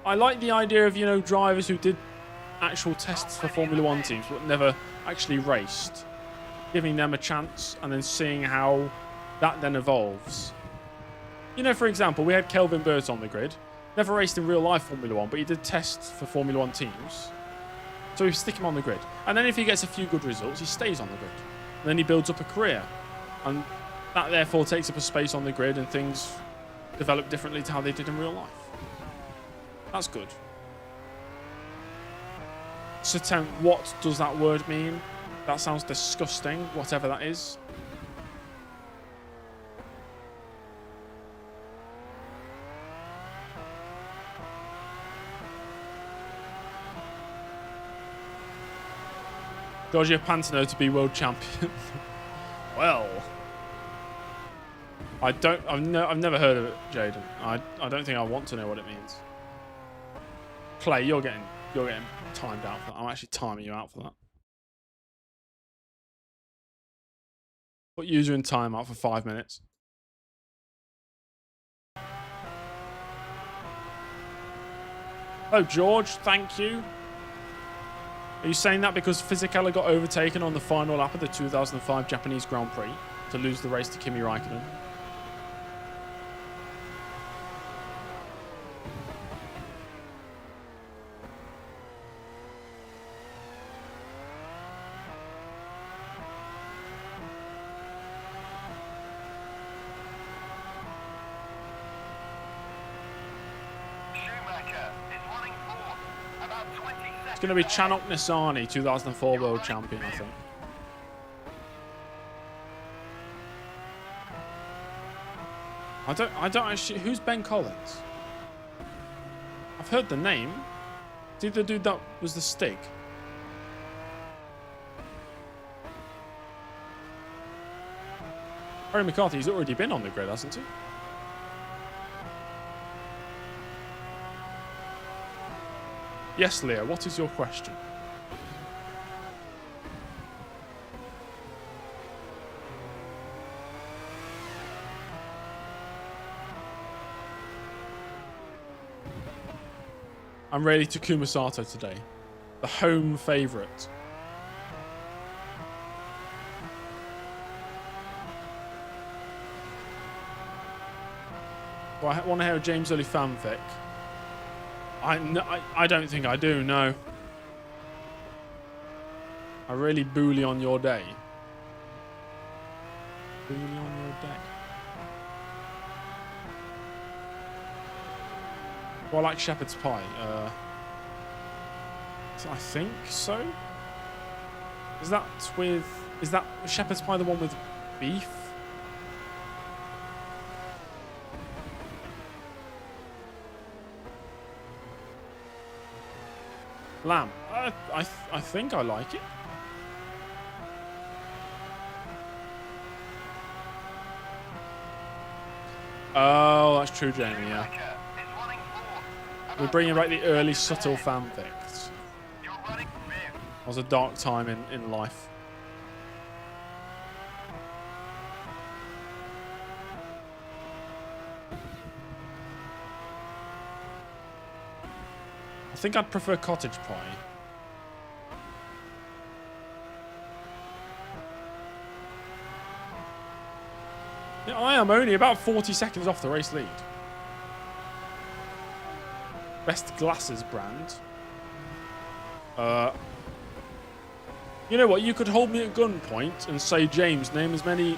Speaker 1: I like the idea of, you know, drivers who did actual tests for Formula One teams but never actually raced, giving them a chance and then seeing how that then evolves. You know, for example, we had Kelvin Burt on the grid, never raced in real life Formula One, but he did tests for Formula One teams, so we stick him on the grid, and then if he gets a few good results, he stays on the grid, and then he builds up a career, and that therefore takes up a space on the grid and things develop differently to how they did in real life. That's good. Satem, what does that word mean? That sounds disgusting, whatever that is. Giorgio Pantano to be world champion. Well, I've never heard of it, Jaden. I don't think I want to know what it means. Clay, you're getting timed out for that. I'm actually timing you out for that. Put user in timeout for 5 minutes. Oh, George, thank you. Are you saying that because Fisichella got overtaken on the final lap of the 2005 Japanese Grand Prix to lose the race to Kimi Raikkonen? It's going to be Chanok Nisani, 2004 world champion, I think. I don't actually. Who's Ben Collins? I've heard the name. Is he the dude that was the Stig? Barry McCarthy's already been on the grid, hasn't he? Yes, Leo, what is your question? I'm really Takuma Sato today. The home favourite. Do I want to hear a James Early fanfic? I don't think I do, no. I really bully on your day. Bully on your day. Well, I like shepherd's pie. I think so. Is that with... Is that shepherd's pie the one with beef? Lamb. I think I like it. Oh, that's true, Jamie, yeah.
Speaker 2: Schumacher is running fourth.
Speaker 1: We're bringing back the early subtle fanfics.
Speaker 2: You're running fifth.
Speaker 1: It was a dark time in life. I think I'd prefer cottage pie. Yeah, I am only about 40 seconds off the race lead. Best glasses brand. You know what? You could hold me at gunpoint and say, James, name as many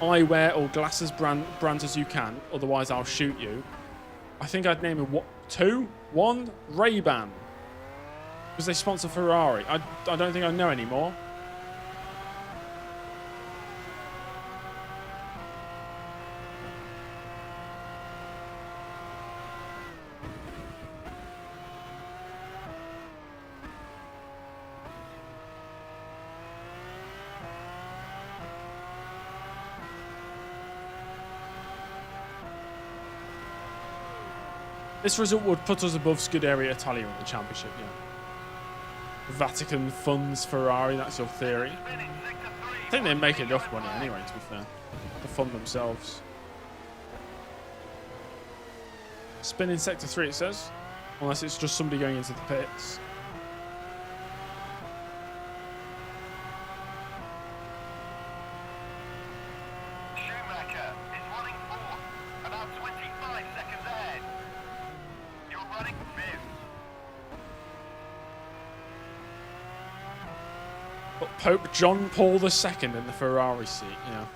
Speaker 1: eyewear or glasses brands as you can. Otherwise, I'll shoot you. I think I'd name it 2, 1, Ray-Ban. Because they sponsor Ferrari. I don't think I know anymore. This result would put us above Scuderia Italia in the championship, yeah. Vatican funds Ferrari, that's your theory. I think they make enough money anyway, to be fair, to fund themselves. Spin in sector 3, it says. Unless it's just somebody going into the pits.
Speaker 2: Schumacher is running fourth. About 25 seconds ahead. You're running fifth.
Speaker 1: But Pope John Paul II in the Ferrari seat, yeah.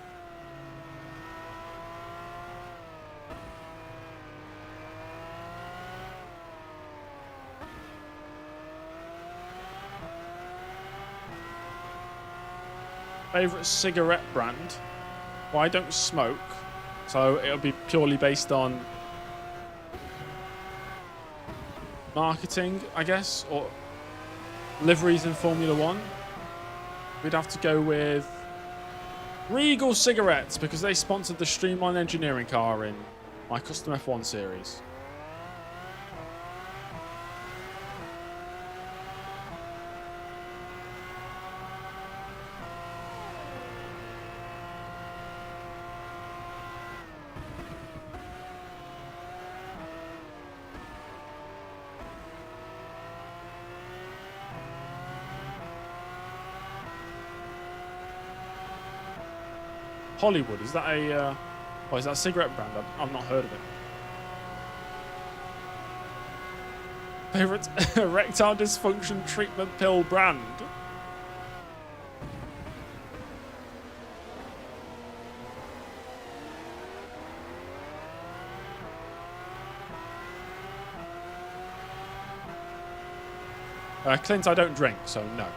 Speaker 1: Favorite cigarette brand? Well, I don't smoke, so it'll be purely based on marketing, I guess, or liveries in Formula One. We'd have to go with Regal Cigarettes because they sponsored the Streamline Engineering car in my custom F1 series. Hollywood, is that a is that a cigarette brand? I've not heard of it. Favorite erectile dysfunction treatment pill brand? Clint, I don't drink, so no.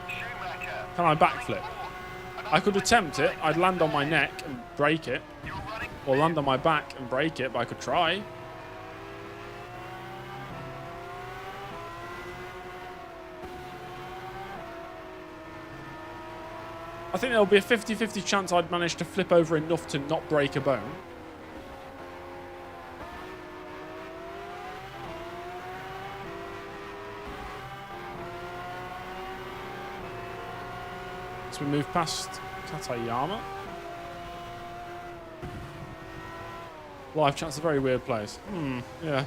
Speaker 2: Schumacher.
Speaker 1: Can I backflip? I could attempt it. I'd land on my neck and break it.
Speaker 2: You're running
Speaker 1: Or land on my back and break it, but I could try. I think there'll be a 50-50 chance I'd manage to flip over enough to not break a bone. So we move past Katayama. Live chat's a very weird place. Yeah.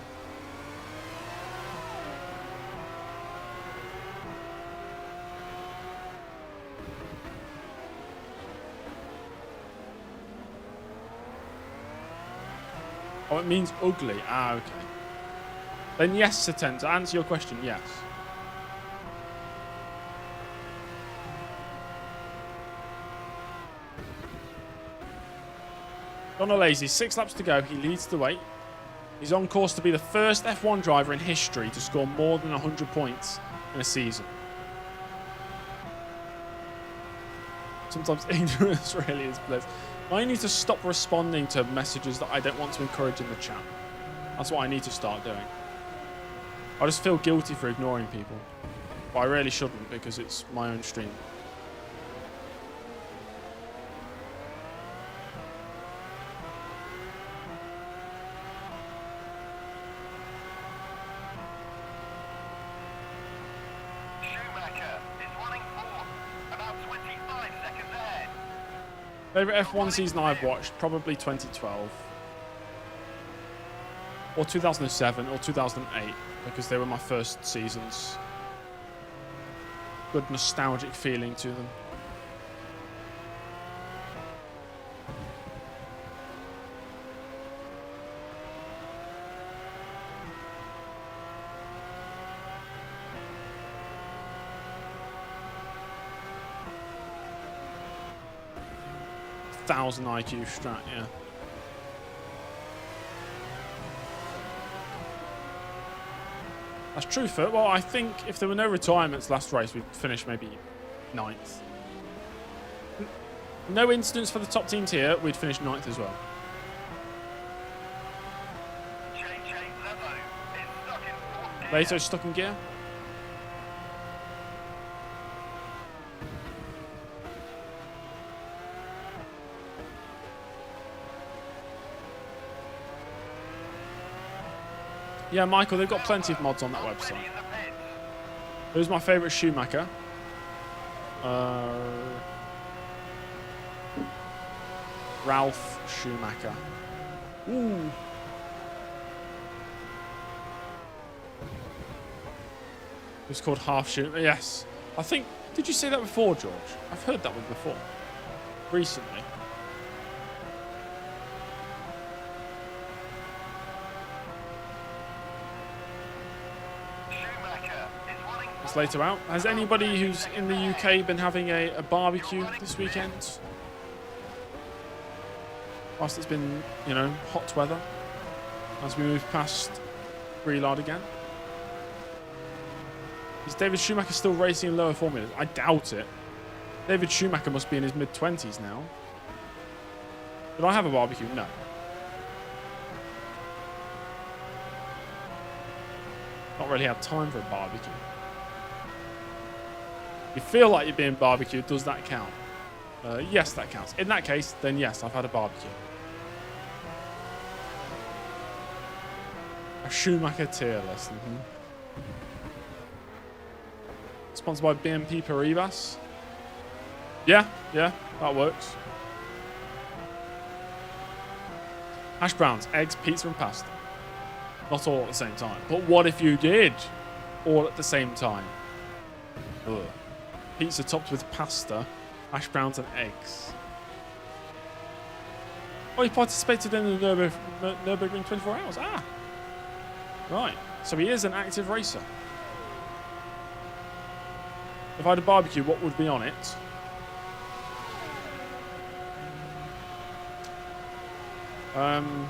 Speaker 1: Oh, it means ugly. Ah, okay. Then yes, Saten, to answer your question, yes. Donna Lazy, 6 laps to go. He leads the way. He's on course to be the first F1 driver in history to score more than 100 points in a season. Sometimes ignorance really is bliss. I need to stop responding to messages that I don't want to encourage in the chat. That's what I need to start doing. I just feel guilty for ignoring people. But I really shouldn't because it's my own stream.
Speaker 2: Schumacher is running fourth, about 25 seconds ahead.
Speaker 1: Favorite F1 season I've watched? Probably 2012. Or 2007 or 2008. Because they were my first seasons. Good nostalgic feeling to them. Thousand IQ strat, yeah. That's true, Furt. Well, I think if there were no retirements last race, we'd finish maybe 9th. No incidents for the top teams here, we'd finish 9th as well. Lato's stuck in gear. Yeah, Michael, they've got plenty of mods on that website. Who's my favourite Schumacher? Ralph Schumacher. Ooh. It's called Half Schumacher. Yes. I think... Did you say that before, George? I've heard that one before. Recently. It's later out. Has anybody who's in the UK been having a barbecue this weekend? Whilst it's been, you know, hot weather. As we move past Greenland again. Is David Schumacher still racing in lower formulas? I doubt it. David Schumacher must be in his mid-20s now. Did I have a barbecue? No. Not really had time for a barbecue. You feel like you're being barbecued, does that count? Yes, that counts. In that case, then yes, I've had a barbecue. A Schumacher tier list. Sponsored by BNP Paribas. Yeah, that works. Hash browns, eggs, pizza, and pasta. Not all at the same time. But what if you did all at the same time? Ugh. Pizza topped with pasta, hash browns, and eggs. Oh, he participated in the Nürburgring 24 hours. Ah! Right. So he is an active racer. If I had a barbecue, what would be on it?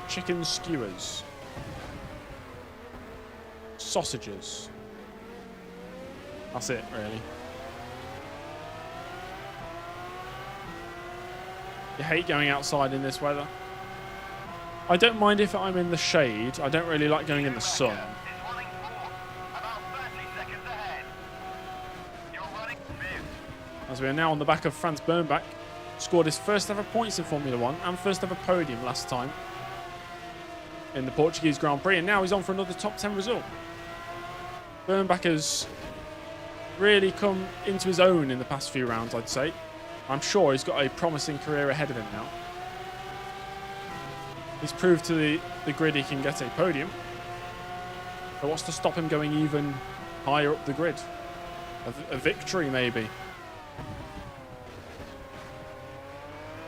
Speaker 1: Chicken skewers. Sausages. That's it, really. You hate going outside in this weather? I don't mind if I'm in the shade. I don't really like going in the sun. As we are now on the back of Franz Bernbach. Scored his first ever points in Formula 1 and first ever podium last time in the Portuguese Grand Prix. And now he's on for another top 10 result. Bernbach has really come into his own in the past few rounds, I'd say. I'm sure he's got a promising career ahead of him now. He's proved to the grid he can get a podium. So what's to stop him going even higher up the grid? A victory, maybe.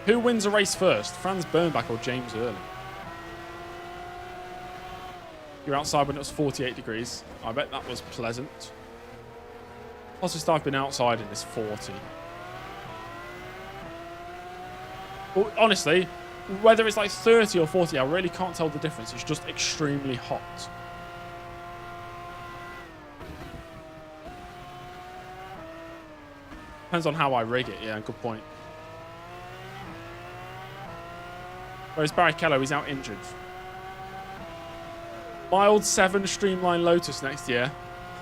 Speaker 1: Who wins a race first? Franz Bernbach or James Early? You're outside when it was 48 degrees. I bet that was pleasant. Hottest I've been outside in is 40. Well, honestly, whether it's like 30 or 40, I really can't tell the difference. It's just extremely hot. Depends on how I rig it. Yeah, good point. Whereas Barrichello, he's out injured. Mild 7 Streamline Lotus next year.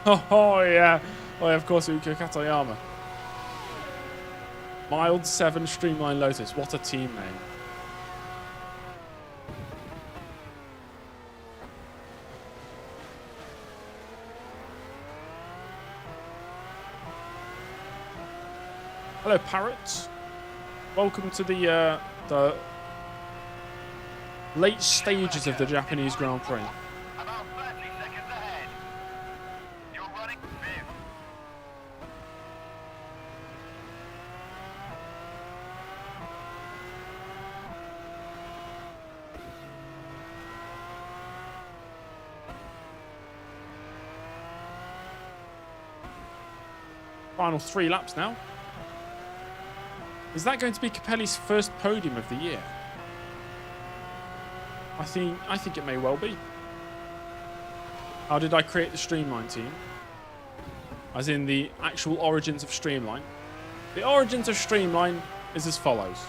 Speaker 1: Oh, yeah. Oh, yeah, of course, Uko Katayama. Mild 7 Streamline Lotus. What a team name. Hello, Parrot. Welcome to the late stages of the Japanese Grand Prix.
Speaker 2: About 30 seconds ahead. You're running fifth.
Speaker 1: Final 3 laps now. Is that going to be Capelli's first podium of the year? I think it may well be. How did I create the Streamline team? As in the actual origins of Streamline. The origins of Streamline is as follows.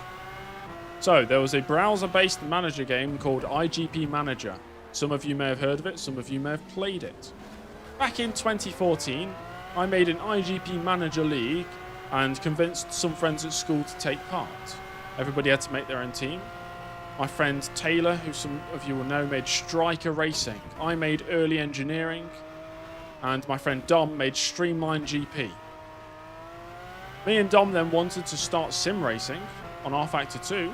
Speaker 1: So, there was a browser-based manager game called IGP Manager. Some of you may have heard of it, some of you may have played it. Back in 2014, I made an IGP Manager League and convinced some friends at school to take part. Everybody had to make their own team. My friend Taylor, who some of you will know, made Striker Racing. I made Early Engineering. And my friend Dom made Streamline GP. Me and Dom then wanted to start sim racing on R Factor 2.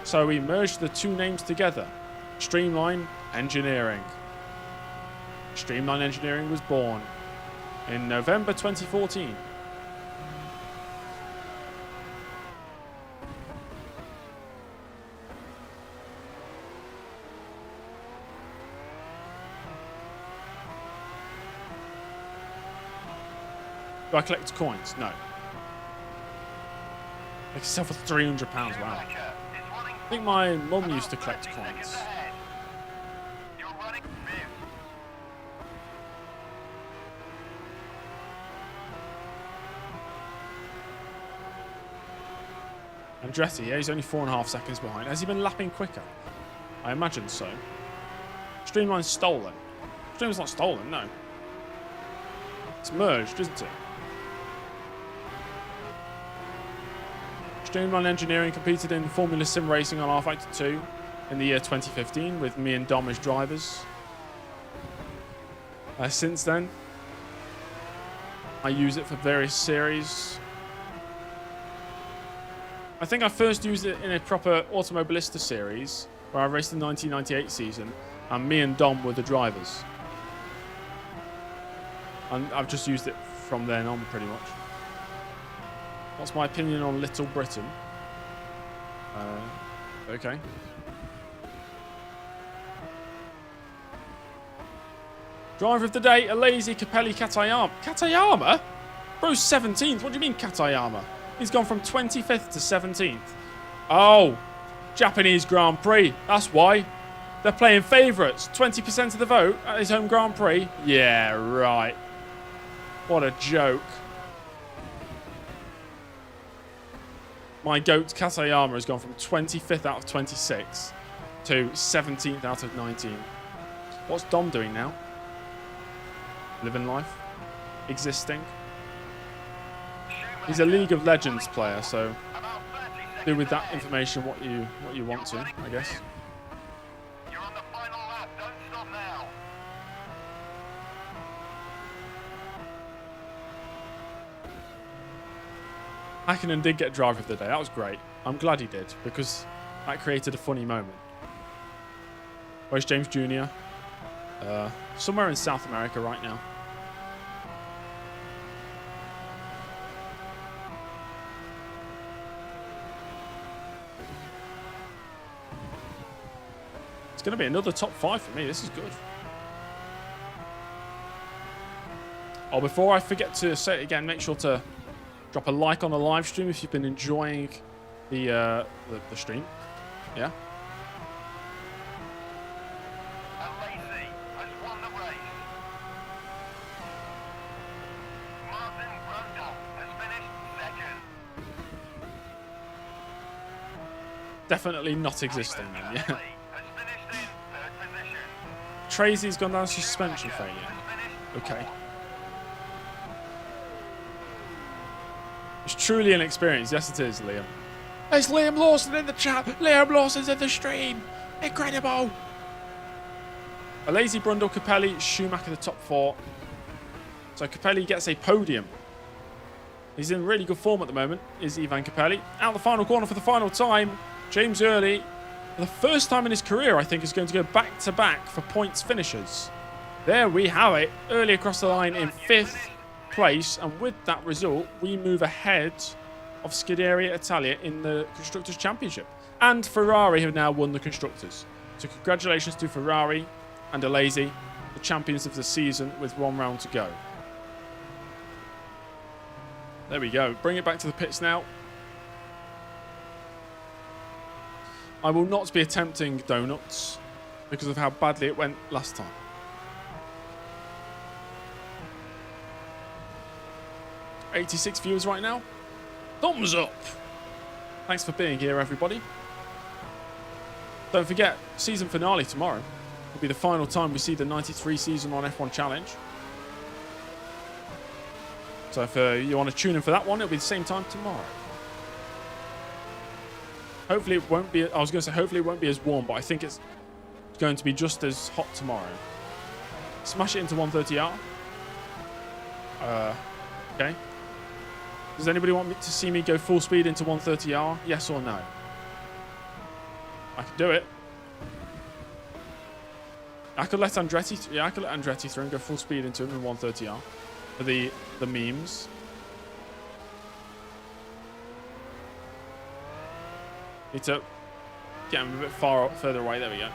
Speaker 1: So we merged the two names together. Streamline Engineering. Streamline Engineering was born in November 2014. Do I collect coins? No. Make yourself for £300. Wow. I think my mum used to collect coins.
Speaker 2: You're running fifth.
Speaker 1: Andretti, yeah, he's only 4.5 seconds behind. Has he been lapping quicker? I imagine so. Streamline's stolen. Streamline's not stolen, no. It's merged, isn't it? Streamline Engineering competed in Formula Sim Racing on R Factor 2 in the year 2015 with me and Dom as drivers. Since then, I use it for various series. I think I first used it in a proper Automobilista series where I raced the 1998 season and me and Dom were the drivers. And I've just used it from then on pretty much. What's my opinion on Little Britain? Okay. Driver of the day, a lazy Capelli Katayama. Katayama? Bro's 17th. What do you mean Katayama? He's gone from 25th to 17th. Oh, Japanese Grand Prix. That's why. They're playing favourites. 20% of the vote at his home Grand Prix. Yeah, right. What a joke. My goat Katayama has gone from 25th out of 26 to 17th out of 19. What's Dom doing now? Living life? Existing? He's a League of Legends player, so do with that information what you want to, I guess.
Speaker 2: You're on the final lap. Don't stop now.
Speaker 1: Hakkinen did get driver of the day. That was great. I'm glad he did, because that created a funny moment. Where's James Jr.? Somewhere in South America right now. It's going to be another top 5 for me. This is good. Oh, before I forget to say it again, make sure to drop a like on the live stream if you've been enjoying the stream. Yeah.
Speaker 2: And Lacey has won the race. Martin Brundle has finished second.
Speaker 1: Definitely not existing then, yeah.
Speaker 2: Kelly has finished in third position.
Speaker 1: Tracy's gone down to suspension failure. Okay. It's truly inexperienced. Yes, it is, Liam. It's Liam Lawson in the chat. Liam Lawson's in the stream. Incredible. A lazy Brundle, Capelli, Schumacher, the top 4. So Capelli gets a podium. He's in really good form at the moment, is Ivan Capelli. Out the final corner for the final time. James Early, for the first time in his career, I think, is going to go back-to-back for points finishers. There we have it. Early across the line in 5th place. And with that result, we move ahead of Scuderia Italia in the Constructors Championship. And Ferrari have now won the Constructors. So congratulations to Ferrari and Alesi, the champions of the season, with 1 round to go. There we go. Bring it back to the pits now. I will not be attempting donuts because of how badly it went last time. $86 viewers right now. Thumbs up. Thanks for being here, everybody. Don't forget, season finale tomorrow will be the final time we see the 93 season on F1 Challenge. So if you want to tune in for that one, it'll be the same time tomorrow. Hopefully it won't be, I was going to say hopefully it won't be as warm, but I think it's going to be just as hot tomorrow. Smash it into 130R. Okay. Does anybody want me to see me go full speed into 130R? Yes or no? I can do it. I could let Andretti, I could let Andretti through and go full speed into him in 130R for the memes. Need to get him a bit further away. There we go.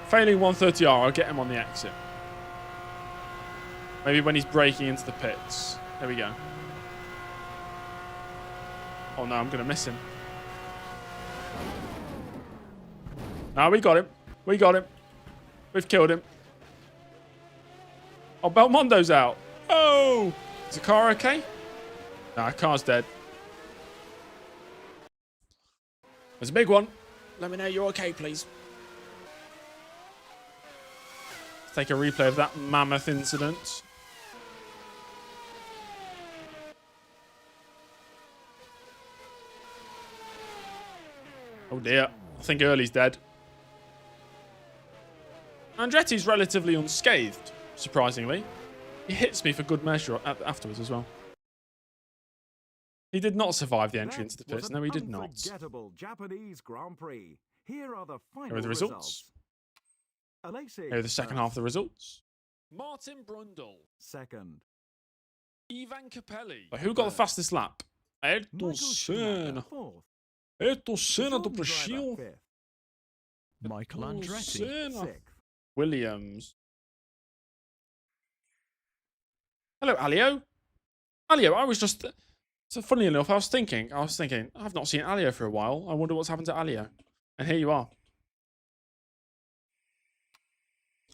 Speaker 1: Failing 130R, I'll get him on the exit. Maybe when he's braking into the pits. There we go. Oh no, I'm going to miss him. No, we got him. We got him. We've killed him. Oh, Belmondo's out. Oh! Is the car okay? Nah, car's dead. There's a big one. Let me know you're okay, please. Let's take a replay of that mammoth incident. Oh dear. I think Early's dead. Andretti's relatively unscathed, surprisingly. He hits me for good measure afterwards as well. He did not survive the entry into the pits. No, he did not.
Speaker 3: Unforgettable Japanese Grand Prix. Here are the final
Speaker 1: Here are the results.
Speaker 3: Alesi,
Speaker 1: Here are the second half of the results.
Speaker 4: Martin Brundle.
Speaker 3: second.
Speaker 4: Ivan Capelli.
Speaker 1: But who got the fastest lap? Ayrton
Speaker 3: Michael Schumacher,
Speaker 1: Senna.
Speaker 3: fourth.
Speaker 1: Ayrton Senna do
Speaker 3: Tom Driver,
Speaker 1: Brasil.
Speaker 3: fifth.
Speaker 5: Michael Andretti.
Speaker 1: Senna.
Speaker 3: Sixth.
Speaker 1: Williams. Hello, Alio. Alio, I was just... So funny enough, I was thinking, I've not seen Alio for a while. I wonder what's happened to Alio. And here you are.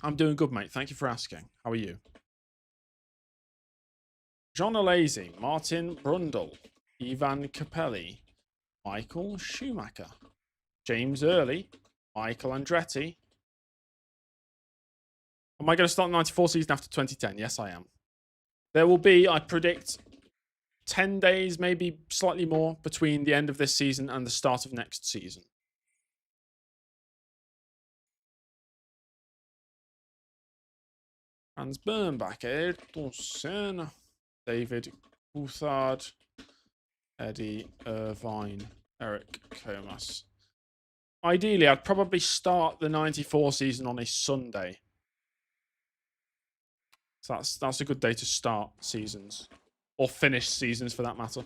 Speaker 1: I'm doing good, mate. Thank you for asking. How are you? John Alesi, Martin Brundle, Ivan Capelli, Michael Schumacher, James Early, Michael Andretti. Am I going to start the 94 season after 2010? Yes, I am. There will be, I predict, 10 days, maybe slightly more, between the end of this season and the start of next season. Hans Bernbach, Ayrton Senna, David Coulthard, Eddie Irvine, Eric Comas. Ideally, I'd probably start the 94 season on a Sunday. So that's a good day to start seasons. Or finish seasons, for that matter.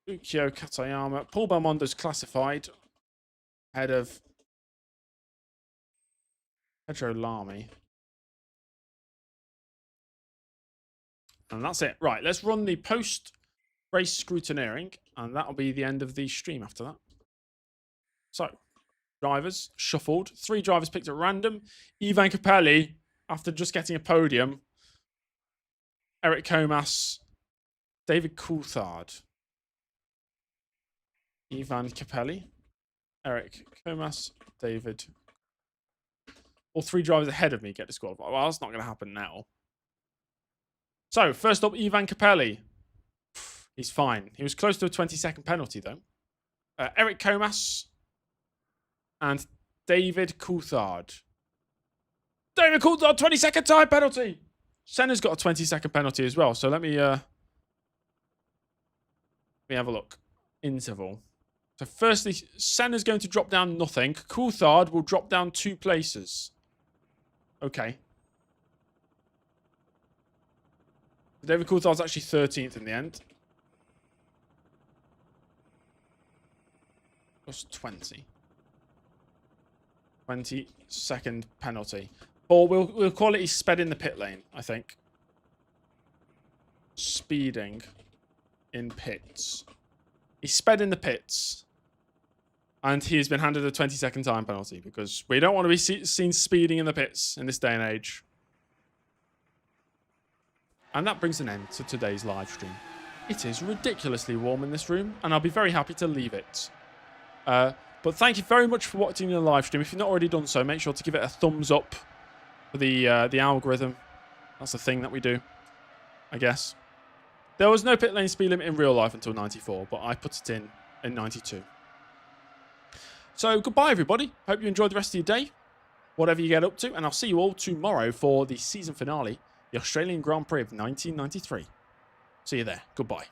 Speaker 1: Ukyo Katayama. Paul Belmondo's classified. Ahead of Pedro Lamy. And that's it. Right, let's run the post-race scrutineering, and that'll be the end of the stream after that. So, drivers shuffled. 3 drivers picked at random. Ivan Capelli, after just getting a podium. Eric Comas, David Coulthard. Ivan Capelli, Eric Comas, David. All 3 drivers ahead of me get disqualified. Well, that's not going to happen now. So, first up, Ivan Capelli. He's fine. He was close to a 20-second penalty, though. Eric Comas and David Coulthard. David Coulthard, 20-second time penalty. Senna's got a 20-second penalty as well. So let me have a look. Interval. So firstly, Senna's going to drop down nothing. Coulthard will drop down 2 places. Okay. David Coulthard's actually 13th in the end. Plus 20. 20-second penalty. Or we'll call it he sped in the pit lane, I think. Speeding in pits. He sped in the pits. And he has been handed a 20-second time penalty because we don't want to be seen speeding in the pits in this day and age. And that brings an end to today's live stream. It is ridiculously warm in this room, and I'll be very happy to leave it. But thank you very much for watching the live stream. If you've not already done so, make sure to give it a thumbs up for the algorithm. That's the thing that we do, I guess. There was no pit lane speed limit in real life until 94, but I put it in 92. So goodbye, everybody. Hope you enjoyed the rest of your day, whatever you get up to, and I'll see you all tomorrow for the season finale, the Australian Grand Prix of 1993. See you there. Goodbye.